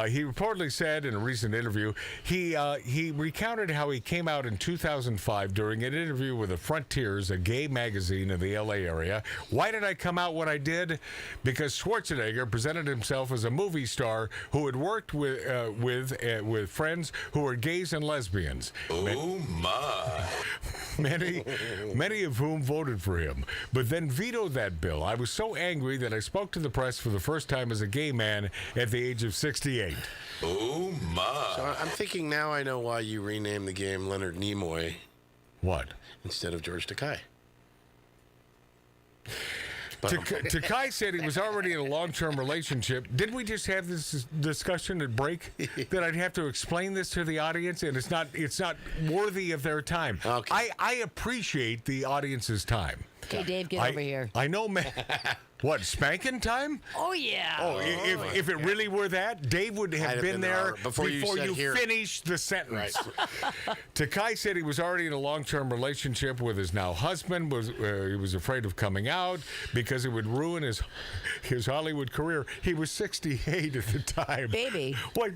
He reportedly said in a recent interview, he recounted how he came out in 2005 during an interview with the Frontiers, a gay magazine in the LA area. Why did I come out when I did? Because Schwarzenegger presented himself as a movie star who had worked with friends who were gays and lesbians. Oh my. Many of whom voted for him, but then vetoed that bill. I was so angry that I spoke to the press for the first time as a gay man at the age of 68. Oh my. So I'm thinking now I know why you renamed the game Leonard Nimoy. What? Instead of George Takei. Takei said he was already in a long-term relationship. Didn't we just have this discussion at break that I'd have to explain this to the audience, and it's not worthy of their time? Okay. I appreciate the audience's time. Okay, Dave, get over here. I know, man. What, spanking time? Oh, yeah. Oh, if it really were that, Dave would have been there before you finished the sentence. Right. Takei said he was already in a long-term relationship with his now husband. He was afraid of coming out because it would ruin his Hollywood career. He was 68 at the time. Baby. What?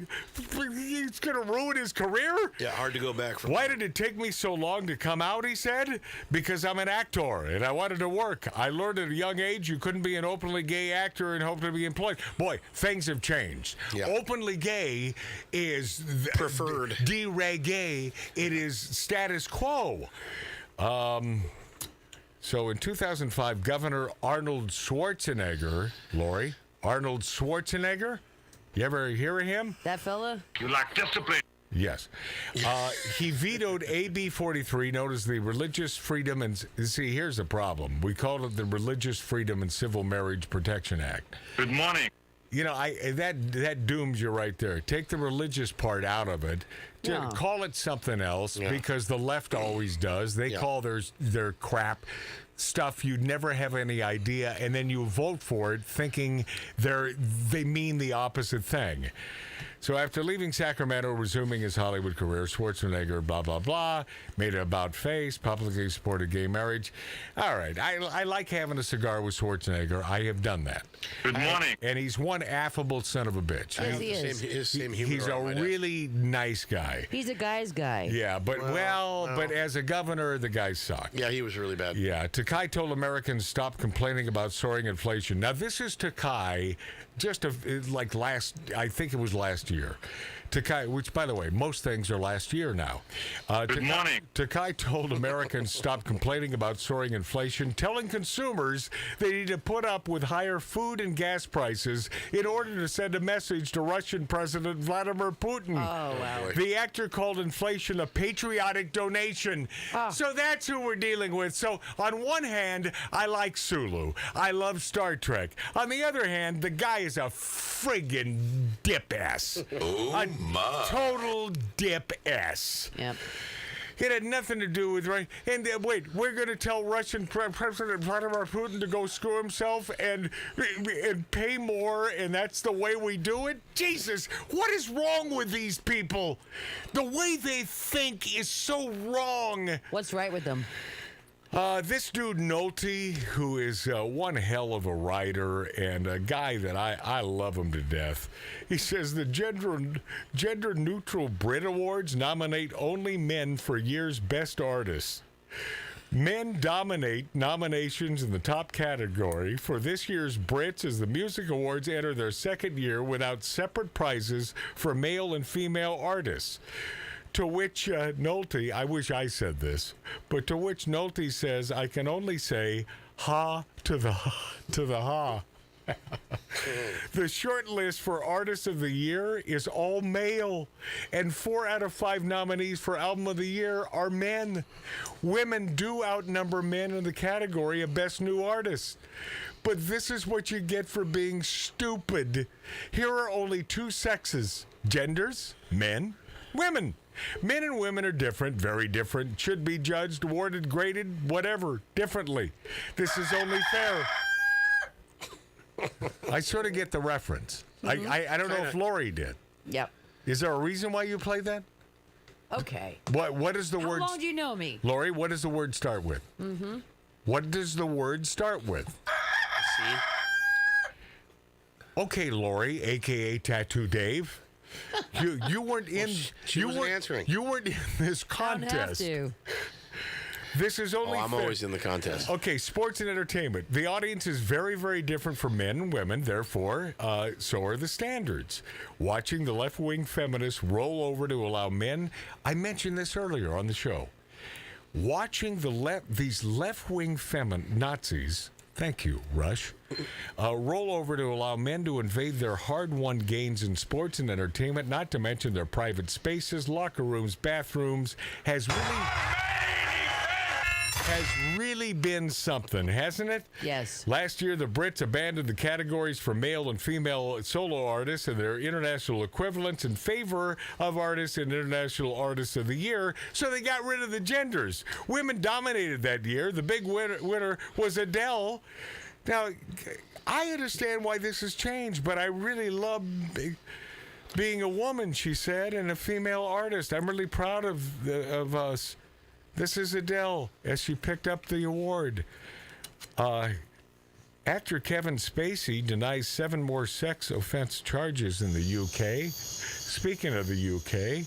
It's going to ruin his career? Yeah, hard to go back from. Why did it take me so long to come out, he said? Because I'm an actor and I wanted to work. I learned at a young age you couldn't be an openly gay actor and hope to be employed. Boy, things have changed. Yeah. Openly gay is preferred. De re gay, it is status quo. So in 2005, Governor Arnold Schwarzenegger, Lori, Arnold Schwarzenegger, you ever hear of him? That fella? You lack discipline. Yes. He vetoed AB 43, known as the Religious Freedom and... See, here's the problem. We called it the Religious Freedom and Civil Marriage Protection Act. Good morning. That dooms you right there. Take the religious part out of it. Yeah. Call it something else because the left always does. They call their crap stuff you'd never have any idea, and then you vote for it thinking they mean the opposite thing. So after leaving Sacramento, resuming his Hollywood career, Schwarzenegger, blah, blah, blah, made an about-face, publicly supported gay marriage. All right, I like having a cigar with Schwarzenegger. I have done that. Good morning. And he's one affable son of a bitch. Yes, he is. He's a really nice guy. He's a guy's guy. Yeah, but but as a governor, the guy sucked. Yeah, he was really bad. Yeah, Takei told Americans stop complaining about soaring inflation. Now, this is Takei I think it was last year. Takai, which, by the way, most things are last year now. Good morning. Takai told Americans stop complaining about soaring inflation, telling consumers they need to put up with higher food and gas prices in order to send a message to Russian President Vladimir Putin. Oh, wow. The actor called inflation a patriotic donation. So that's who we're dealing with. So on one hand, I like Sulu. I love Star Trek. On the other hand, the guy is a friggin' dip-ass. Oh, my. Total dip-ass. Yep. It had nothing to do with right. And wait, we're going to tell Russian President Vladimir Putin to go screw himself and pay more, and that's the way we do it? Jesus, what is wrong with these people? The way they think is so wrong. What's right with them? This dude Nolte, who is one hell of a writer and a guy that I love him to death. He says the gender-neutral Brit Awards nominate only men for year's best artists. Men dominate nominations in the top category for this year's Brits as the Music Awards enter their second year without separate prizes for male and female artists. To which Nolte, I wish I said this, but to which Nolte says, I can only say ha to the ha. The short list for Artist of the Year is all male, and 4 out of 5 nominees for Album of the Year are men. Women do outnumber men in the category of Best New Artist. But this is what you get for being stupid. Here are only 2 sexes, genders, men, women. Men and women are different, very different, should be judged, awarded, graded, whatever, differently. This is only fair. I sort of get the reference. Mm-hmm. I don't know if Lori did. Yep. Is there a reason why you played that? Okay. What is the word? How long do you know me? Lori, what does the word start with? Mm-hmm. What does the word start with? See? Okay, Lori, a.k.a. Tattoo Dave. You weren't in. She wasn't answering. You weren't in this contest. I don't have to. This is only. I'm always in the contest. Okay, sports and entertainment. The audience is very, very different from men and women. Therefore, so are the standards. Watching the left-wing feminists roll over to allow men. I mentioned this earlier on the show. Watching these left-wing Nazis. Thank you, Rush. Roll over to allow men to invade their hard-won gains in sports and entertainment, not to mention their private spaces, locker rooms, bathrooms, has really been something, hasn't it? Yes. Last year, the Brits abandoned the categories for male and female solo artists and their international equivalents in favor of artists and international artists of the year, so they got rid of the genders. Women dominated that year. The big winner was Adele. Now, I understand why this has changed, but I really love being a woman, she said, and a female artist. I'm really proud of us. This is Adele as she picked up the award. Actor Kevin Spacey denies 7 more sex offense charges in the UK. Speaking of the UK,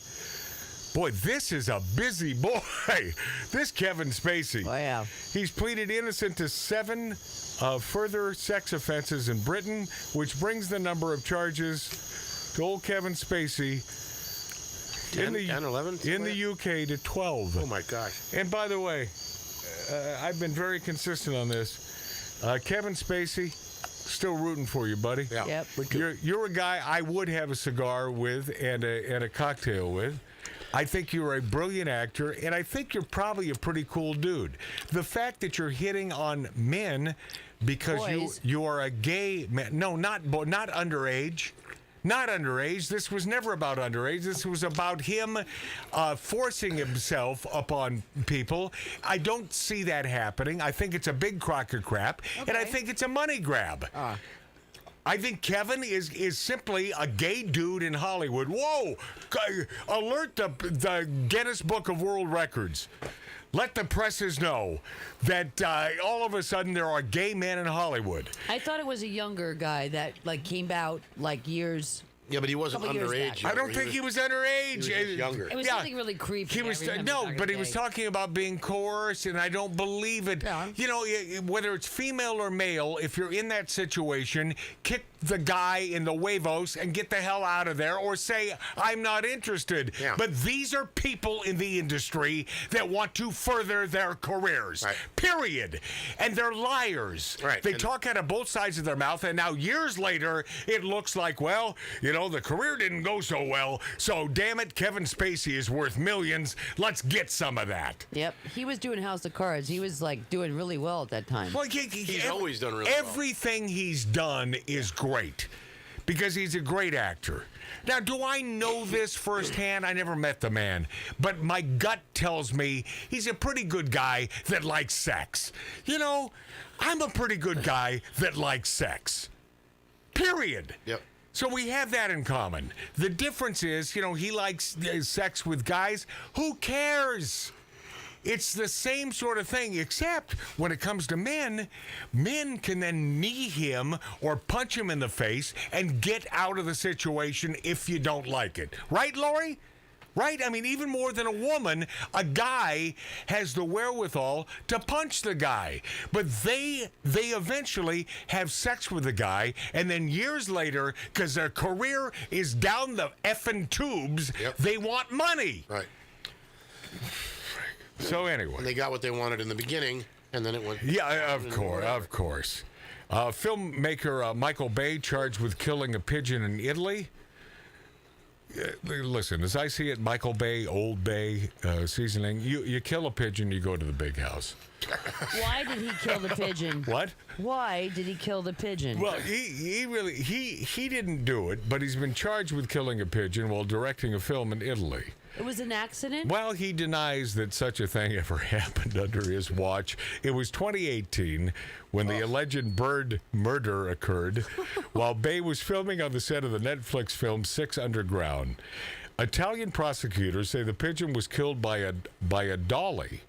boy, this is a busy boy. This Kevin Spacey. Oh, yeah. He's pleaded innocent to 7 further sex offenses in Britain, which brings the number of charges to old Kevin Spacey 10, 11? In the UK to 12. Oh, my gosh. And by the way, I've been very consistent on this. Kevin Spacey, still rooting for you, buddy. Yeah. Yep. You're a guy I would have a cigar with and a cocktail with. I think you're a brilliant actor, and I think you're probably a pretty cool dude. The fact that you're hitting on men because you are a gay man. No, not underage. Not underage. This was never about underage. This was about him forcing himself upon people. I don't see that happening. I think it's a big crock of crap, and I think it's a money grab. I think Kevin is simply a gay dude in Hollywood. Whoa! Alert the Guinness Book of World Records. Let the presses know that all of a sudden there are gay men in Hollywood. I thought it was a younger guy that came out years. Yeah, but he wasn't underage. I don't think he was underage. He was just younger. It was something really creepy. He was but he was talking about being coerced, and I don't believe it. Yeah. You know, whether it's female or male, if you're in that situation, kick the guy in the huevos and get the hell out of there, or say, I'm not interested. Yeah. But these are people in the industry that want to further their careers. Period. And they're liars. They talk out of both sides of their mouth, and now years later, it looks like, well, the career didn't go so well, so damn it, Kevin Spacey is worth millions. Let's get some of that. Yep. He was doing House of Cards. He was, like, doing really well at that time. Well, he's always done really well. Everything he's done is great because he's a great actor. Now, do I know this firsthand? I never met the man, but my gut tells me he's a pretty good guy that likes sex. I'm a pretty good guy that likes sex. Period. Yep. So we have that in common. The difference is, he likes sex with guys. Who cares? It's the same sort of thing, except when it comes to men can then knee him or punch him in the face and get out of the situation if you don't like it. Right, Lori? Right? I mean, even more than a woman, a guy has the wherewithal to punch the guy. But they eventually have sex with the guy, and then years later, because their career is down the effing tubes, they want money. Right. So anyway. And they got what they wanted in the beginning, and then it went... Yeah, of course. Filmmaker Michael Bay charged with killing a pigeon in Italy. Listen, as I see it, Michael Bay, Old Bay seasoning, you kill a pigeon, you go to the big house. Why did he kill the pigeon? What? Why did he kill the pigeon? Well, he didn't do it, but he's been charged with killing a pigeon while directing a film in Italy. It was an accident? Well, he denies that such a thing ever happened under his watch. It was 2018 when the alleged bird murder occurred while Bay was filming on the set of the Netflix film 6 Underground. Italian prosecutors say the pigeon was killed by a dolly.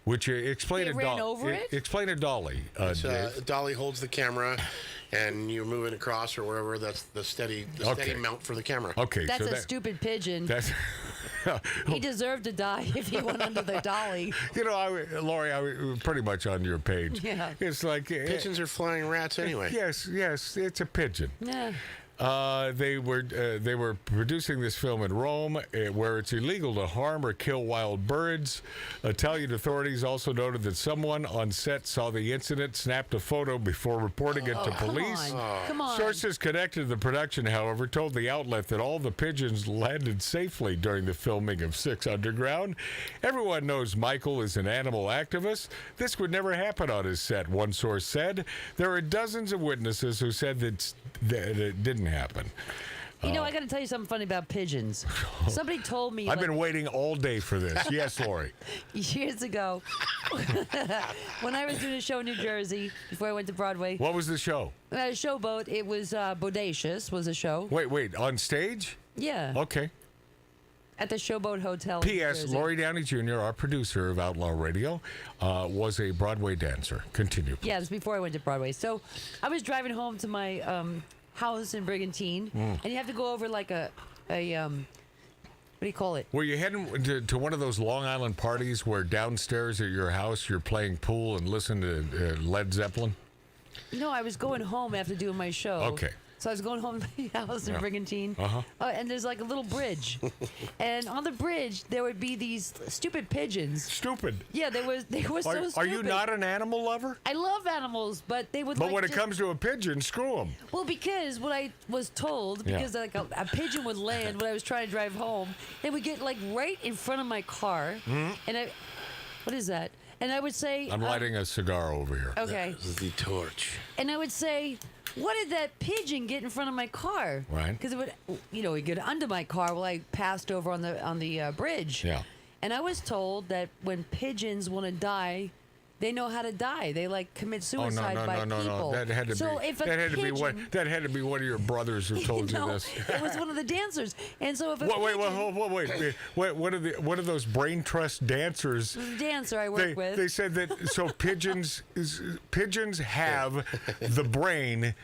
Which explain They a ran over it? Explain a dolly. dolly holds the camera, and you're moving across or wherever. That's the steady mount for the camera. Okay, That's a stupid pigeon. He deserved to die if he went under the dolly. Lori, I was pretty much on your page. Yeah. It's like Pigeons are flying rats anyway. Yes, it's a pigeon. Yeah. They were producing this film in Rome, where it's illegal to harm or kill wild birds. Italian authorities also noted that someone on set saw the incident, snapped a photo before reporting it to police. Come on. Sources connected to the production, however, told the outlet that all the pigeons landed safely during the filming of 6 Underground. Everyone knows Michael is an animal activist. This would never happen on his set, one source said. There are dozens of witnesses who said that it didn't happen. I got to tell you something funny about pigeons. Somebody told me... I've been waiting all day for this. Yes, Lori. Years ago, when I was doing a show in New Jersey, before I went to Broadway... What was the show? A showboat. It was Bodacious was a show. Wait. On stage? Yeah. Okay. At the Showboat Hotel in New P.S. Jersey. Downey Jr., our producer of Outlaw Radio, was a Broadway dancer. Continue, please. Yeah, it was before I went to Broadway. So I was driving home to my house in Brigantine, and you have to go over like a what do you call it? Were you heading to one of those Long Island parties where downstairs at your house you're playing pool and listening to Led Zeppelin? No, I was going home after doing my show. Okay. So I was going home to my house in Brigantine, and there's like a little bridge, and on the bridge there would be these stupid pigeons. Stupid. Yeah, they were so stupid. Are you not an animal lover? I love animals, but they would. But when it comes to a pigeon, screw them. Well, because what I was told, because like a pigeon would land when I was trying to drive home, they would get like right in front of my car, and what is that? And I would say, I'm lighting a cigar over here. Okay. This is the torch. And I would say, what did that pigeon get in front of my car? Right. Because it would, it'd get under my car while I passed over on the bridge. Yeah. And I was told that when pigeons want to die, they know how to die. They like commit suicide by people. That had to so be. If a that had pigeon, to be that had to be one of your brothers who told you this. It was one of the dancers. And so if a wait, what are those brain trust dancers? The dancer I work with. They said that pigeons have the brain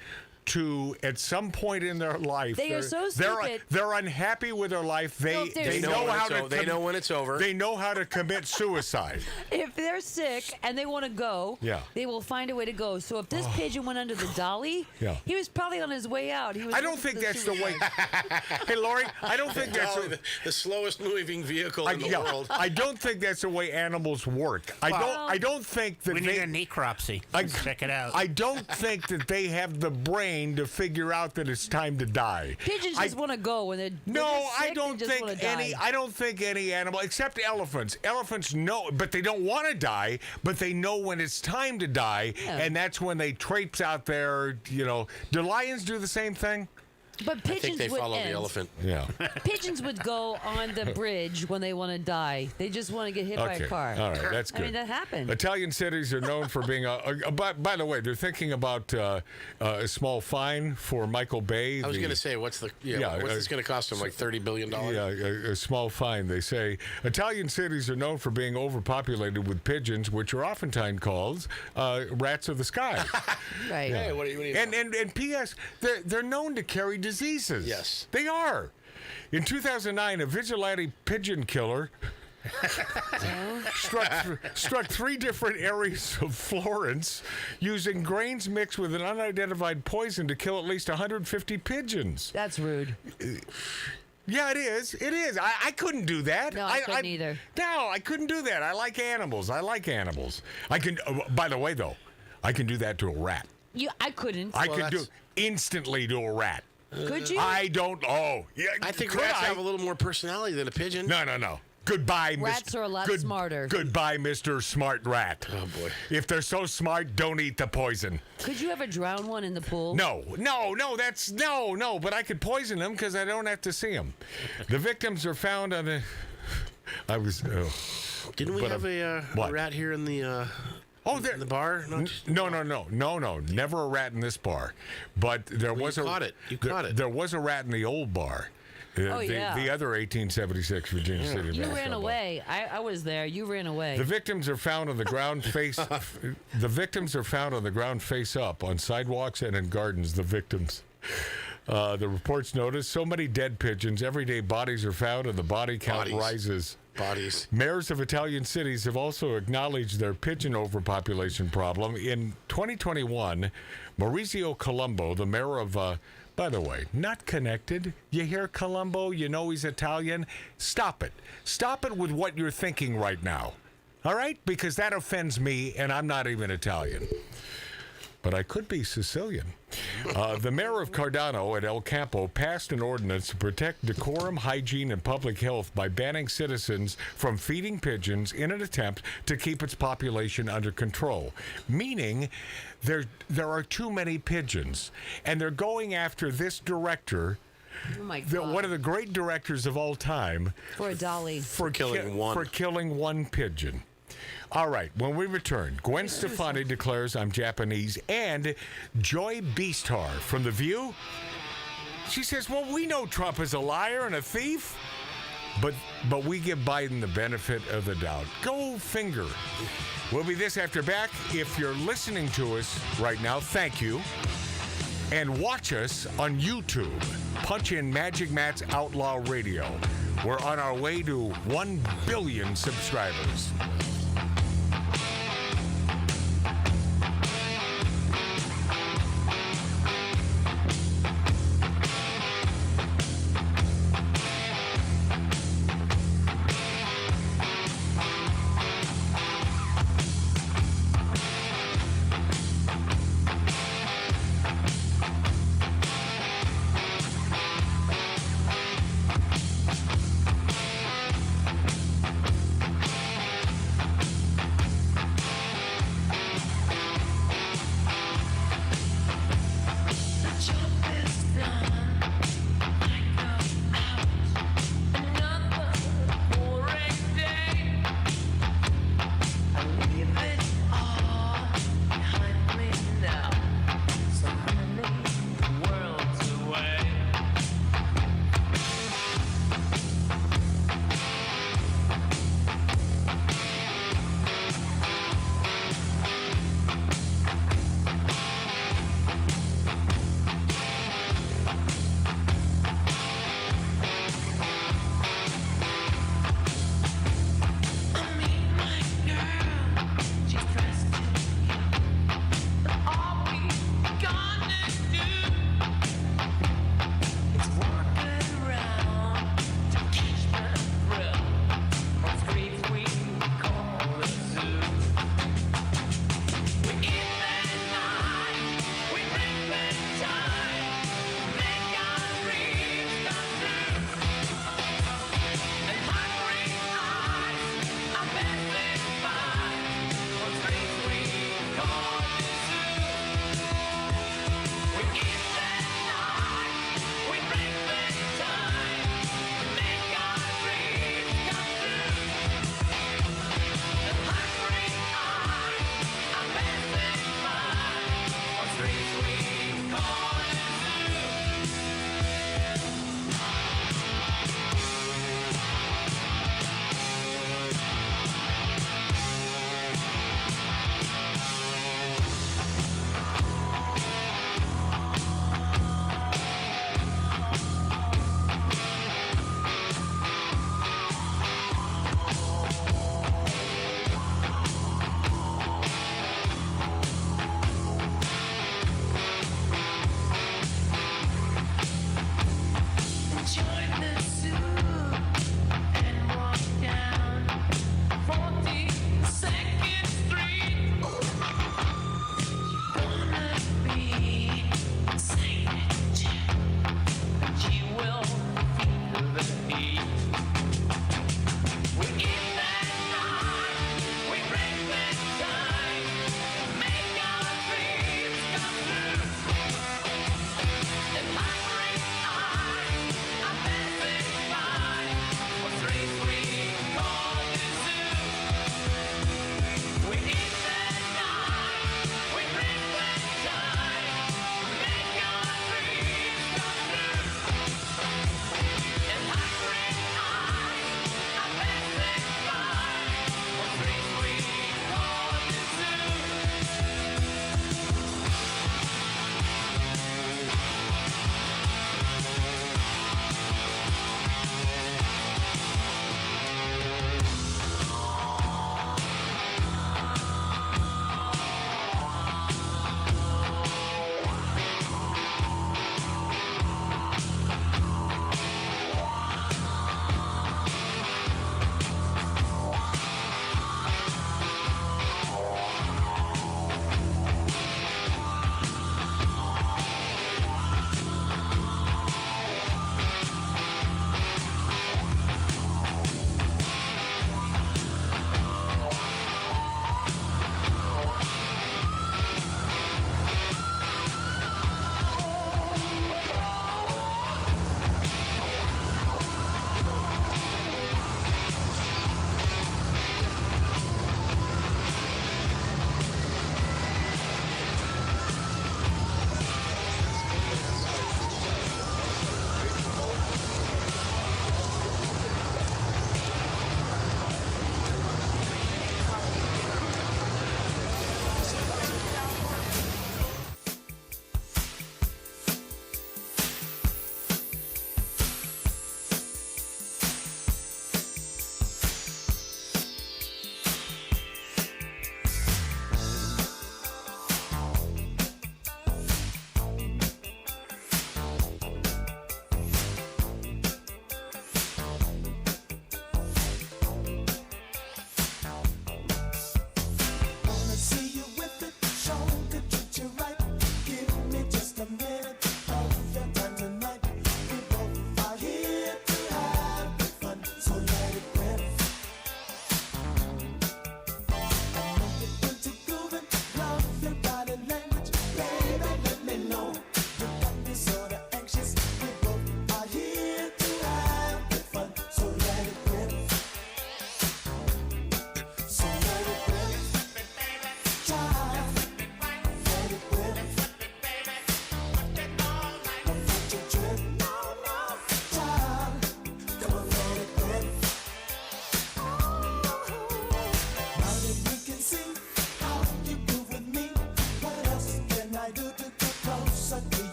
to, at some point in their life, They are so stupid. They're unhappy with their life. No, if they're They know how to. They know when it's over. They know how to commit suicide. If they're sick and they want to go, they will find a way to go. So if this pigeon went under the dolly, he was probably on his way out. He was I don't think that's the way. Hey, Lori, I don't think that's the slowest moving vehicle in the world. I don't think that's the way animals work. I don't think that we need a necropsy. Let's check it out. I don't think that they have the brain to figure out that it's time to die. Pigeons just want to go when they're I don't think any. I don't think any animal except elephants. Elephants know, but they don't want to die. But they know when it's time to die, and that's when they traipse out there. You know, do lions do the same thing? But pigeons I think they would follow end. the elephant. Yeah. Pigeons would go on the bridge when they want to die. They just want to get hit by a car. All right, that's good. I mean, that happened. Italian cities are known for being by the way, they're thinking about a small fine for Michael Bay. I was going to say, what's this going to cost him? Like $30 billion? Yeah, a small fine. They say Italian cities are known for being overpopulated with pigeons, which are oftentimes called rats of the sky. Right. Yeah. Hey, what do you And P.S. They're known to carry diseases. Yes. They are. In 2009, a vigilante pigeon killer struck 3 different areas of Florence using grains mixed with an unidentified poison to kill at least 150 pigeons. That's rude. Yeah, it is. It is. I couldn't do that. No, I couldn't either. No, I couldn't do that. I like animals. I can. By the way, though, I can do that to a rat. I couldn't. I could do instantly to a rat. Could you? I don't. Oh, yeah. I think rats have a little more personality than a pigeon. No. Goodbye, Rats are a lot smarter. Goodbye, Mr. Smart Rat. Oh, boy. If they're so smart, don't eat the poison. Could you ever drown one in the pool? No, but I could poison them because I don't have to see them. The victims are found on the... Didn't we have a rat here in the... in the bar? No. Never a rat in this bar. But there was You caught it. There was a rat in the old bar. The other 1876 Virginia City. You ran away. I was there. You ran away. The victims are found on the ground face. The victims are found on the ground face up on sidewalks and in gardens. The victims. The reports notice so many dead pigeons. Every day bodies are found and the body count rises. Bodies. Mayors of Italian cities have also acknowledged their pigeon overpopulation problem. In 2021, Maurizio Colombo, the mayor of, by the way, not connected. You hear Colombo, you know he's Italian. Stop it. Stop it with what you're thinking right now. All right? Because that offends me, and I'm not even Italian. But I could be Sicilian. The mayor of Cardano at El Campo passed an ordinance to protect decorum, hygiene, and public health by banning citizens from feeding pigeons in an attempt to keep its population under control. Meaning, there are too many pigeons. And they're going after this director, oh my God. one of the great directors of all time, for a dolly. For killing one pigeon. All right, when we return, Gwen Stefani declares I'm Japanese, and Joy Beastar from The View, she says, well, we know Trump is a liar and a thief, but we give Biden the benefit of the doubt. Go finger. We'll be this after back. If you're listening to us right now, thank you. And watch us on YouTube. Punch in Magic Matt's Outlaw Radio. We're on our way to 1 billion subscribers.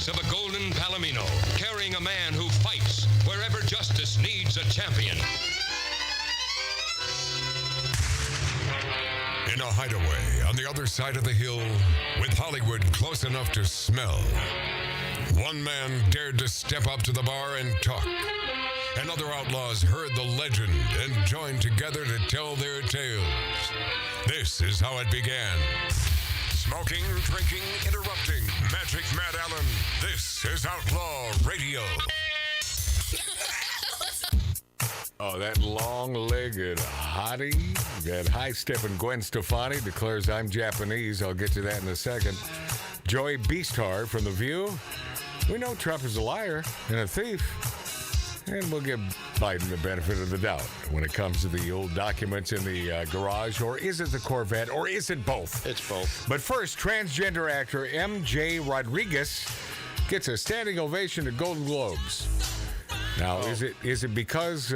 voice of a golden palomino, carrying a man who fights wherever justice needs a champion. In a hideaway on the other side of the hill, with Hollywood close enough to smell, one man dared to step up to the bar and talk. And other outlaws heard the legend and joined together to tell their tales. This is how it began. Smoking, drinking, interrupting. Magic Matt Allen. This is Outlaw Radio. Oh, that long-legged hottie, that high-stepping Gwen Stefani declares I'm Japanese. I'll get to that in a second. Joy Beasthard from The View. We know Trump is a liar and a thief. And we'll give Biden the benefit of the doubt when it comes to the old documents in the garage. Or is it the Corvette? Or is it both? It's both. But first, transgender actor M.J. Rodriguez gets a standing ovation at Golden Globes. Now, is it because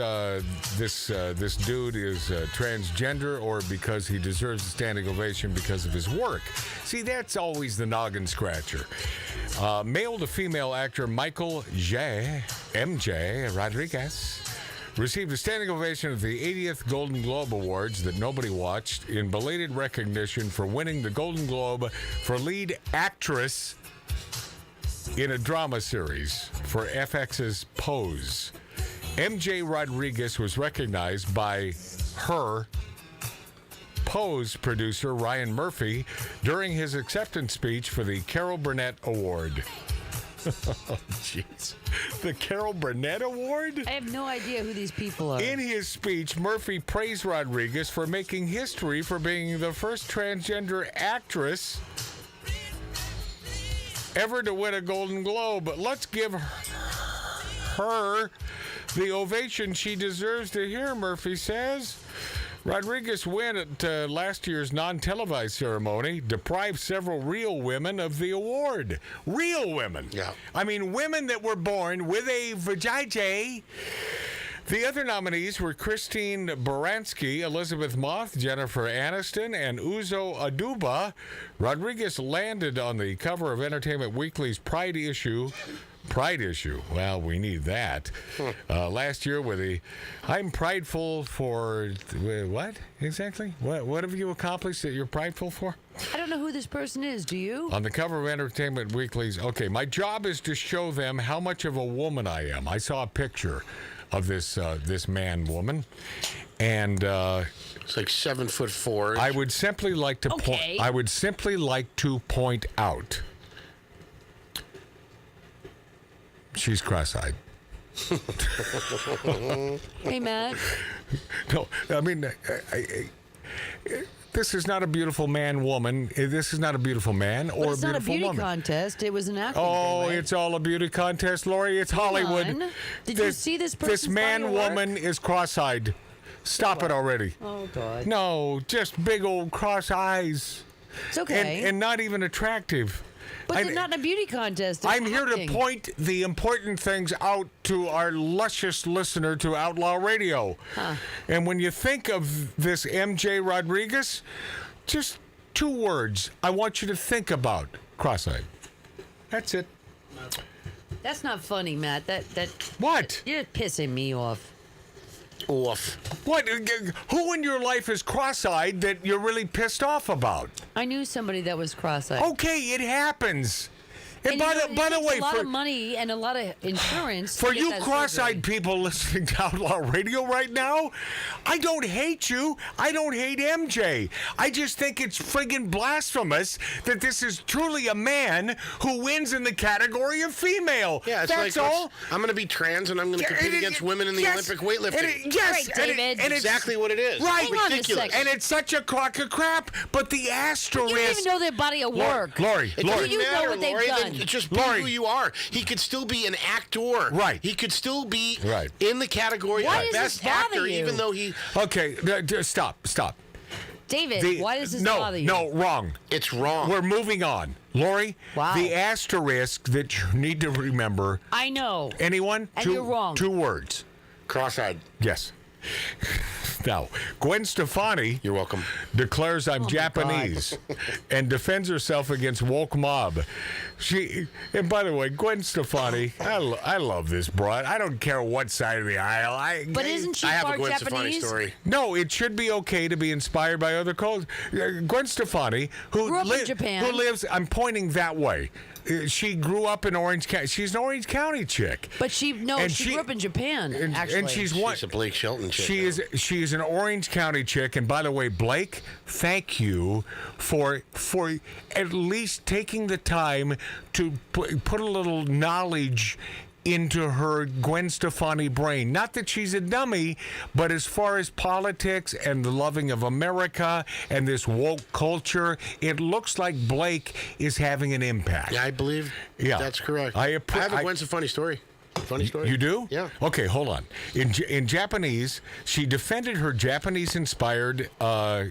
this dude is transgender, or because he deserves a standing ovation because of his work? See, that's always the noggin scratcher. Male to female actor Michael M.J. Rodriguez received a standing ovation at the 80th Golden Globe Awards that nobody watched in belated recognition for winning the Golden Globe for lead actress in a drama series for FX's Pose. M.J. Rodriguez was recognized by her Pose producer Ryan Murphy during his acceptance speech for the Carol Burnett Award. Oh, jeez. The Carol Burnett Award? I have no idea who these people are. In his speech, Murphy praised Rodriguez for making history for being the first transgender actress ever to win a Golden Globe. Let's give her the ovation she deserves to hear, Murphy says. Rodriguez win at last year's non-televised ceremony deprived several real women of the award. Real women. Yeah. I mean, women that were born with a vajayjay. The other nominees were Christine Baranski, Elizabeth Moth, Jennifer Aniston, and Uzo Aduba. Rodriguez landed on the cover of Entertainment Weekly's Pride issue. Well, we need that. Last year with the I'm prideful for what exactly? What have you accomplished that you're prideful for? I don't know who this person is. Do you? On the cover of Entertainment Weekly's, okay, my job is to show them how much of a woman I am. I saw a picture of this woman, and it's like 7'4". I would simply like to point. I would simply like to point out. She's cross-eyed. Hey, Matt. No, I mean, this is not a beautiful woman. This is not a beautiful man or a beautiful woman. It's not a beauty contest. It was an acting thing, right? It's all a beauty contest, Lori. It's Hollywood. Did you see this person's This woman is cross-eyed. Stop it already. Oh, God. No, just big old cross eyes. It's okay. And not even attractive. But they're not in a beauty contest. I'm here to point the important things out to our luscious listener to Outlaw Radio. And when you think of this M.J. Rodriguez, just 2 words I want you to think about. Cross-eyed. That's it. That's not funny, Matt. What? You're pissing me off. What? Who in your life is cross-eyed that you're really pissed off about? I knew somebody that was cross-eyed. Okay, it happens. And by the way, a lot of money and a lot of insurance. For you cross-eyed people listening to Outlaw Radio right now, I don't hate you. I don't hate MJ. I just think it's friggin' blasphemous that this is truly a man who wins in the category of female. Yeah, it's that's like, all. I'm going to be trans and I'm going to compete against women in the Olympic weightlifting. Yes, right, David. And exactly what it is. Right, Hang ridiculous. And it's such a crock of crap. But the asterisk. You don't even know their body of work. Lori, it doesn't you matter, know what they've Lori, done. Just be who you are. He could still be an actor. Right. He could still be right in the category Why of does best this bother actor, you? even though he. Okay, stop. David, why does this bother you? No, wrong. It's wrong. We're moving on. Lori, the asterisk that you need to remember. I know. Anyone? And you're wrong. 2 words. Cross-eyed. Yes. Now, Gwen Stefani, you're welcome, declares I'm Japanese and defends herself against woke mob. And by the way, Gwen Stefani, I love this broad. I don't care what side of the aisle. But isn't she I have a part Gwen Japanese? Stefani story. No, it should be okay to be inspired by other cultures. Gwen Stefani, who grew up in Japan, who lives, I'm pointing that way. She grew up in Orange County. She's an Orange County chick. But she grew up in Japan, actually. And she's a Blake Shelton chick. She is an Orange County chick. And by the way, Blake, thank you for at least taking the time to put a little knowledge into her Gwen Stefani brain. Not that she's a dummy, but as far as politics and the loving of America and this woke culture, it looks like Blake is having an impact. Yeah, I believe that's correct. I have a Gwen Stefani story. Funny story. You do? Yeah. Okay, hold on. In Japanese, she defended her Japanese-inspired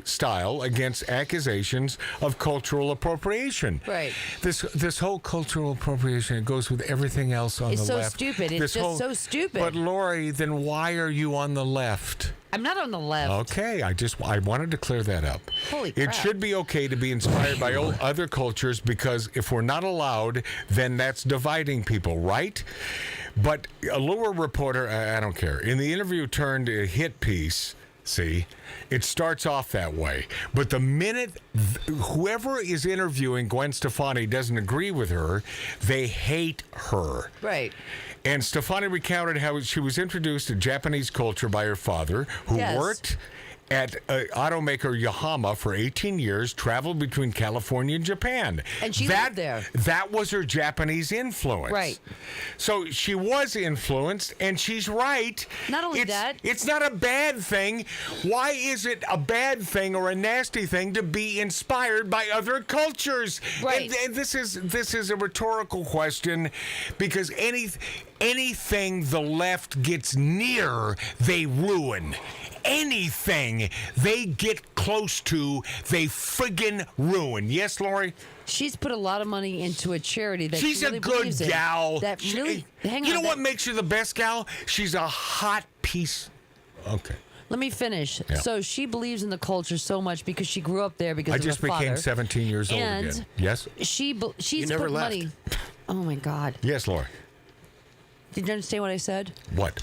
style against accusations of cultural appropriation. Right. This whole cultural appropriation, it goes with everything else on the left. It's so stupid. It's just so stupid. But Lori, then why are you on the left? I'm not on the left. Okay, I wanted to clear that up. Holy crap. It should be okay to be inspired by other cultures, because if we're not allowed, then that's dividing people, right? But a Lure reporter, I don't care, in the interview turned a hit piece, see, it starts off that way. But the minute whoever is interviewing Gwen Stefani doesn't agree with her, they hate her. Right. And Stefani recounted how she was introduced to Japanese culture by her father, who worked at automaker Yahama for 18 years, traveled between California and Japan. And she lived there. That was her Japanese influence. Right. So she was influenced, and she's right. Not only that. It's not a bad thing. Why is it a bad thing or a nasty thing to be inspired by other cultures? Right. And this is a rhetorical question, because anything the left gets near, they ruin. Anything they get close to, they friggin' ruin. Yes, Lori? She's put a lot of money into a charity that she's she really a good believes in. gal. That really, you know what makes her the best gal? She's a hot piece. Okay. Let me finish. Yeah. So she believes in the culture so much because she grew up there because of her father. I just became 17 years old and again. Yes? She's never put left. money. Oh, my God. Yes, Lori. Did you understand what I said? What?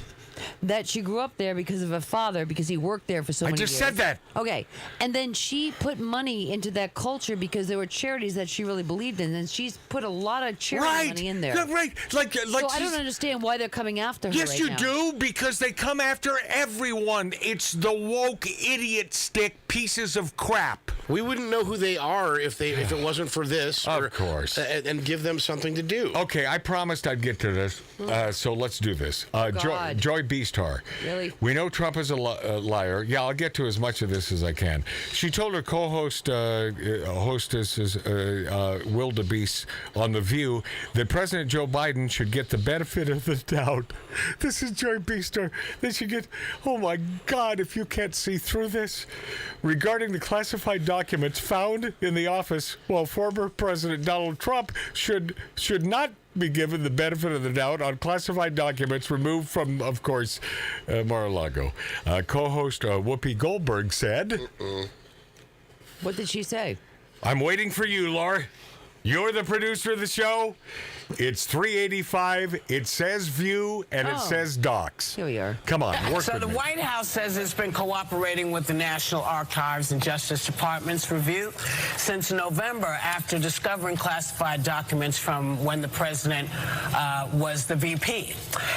That she grew up there because of her father, because he worked there for so many years. I just said that. Okay. And then she put money into that culture because there were charities that she really believed in, and she's put a lot of charity money in there. Right. Like so I don't understand why they're coming after her. Yes, right you now. do, because they come after everyone. It's the woke idiot stick pieces of crap. We wouldn't know who they are if it wasn't for this. Of course. And give them something to do. Okay, I promised I'd get to this, so let's do this. Joy Beastar. Really? We know Trump is a liar. Yeah, I'll get to as much of this as I can. She told her co-host, hostess Will DeBeese on The View that President Joe Biden should get the benefit of the doubt. This is Joy Beastar. They should get, oh my God, if you can't see through this, regarding the classified documents found in the office while former President Donald Trump should not be given the benefit of the doubt on classified documents removed from, of course, Mar-a-Lago. Co-host Whoopi Goldberg said... What did she say? I'm waiting for you, Laura. You're the producer of the show. It's 385. It says View, and it says Docs. Here we are. Come on, work So with the me. White House says it's been cooperating with the National Archives and Justice Department's review since November after discovering classified documents from when the president was the VP.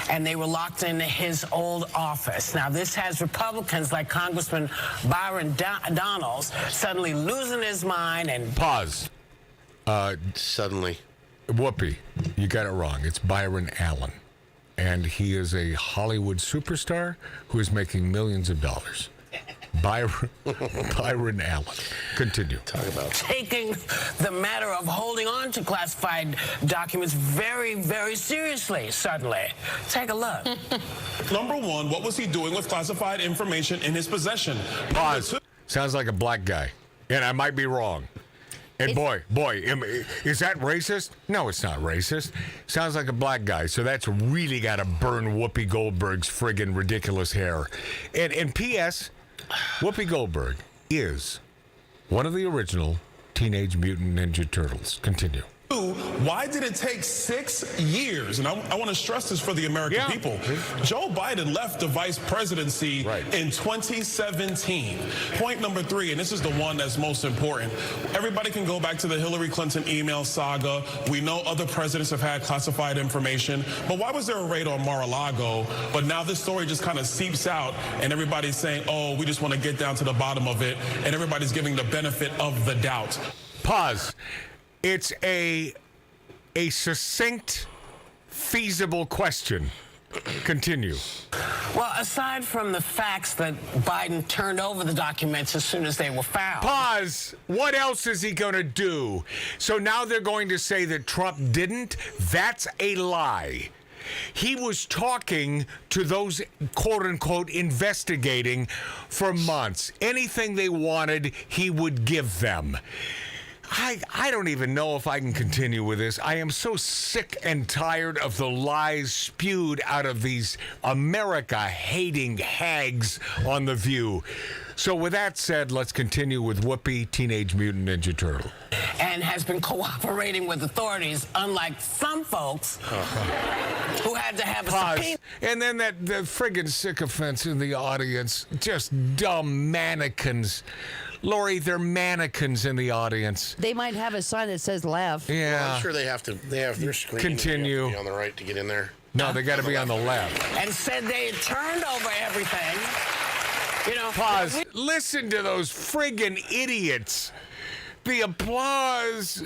And they were locked in his old office. Now, this has Republicans like Congressman Byron Donalds suddenly losing his mind and... Pause. Suddenly. Whoopi, you got it wrong. It's Byron Allen. And he is a Hollywood superstar who is making millions of dollars. Byron Allen. Continue. Talk about taking the matter of holding on to classified documents very, very seriously, suddenly. Take a look. Number one, what was he doing with classified information in his possession? Pause. Sounds like a black guy. And I might be wrong. And boy, is that racist? No, it's not racist. Sounds like a black guy. So that's really got to burn Whoopi Goldberg's friggin' ridiculous hair. And P.S., Whoopi Goldberg is one of the original Teenage Mutant Ninja Turtles. Continue. Why did it take 6 years? And I want to stress this for the American people. Joe Biden left the vice presidency in 2017. Point number 3, and this is the one that's most important. Everybody can go back to the Hillary Clinton email saga. We know other presidents have had classified information. But why was there a raid on Mar-a-Lago? But now this story just kind of seeps out, and everybody's saying, oh, we just want to get down to the bottom of it. And everybody's giving the benefit of the doubt. Pause. It's a succinct, feasible question. Continue. Well, aside from the facts that Biden turned over the documents as soon as they were found. Pause. What else is he going to do? So now they're going to say that Trump didn't? That's a lie. He was talking to those, quote-unquote, investigating for months. Anything they wanted, he would give them. I don't even know if I can continue with this. I am so sick and tired of the lies spewed out of these America-hating hags on The View. So with that said, let's continue with Whoopi, Teenage Mutant Ninja Turtle. And has been cooperating with authorities, unlike some folks who had to have a subpoena. And then the friggin' sycophants in the audience, just dumb mannequins. Lori, they're mannequins in the audience. They might have a sign that says laugh. Yeah. Well, I'm sure they have their screen. Continue. They have to be on the right to get in there. No, they got to be on the left. And said they had turned over everything. You know. Pause. Listen to those friggin' idiots. The applause,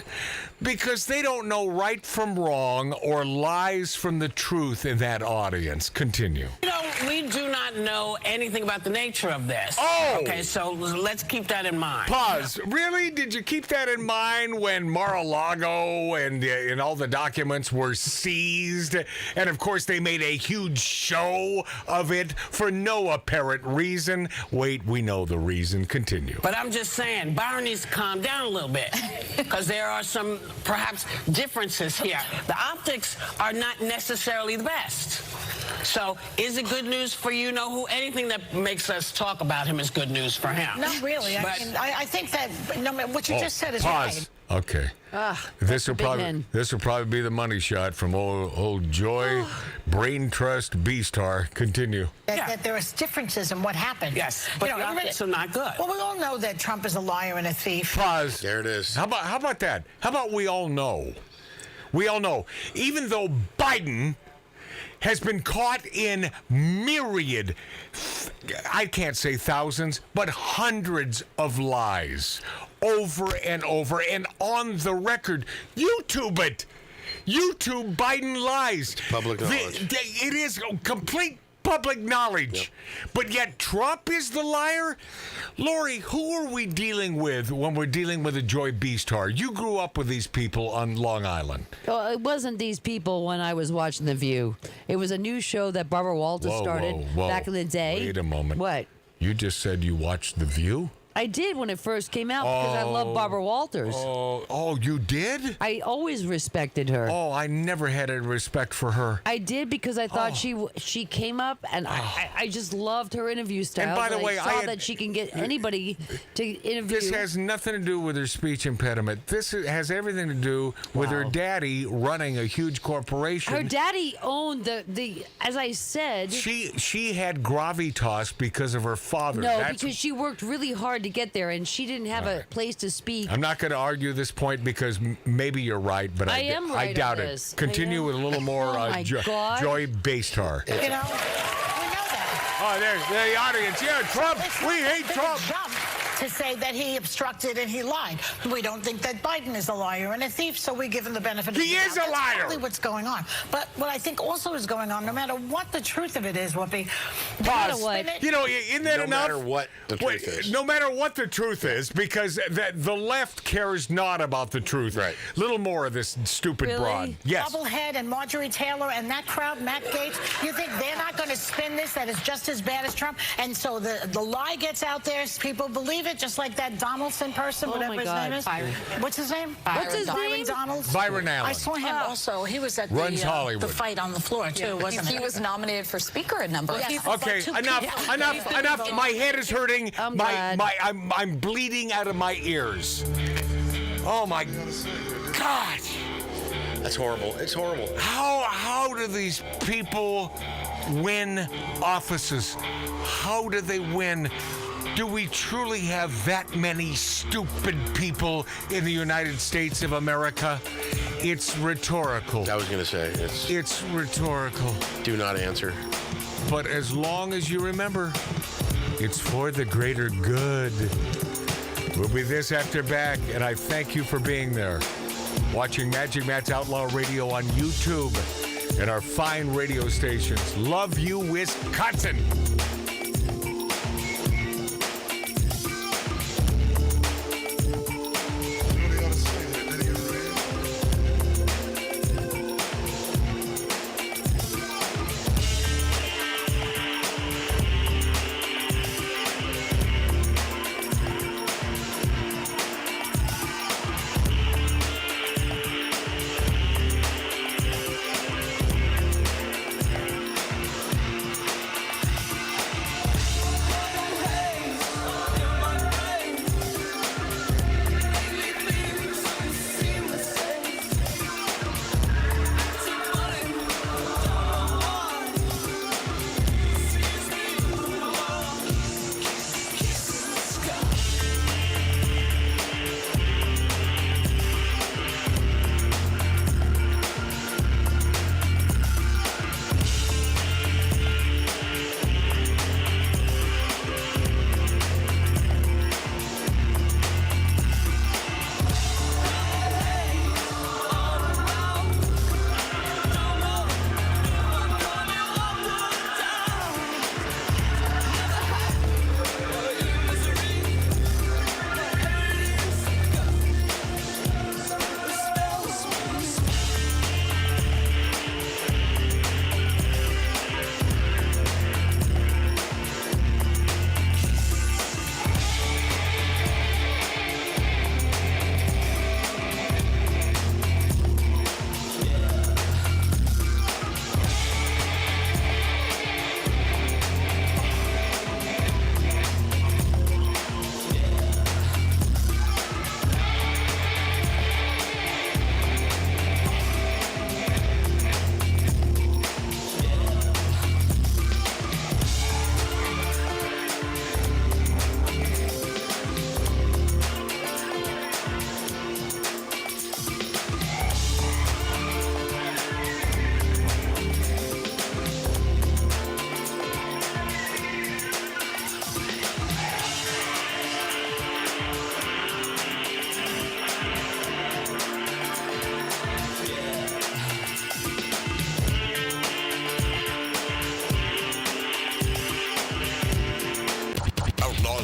because they don't know right from wrong or lies from the truth in that audience. Continue. You know, we do not know anything about the nature of this. Oh! Okay, so let's keep that in mind. Pause. Really? Did you keep that in mind when Mar-a-Lago and all the documents were seized? And, of course, they made a huge show of it for no apparent reason. Wait, we know the reason. Continue. But I'm just saying, Byron needs to calm down a little bit, because there are some perhaps differences here. The optics are not necessarily the best. So is it good news for you? Know who? Anything that makes us talk about him is good news for him. Not really. I think that what you just said is right. Okay. This will probably be the money shot from old Joy, Brain Trust, B-Star. Continue. That there are differences in what happened. Yes, but the optics are not good. Well, we all know that Trump is a liar and a thief. Pause. There it is. How about that? How about we all know? We all know. Even though Biden has been caught in myriad, I can't say thousands, but hundreds of lies over and over and on the record. YouTube it. YouTube Biden lies. It's public knowledge. It is complete public knowledge. Yep. But yet Trump is the liar? Lori, who are we dealing with when we're dealing with a Joy B-Star? You grew up with these people on Long Island. Well, it wasn't these people when I was watching The View. It was a new show that Barbara Walters started back in the day. Wait a moment. What? You just said you watched The View? I did when it first came out because I love Barbara Walters. Oh, you did? I always respected her. Oh, I never had a respect for her. I did because I thought she came up and I just loved her interview style. And by the way, I saw that she can get anybody to interview. This has nothing to do with her speech impediment. This has everything to do with her daddy running a huge corporation. Her daddy owned the as I said. She had gravitas because of her father. No, because she worked really hard to get there, and she didn't have a place to speak. I'm not going to argue this point because maybe you're right, but I doubt it. Continue with a little more Joy B-Star. You know, we know that. Oh, there's the audience. Yeah, Trump. We hate Trump. To say that he obstructed and he lied. We don't think that Biden is a liar and a thief, so we give him the benefit of the doubt. He is a liar. That's probably what's going on. But what I think also is going on, no matter what the truth of it is, Whoopi. You know, isn't that enough? No matter what the truth is. No matter what the truth is, because the left cares not about the truth. Right. Little more of this stupid broad. Yes. Bubblehead and Marjorie Taylor and that crowd, Matt Gaetz, you think they're not going to spin this, that is just as bad as Trump? And so the lie gets out there, people believe it. it? Just like that Donaldson person, Oh, whatever my his God. name is. Byron. What's his name? What's his Byron name? Donalds. Byron Allen. I saw him also. He was at Runs the Hollywood. fight on the floor too, wasn't He he? was nominated for speaker a number of times. Okay, enough. My head is hurting. I'm glad. I'm bleeding out of my ears. Oh my God. That's horrible. It's horrible. How do these people win offices? How do they win? Do we truly have that many stupid people in the United States of America? It's rhetorical. I was going to say, It's rhetorical. do not answer. But as long as you remember, it's for the greater good. We'll be this after back, and I thank you for being there. Watching Magic Matt's Outlaw Radio on YouTube and our fine radio stations. Love you, Wisconsin.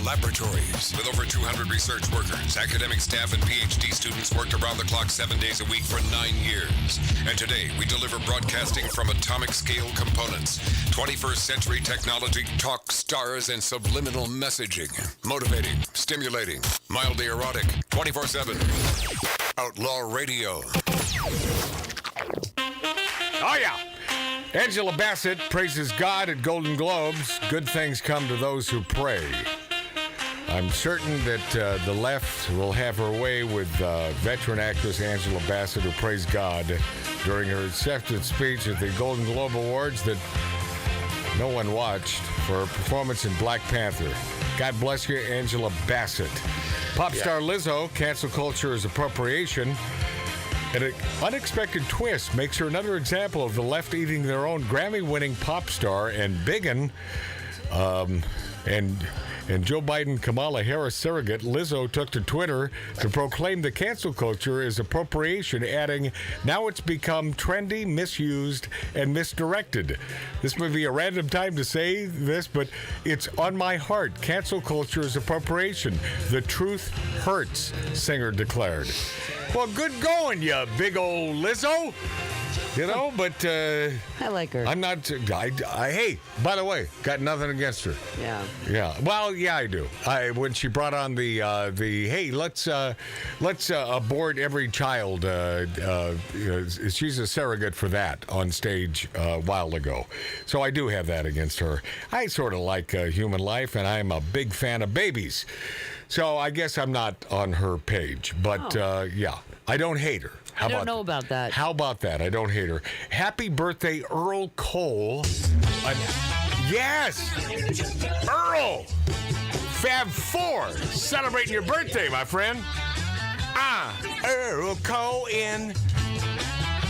Laboratories. With over 200 research workers, academic staff, and PhD students worked around the clock 7 days a week for 9 years. And today, we deliver broadcasting from atomic scale components, 21st century technology, talk, stars, and subliminal messaging. Motivating, stimulating, mildly erotic, 24/7. Outlaw Radio. Oh, yeah. Angela Bassett praises God at Golden Globes. Good things come to those who pray. I'm certain that the left will have her way with veteran actress Angela Bassett, who praised God during her acceptance speech at the Golden Globe Awards that no one watched for her performance in Black Panther. God bless you, Angela Bassett. Pop star Lizzo, cancel culture is appropriation. And an unexpected twist makes her another example of the left eating their own. Grammy-winning pop star and biggin, and Joe Biden, Kamala Harris surrogate, Lizzo took to Twitter to proclaim the cancel culture is appropriation, adding, now it's become trendy, misused, and misdirected. This may be a random time to say this, but it's on my heart. Cancel culture is appropriation. The truth hurts, singer declared. Well, good going, you big old Lizzo. You know, but I like her. I'm not. Hey, by the way, got nothing against her. Yeah. Yeah. Well, yeah, I do. When she brought on the hey, let's abort every child. She's a surrogate for that on stage a while ago. So I do have that against her. I sort of like human life, and I'm a big fan of babies. So I guess I'm not on her page, but yeah, I don't hate her. I don't know about that. How about that? I don't hate her. Happy birthday, Earl Cole. Yes, Earl. Fab 4, celebrating your birthday, my friend. Earl Cole in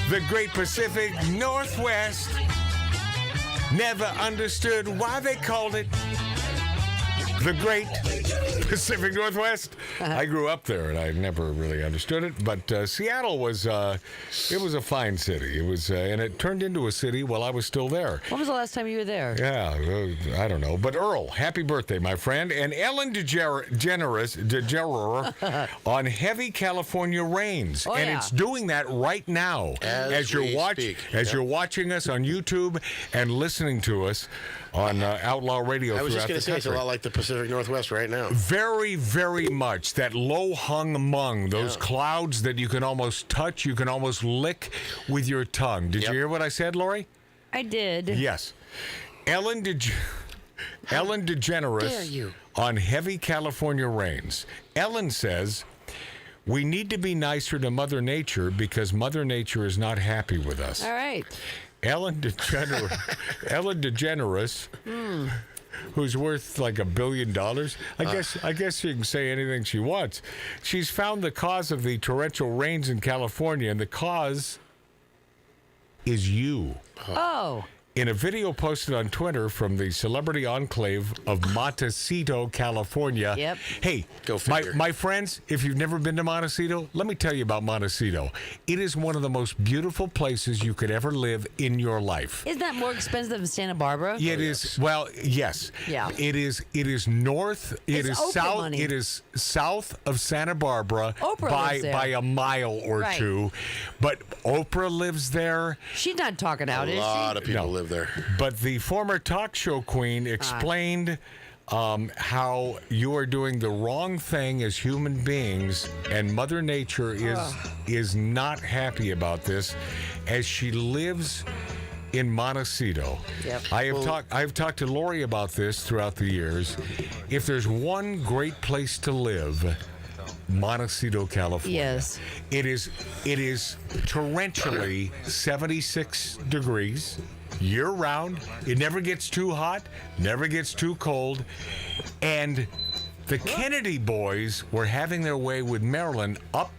the Great Pacific Northwest. Never understood why they called it the Great Pacific Northwest. I grew up there, and I never really understood it. But Seattle was it was a fine city. It was, and it turned into a city while I was still there. When was the last time you were there? Yeah, I don't know. But Earl, happy birthday, my friend. And Ellen DeGeneres on Heavy California Rains. Oh, and yeah. it's doing that right now As you're we speak. you're watching us on YouTube and listening to us on Outlaw Radio. I was just going to say, it's a lot like the Pacific Northwest right now. Very, very much. That low-hung mung, those clouds that you can almost touch, you can almost lick with your tongue. Did you hear what I said, Lori? I did. Yes. Ellen DeGeneres dare you? On Heavy California Rains. Ellen says, we need to be nicer to Mother Nature because Mother Nature is not happy with us. All right. Ellen DeGeneres, who's worth like $1 billion. I guess she can say anything she wants. She's found the cause of the torrential rains in California, and the cause is you. Oh. In a video posted on Twitter from the celebrity enclave of Montecito, California. Yep. Hey, my friends, if you've never been to Montecito, let me tell you about Montecito. It is one of the most beautiful places you could ever live in your life. Isn't that more expensive than Santa Barbara? Yeah, it is. Well, yes. Yeah. It is north. It It's is Oprah south. money. It is south of Santa Barbara Oprah lives there. by a mile or Right. two. But Oprah lives there. She's not talking out, is she? A lot of people live there. But the former talk show queen explained how you are doing the wrong thing as human beings, and Mother Nature is not happy about this, as she lives in Montecito. Yep. I've talked to Lori about this throughout the years. If there's one great place to live, Montecito, California. Yes. It is torrentially 76 degrees year round. It never gets too hot, never gets too cold. And the Kennedy boys were having their way with Maryland up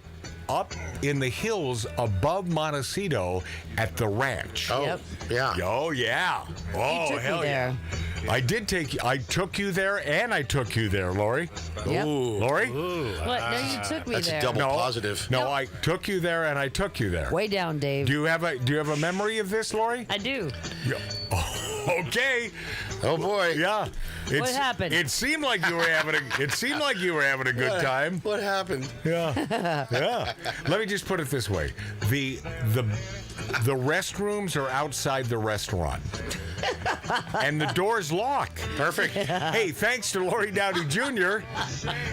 in the hills above Montecito at the ranch. Oh, yeah. Oh, yeah. Oh, took hell me yeah. there. I took you there, and I took you there, Lori. Yep. Ooh. Lori? What? No, you took me That's there. a double positive. No, I took you there, and I took you there. Way down, Dave. Do you have a memory of this, Lori? I do. Okay. Oh boy. Yeah. What happened? It seemed like you were having a good time. What happened? Yeah. Yeah. Let me just put it this way. The restrooms are outside the restaurant. And the door's locked. Perfect. Hey, thanks to Lori Downey Jr.,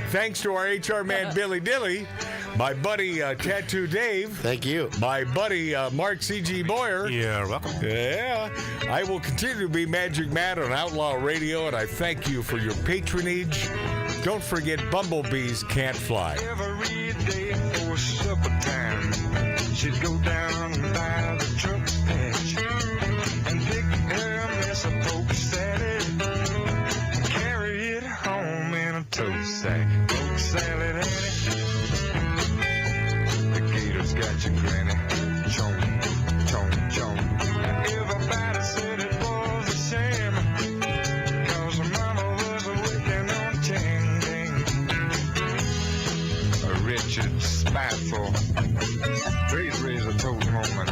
thanks to our HR man Billy Dilly, my buddy Tattoo Dave. Thank you. My buddy Mark C.G. Boyer. You're welcome. Yeah. I will continue to be Magic Matt on Outlaw Radio, and I thank you for your patronage. Don't forget, bumblebees can't fly. Every day for supper time, she'd go down by the truck patch and pick her mess of poke salad, carry it home in a tow sack. Poke salad, the gators got your granny. Chomp, chomp, chomp. Everybody said it was a shame, 'cause her mama was working on ting ting. Richard spiteful, raise a toast moment.